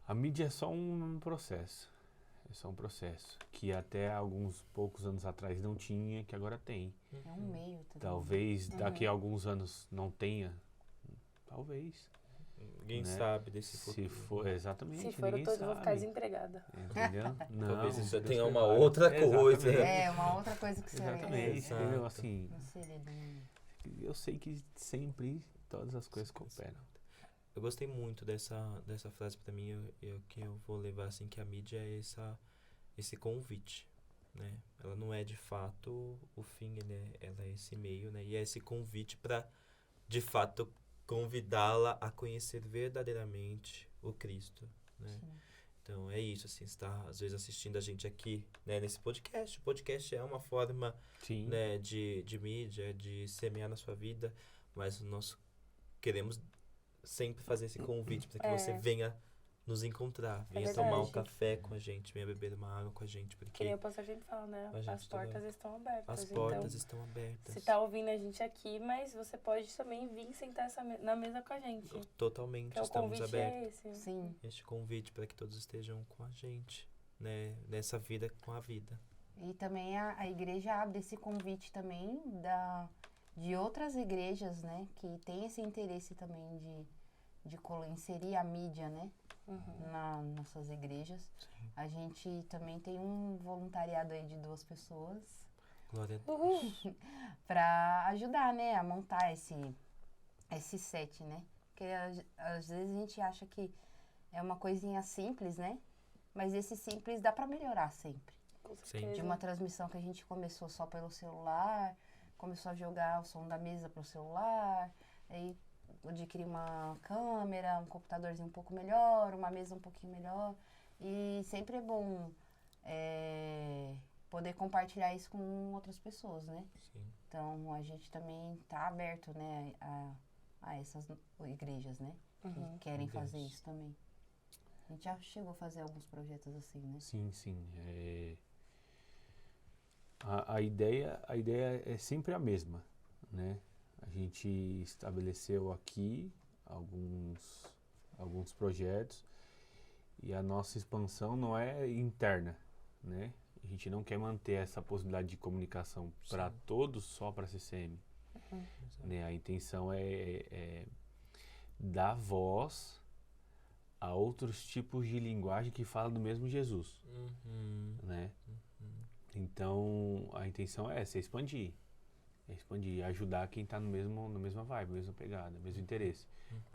A mídia é só um processo. É só um processo que até alguns poucos anos atrás não tinha, que agora tem. É um meio. Talvez daqui a alguns anos não tenha. Talvez. Ninguém sabe desse futuro. Se for, exatamente. Se for, eu vou ficar desempregada. Entendeu? Não, talvez isso tenha uma outra coisa. Uma outra coisa que você exatamente. Entendeu? Assim, eu sei que sempre todas as coisas cooperam. Eu gostei muito dessa frase pra mim, que eu vou levar assim, que a mídia é esse convite, né? Ela não é de fato o fim, ela é esse meio, né? E é esse convite pra, de fato, convidá-la a conhecer verdadeiramente o Cristo, né? Então é isso, assim, você tá às vezes assistindo a gente aqui, né, nesse podcast. O podcast é uma forma, né, de mídia, de semear na sua vida, mas nós queremos sempre fazer esse convite para que você venha nos encontrar. É Venha tomar um verdade. café com a gente, venha beber uma água com a gente, Que nem porque o pastor sempre fala, né? A gente As portas toda- estão abertas. as então, portas estão abertas. você tá ouvindo a gente aqui, mas você pode também vir sentar na mesa com a gente. Totalmente, Que o estamos convite abertos. é esse. Sim. Este convite para que todos estejam com a gente, né? Nessa vida com a vida. E também a igreja abre esse convite também de outras igrejas, né? Que tem esse interesse também de inserir a mídia, né? Uhum. Nas nossas igrejas. A gente também tem um voluntariado aí de 2 pessoas Glória a Uhul. para ajudar, né? A montar esse set, né? Porque às vezes a gente acha que é uma coisinha simples, né? Mas esse simples dá para melhorar sempre. Com Sim. certeza. De uma transmissão que a gente começou só pelo celular, começou a jogar o som da mesa pro celular, aí adquirir uma câmera, um computadorzinho um pouco melhor, uma mesa um pouquinho melhor. E sempre é bom poder compartilhar isso com outras pessoas, né? Sim. Então a gente também tá aberto, né, a essas igrejas, né? Que Uhum. querem Deus. fazer isso também. A gente já chegou a fazer alguns projetos assim, né? Sim, sim. A ideia é sempre a mesma, né? A gente estabeleceu aqui alguns projetos e a nossa expansão não é interna, né? A gente não quer manter essa possibilidade de comunicação para Sim. todos só para a CCM, né? A intenção é dar voz a outros tipos de linguagem que falam do mesmo Jesus, Uhum. né? Então, a intenção é essa, é expandir, ajudar quem está na mesma vibe, mesma pegada, mesmo interesse.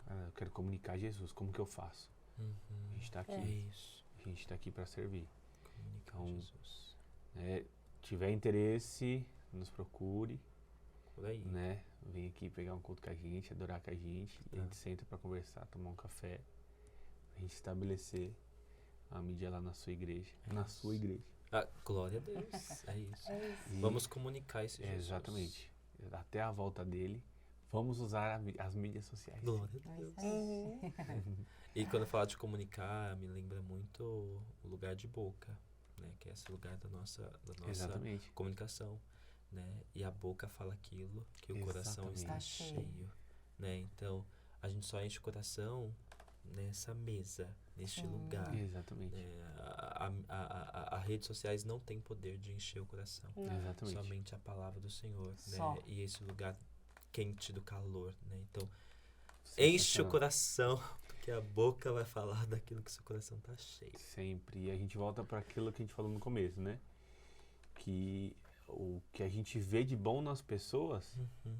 Cara, eu quero comunicar Jesus, como que eu faço? A gente está aqui, É isso. a gente está aqui para servir. Comunicar Então, Jesus. né, tiver interesse, nos procure, Por aí. né? Vem aqui pegar um culto com a gente, adorar com a gente, e a gente senta para conversar, tomar um café, a gente estabelecer a mídia lá na sua igreja, na sua igreja. Ah, glória a Deus. É isso. É isso. E- Vamos comunicar esse É, Jesus. exatamente. Até a volta dele, vamos usar as mídias sociais. Glória a É Deus. isso aí. Uhum. E quando eu falar de comunicar, me lembra muito o lugar de boca, né? Que é esse lugar da nossa Exatamente. comunicação, né? E a boca fala aquilo que o coração Exatamente. está Tá cheio, cheio. né? Então, a gente só enche o coração nessa mesa, neste Sim. lugar. Exatamente. As redes sociais não têm poder de encher o coração. Não. Exatamente. Somente a palavra do Senhor, Só. né? E esse lugar quente do calor, né? Então, enche o Sensacional. coração, porque a boca vai falar daquilo que seu coração tá cheio. Sempre. E a gente volta para aquilo que a gente falou no começo, né? Que o que a gente vê de bom nas pessoas Uhum.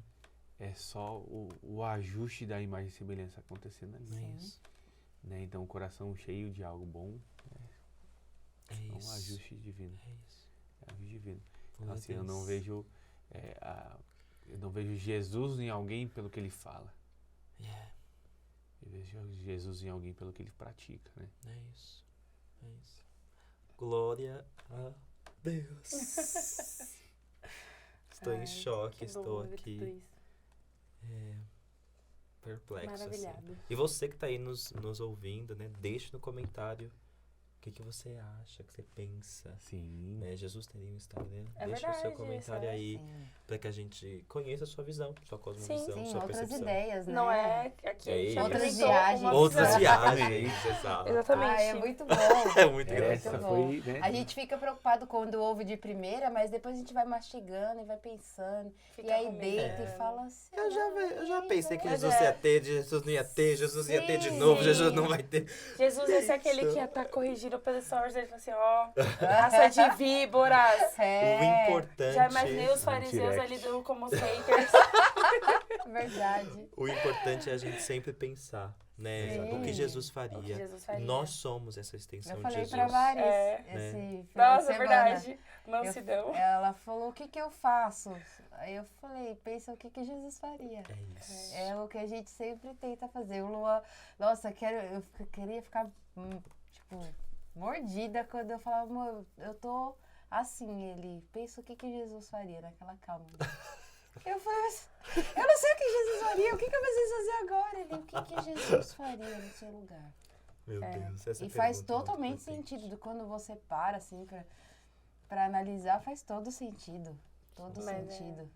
é só o ajuste da imagem e semelhança acontecendo ali. Não é Sim. isso? Né? Então, o coração cheio de algo bom É é um isso. ajuste divino. É isso. É um ajuste divino. Glória a Assim, eu não Deus. vejo eu não vejo Jesus em alguém pelo que ele fala. Yeah, Eu vejo Jesus em alguém pelo que ele pratica, né? é isso. É isso. Glória a Deus. Estou Ai, em choque, que estou bom ver tudo aqui isso. perplexo. Assim. Maravilhado. E você que está aí nos ouvindo, né? Deixe no comentário o que você acha, o que você pensa. Sim. Né? Jesus teria um Instagram. É Deixa o seu verdade, comentário isso, aí Sim, para que a gente conheça a sua visão, sua cosmovisão, sim, sua outras percepção. ideias, né? Não é aqui a gente É Outras apresentou viagens. uma Outras visão. viagens, exato. Exatamente. Ah, é muito bom. É muito É engraçado. Essa muito foi, né? A gente fica preocupado quando ouve de primeira, mas depois a gente vai mastigando e vai pensando. Fica e aí ruim. deita É. e fala assim. Eu já pensei que Mas Jesus é. ia ter, Jesus não ia ter, Jesus ia ter de Sim. novo, Jesus não vai ter. Jesus ia ser aquele que ia estar corrigindo pelos stories. Ele falou assim, ó, raça de víboras. É, O importante. Já imaginei os No fariseus direct. ali como os haters. verdade. O importante é a gente sempre pensar, né? Sim. O que Jesus O que faria. Jesus faria. Nós somos essa extensão Eu de falei Jesus. pra vários É. esse final Nossa, de é semana. verdade. Mansidão. Ela falou, o que que eu faço? Aí eu falei, pensa o que que Jesus faria. É isso. É o que a gente sempre tenta fazer. O Lua, nossa, eu queria ficar, tipo, mordida quando eu falava, amor, eu tô assim. Ele, pensa o que que Jesus faria naquela calma. Eu falei, mas eu não sei o que Jesus faria, o que que eu preciso fazer agora? Ele, o que que Jesus faria no seu lugar? Meu Deus, essa E faz pergunta é muito totalmente potente. sentido. Quando você para, assim, pra analisar, faz todo sentido. Todo Mas sentido.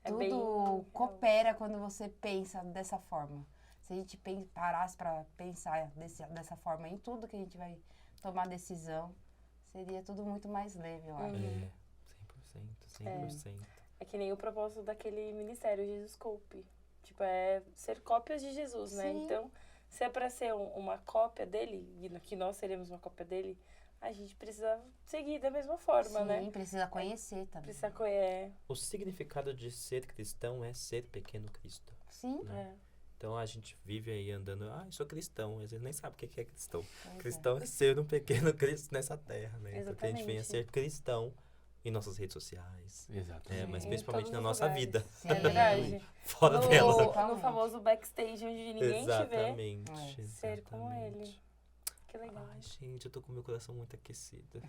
é bem Tudo real. coopera quando você pensa dessa forma. Se a gente parasse pra pensar dessa forma em tudo que a gente vai tomar decisão, seria tudo muito mais leve, eu acho. É, 100%, 100%. É que nem o propósito daquele ministério Jesus Cope. Tipo, é ser cópias de Jesus, né? Sim. Então, se é pra ser uma cópia dele, e que nós seremos uma cópia dele, a gente precisa seguir da mesma forma, Sim, né? precisa conhecer também. Precisa conhecer. O significado de ser cristão é ser pequeno Cristo. Sim, Então a gente vive aí andando, eu sou cristão, às vezes nem sabe o que é cristão. pois é. Cristão é ser um pequeno Cristo nessa terra, né? Porque a gente vem a Exatamente. ser cristão em nossas redes sociais, Exatamente. mas Em principalmente todos na os nossa lugares. vida, Sim. É verdade. fora dela. No famoso backstage, onde ninguém te vê. Exatamente, Ser como ele. exatamente. Que legal. Ai, gente, eu tô com meu coração muito aquecido.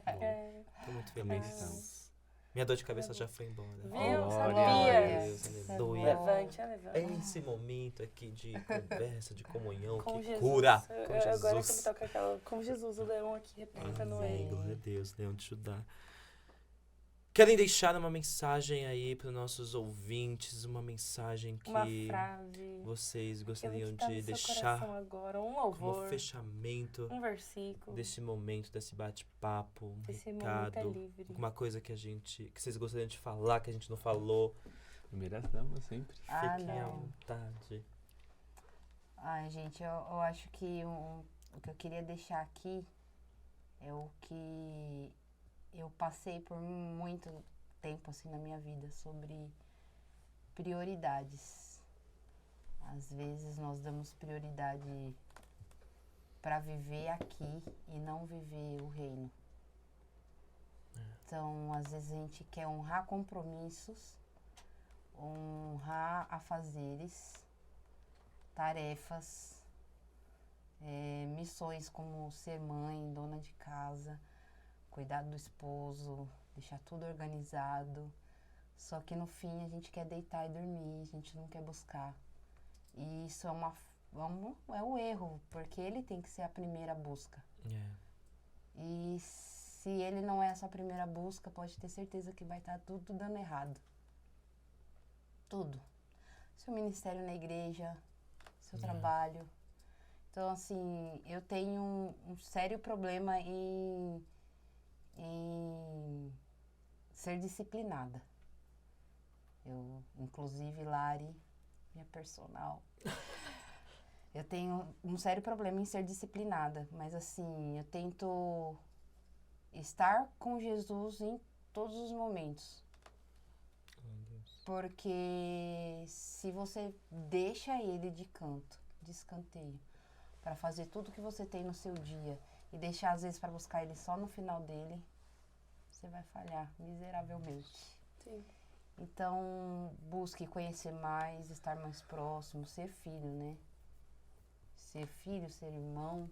É. Tô muito Também feliz. estamos. Minha dor de cabeça já foi embora. Viu? Glória Sabia. a Deus, Isso é aleluia. bom. Levante, levante. Esse momento aqui de conversa, de comunhão, Com que Jesus. cura com Agora que eu me Jesus. toco aquela. Com Jesus, o leão aqui representando Amém, ele. glória a Deus, Leão de Judá. Querem deixar uma mensagem aí para os nossos ouvintes, uma mensagem que Uma frase. vocês Aquilo gostariam que tá de no seu deixar coração agora. Um como louvor. fechamento Um versículo. desse momento, desse bate-papo, um Esse momento é recado, livre. alguma coisa que vocês gostariam de falar, que a gente não falou. Primeiras damas sempre. Ah, Fiquem à não. vontade. Ai, gente, eu acho que o que eu queria deixar aqui é o que eu passei por muito tempo assim na minha vida sobre prioridades. Às vezes nós damos prioridade para viver aqui e não viver o reino. Então, às vezes a gente quer honrar compromissos, honrar afazeres, tarefas, missões como ser mãe, dona de casa, cuidar do esposo, deixar tudo organizado. Só que no fim a gente quer deitar e dormir, a gente não quer buscar. E isso é um erro, porque ele tem que ser a primeira busca. E se ele não é essa primeira busca, pode ter certeza que vai estar tudo dando errado. Tudo. Seu ministério na igreja, seu trabalho. Então, assim, eu tenho um sério problema em ser disciplinada. Eu, inclusive, Lari, minha personal, eu tenho um sério problema em ser disciplinada, mas assim, eu tento estar com Jesus em todos os momentos. Porque se você deixa ele de canto, de escanteio, para fazer tudo que você tem no seu dia e deixar às vezes para buscar ele só no final dele, você vai falhar miseravelmente. Sim. Então, busque conhecer mais, estar mais próximo, ser filho, né? Ser filho, ser irmão,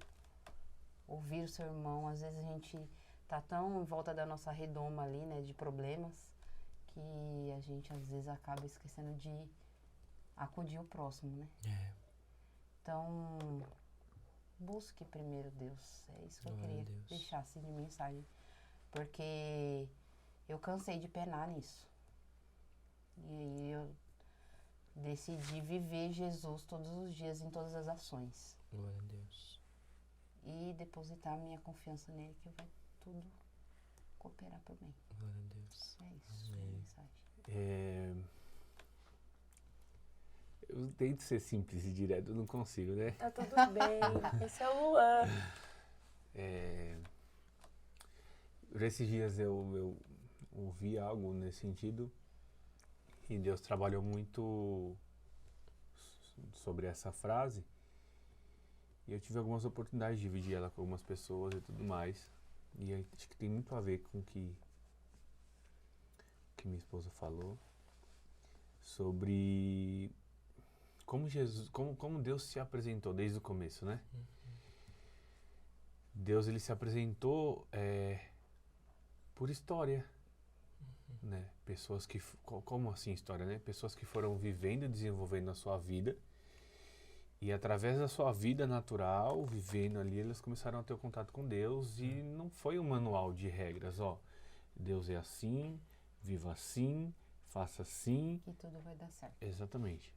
ouvir o seu irmão. Às vezes a gente tá tão em volta da nossa redoma ali, né, de problemas, que a gente às vezes acaba esquecendo de acudir o próximo, né? Então, busque primeiro Deus. É isso que eu Glória a queria Deus. deixar assim de mensagem. Porque eu cansei de penar nisso. E eu decidi viver Jesus todos os dias, em todas as ações. Glória a Deus. E depositar minha confiança nele, que vai tudo cooperar para o bem. Glória a Deus. É isso, Amém. a mensagem. Eu tento ser simples e direto, eu não consigo, né? Tá tudo bem. Esse é o Luan. Esses dias eu ouvi algo nesse sentido e Deus trabalhou muito sobre essa frase e eu tive algumas oportunidades de dividir ela com algumas pessoas e tudo mais. E aí, acho que tem muito a ver com o que minha esposa falou sobre como Jesus, como Deus se apresentou desde o começo, né? Deus, ele se apresentou por história, né? Pessoas que, como assim história, né? Pessoas que foram vivendo e desenvolvendo a sua vida E através da sua vida natural, vivendo ali, eles começaram a ter o contato com Deus e não foi um manual de regras, ó. Deus é assim, viva assim, faça assim. E tudo vai dar certo. Exatamente.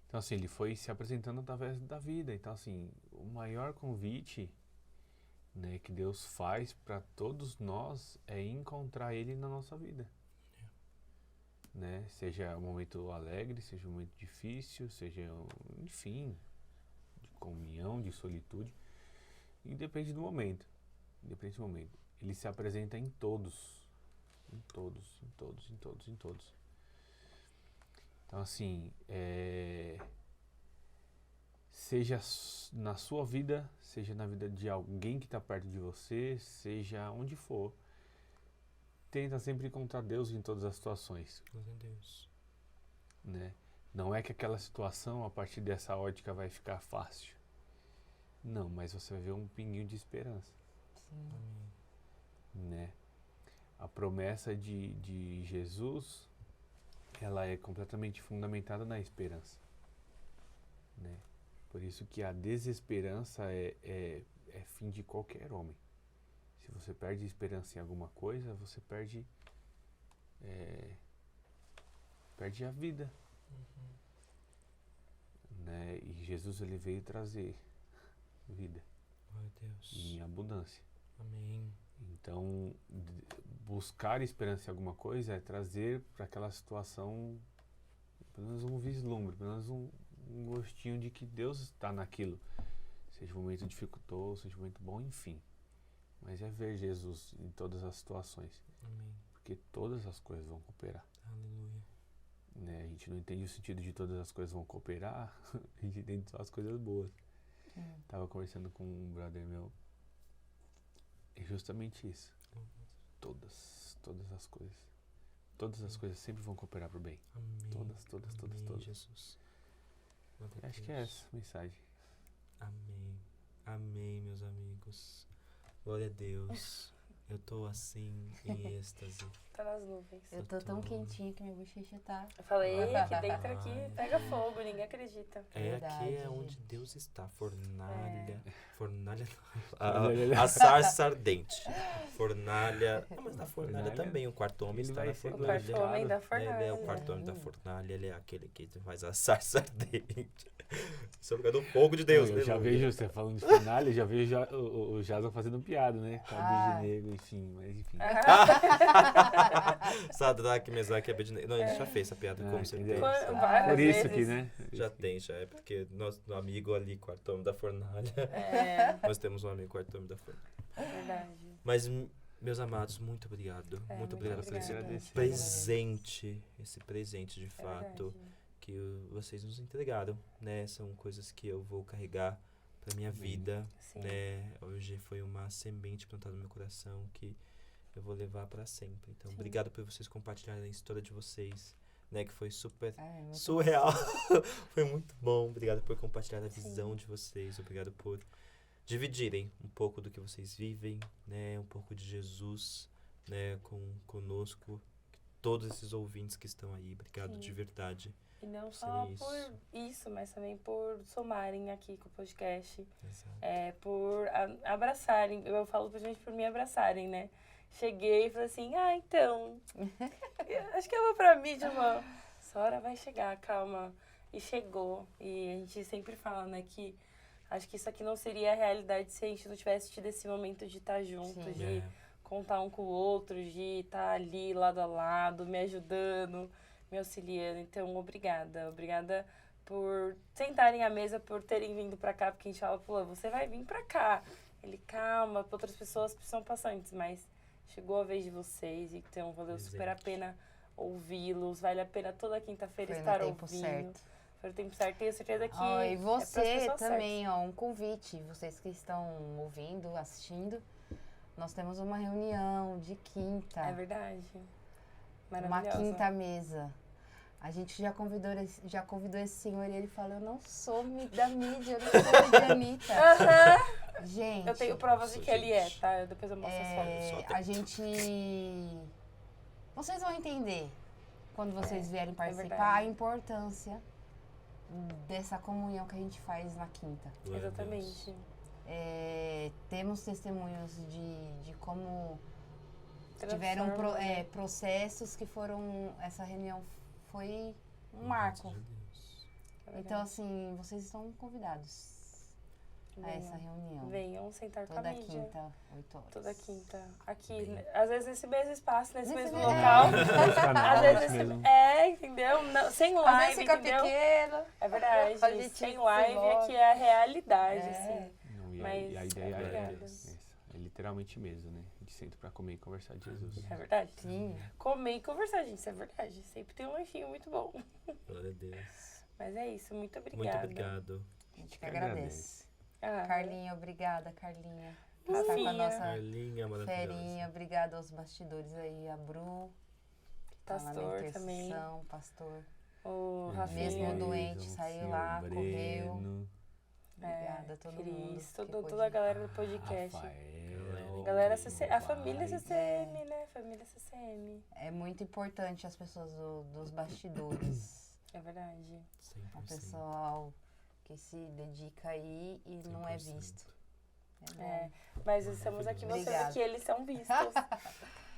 Então, assim, ele foi se apresentando através da vida. Então, assim, o maior convite, né, que Deus faz para todos nós é encontrar Ele na nossa vida. Né? Seja um momento alegre, seja um momento difícil, seja, enfim, de comunhão, de solitude. Independe do momento. Independe do momento. Ele se apresenta em todos. Em todos, em todos, em todos, em todos. Então, assim, seja na sua vida, seja na vida de alguém que está perto de você, seja onde for, tenta sempre encontrar Deus em todas as situações. Glória a Deus. Né? Não é que aquela situação, a partir dessa ótica, vai ficar fácil. Não, mas você vai ver um pinguinho de esperança. Sim. Amém. Né? A promessa de Jesus, ela é completamente fundamentada na esperança. Né? Por isso que a desesperança é fim de qualquer homem. Se você perde esperança em alguma coisa, você perde a vida. Né? E Jesus, ele veio trazer vida Glória a Deus. em abundância. Amém. Então, buscar esperança em alguma coisa é trazer para aquela situação pelo menos um vislumbre, pelo menos um gostinho de que Deus está naquilo. Seja um momento dificultoso, seja um momento bom, enfim. Mas é ver Jesus em todas as situações. Amém. Porque todas as coisas vão cooperar. Aleluia. Né? A gente não entende o sentido de todas as coisas vão cooperar, a gente entende só as coisas boas. Tava conversando com um brother meu. É justamente isso. Todas as coisas. Todas as coisas sempre vão cooperar para o bem. Amém. Todas. Jesus. Glória a Acho que é Deus. essa a mensagem. Amém. Amém, meus amigos. Glória a Deus. Eu tô assim, em êxtase. Tá nas nuvens. Eu tô tão quentinha que minha bochecha tá... Eu falei que dentro aqui pega fogo, ninguém acredita. É, Verdade, aqui é onde gente. Deus está. Fornalha. Fornalha. Olha. A sarça ardente. Fornalha. Ah, mas na fornalha Fornalha. também. O quarto homem Ele está vai na ser O fornalha. quarto homem da fornalha. Ele é o quarto homem da fornalha. Ele é aquele que faz a sarça ardente. Sobre do fogo de Deus. Eu já aleluia. vejo você falando de fornalha, já vejo o Jason fazendo piada, né? Com a Ah. bicho negro, enfim, mas enfim. Sadraque, Mesaque e Abednego. Não, a gente já fez essa piada, Ah, com certeza. entendeu? Várias Por isso vezes. que, né? Já tem, já é porque nosso amigo ali, quarto homem da fornalha. É, Nós temos um amigo quarto homem da fornalha. verdade. Mas, meus amados, muito obrigado. É, Muito muito obrigado por esse obrigada. esse presente de É fato verdade. que vocês nos entregaram, né? São coisas que eu vou carregar pra minha vida, Sim. né? Hoje foi uma semente plantada no meu coração que eu vou levar pra sempre. Então, Sim. obrigado por vocês compartilharem a história de vocês, né? Que foi super É, muito surreal. Foi muito bom. Obrigado por compartilhar a Sim. visão de vocês. Obrigado por dividirem um pouco do que vocês vivem, né? Um pouco de Jesus, né? Conosco. Todos esses ouvintes que estão aí. Obrigado Sim. de verdade. E não Sim, só isso. por isso, mas também por somarem aqui com o podcast. Exato. Por abraçarem. Eu falo pra gente por me abraçarem, né? Cheguei e falei assim, então. Acho que eu vou pra mídia, irmão. Essa hora vai chegar, calma. E chegou. E a gente sempre fala, né, que acho que isso aqui não seria a realidade se a gente não tivesse tido esse momento de estar junto, Sim. de contar um com o outro, de estar ali lado a lado, me ajudando, me auxiliando. Então, obrigada. Obrigada por sentarem à mesa, por terem vindo pra cá, porque a gente fala, pô, você vai vir pra cá. Ele, calma, outras pessoas são passantes, mas chegou a vez de vocês, então valeu super a pena ouvi-los, vale a pena toda quinta-feira Foi no estar tempo ouvindo. certo. Foi no tempo certo, tenho certeza que Ó, e é pras você pessoas também, ó, um convite, vocês que estão ouvindo, assistindo, nós temos uma reunião de quinta, certas. É verdade. uma Maravilhosa. quinta mesa. A gente já convidou esse senhor e ele falou, eu não sou da mídia, eu não sou medianita. Aham. Gente, Eu tenho provas de Nossa, que ele é, gente. tá? Depois eu mostro as fotos. Só a gente... Vocês vão entender, quando vocês vierem participar, a verdade. importância dessa comunhão que a gente faz na quinta. Glória a Deus. Exatamente. Temos testemunhos de como tiveram Transforma, né? processos que foram... Essa reunião foi um Graças marco. a Deus. É verdade. Então, assim, vocês estão convidados a essa reunião. Venham sentar com a Toda mídia. quinta, 8 horas. Toda quinta. Aqui, Bem. né? Às vezes nesse mesmo espaço, nesse Nesse mesmo mesmo- local. Nesse canal, Às vezes nesse nesse... mesmo. Entendeu? Não, sem Às live, vezes fica entendeu? pequeno. É verdade. A gente Sem se live envolve. aqui é a realidade, É. assim. Não, e Mas a ideia é obrigada. essa. É literalmente mesmo, né? A gente senta pra comer e conversar de Jesus. É verdade. Sim. Comer e conversar, gente, isso é verdade. Sempre tem um lanchinho muito bom. Glória a Deus. Mas é isso, muito Muito obrigada. obrigado. A gente que que agradece. Ah, Carlinha, obrigada, Carlinha. Por estar com Rafinha. a nossa Carlinha maravilhosa. ferinha. Obrigada aos bastidores aí, a Bru. Que tá lá na Pastor também. intercessão, pastor. O Mesmo Rafinha, doente, saiu lá, correu. Obrigada a todo Cris, mundo. que toda pôde- a galera do podcast. Rafael, Galera a família vai. CCM, né? Família CCM. É muito importante as pessoas dos bastidores. É verdade. 100%. O pessoal que se dedica aí e não é 100%. visto. É bom. É, mas estamos aqui mostrando Obrigada. que eles são vistos.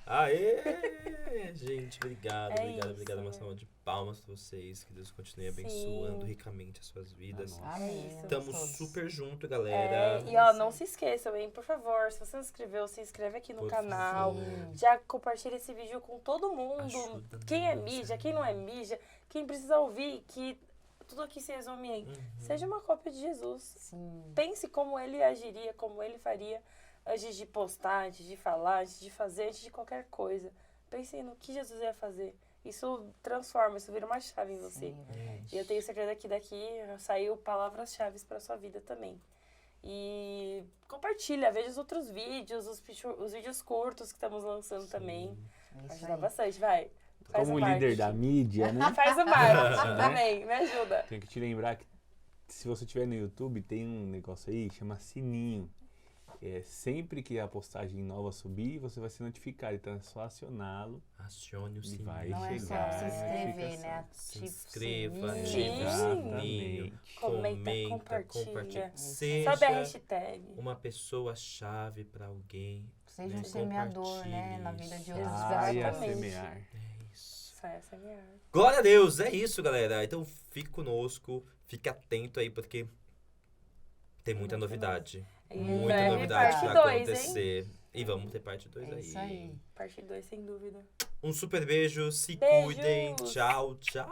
Aê! Gente, obrigado, É obrigado, isso. obrigado. Uma salva de palmas pra vocês. Que Deus continue abençoando ricamente as suas vidas. Amém. isso. Estamos todos. super junto, galera. E ó, não se esqueçam, hein? Por favor, se você não se inscreveu, se inscreve aqui no Por canal. favor. Já compartilha esse vídeo com todo mundo. Ajuda Quem é nós, mídia, quem não é mídia, quem precisa ouvir, que tudo aqui se resume em seja uma cópia de Jesus. Sim. Pense como ele agiria, como ele faria antes de postar, antes de falar, antes de fazer, antes de qualquer coisa. Pense no que Jesus ia fazer. Isso transforma, isso vira uma chave em você. Sim, é verdade. E eu tenho certeza que daqui saiu palavras-chave para sua vida também. E compartilha, veja os outros vídeos, os vídeos curtos que estamos lançando também. É isso Ajuda aí. bastante, vai. Faz Como o líder marketing. da mídia, né? Faz o marketing também, me ajuda. Tenho que te lembrar que se você estiver no YouTube, tem um negócio aí que chama sininho. Sempre que a postagem nova subir, você vai ser notificado. Então é só acioná-lo. Acione o E sininho. vai Não é só chegar se a inscrever, né? notificação. Se Ativo inscreva, sininho. Sim. ative o sininho, Exatamente. Comenta, compartilha. compartilha. Sobe a Seja hashtag. uma pessoa-chave para alguém. Seja um Né? semeador, né? Compartilhe Na vida de isso. outras Saia a Exatamente. semear. É isso. Sai essa minha. Glória a Deus, é isso, galera. Então fique conosco, fique atento aí, porque tem muita novidade. Em Muita breve, novidade parte pra 2, hein? acontecer. E vamos ter parte 2 É aí. isso aí. Parte 2, sem dúvida. Um super beijo, se Beijos. cuidem. Tchau, tchau.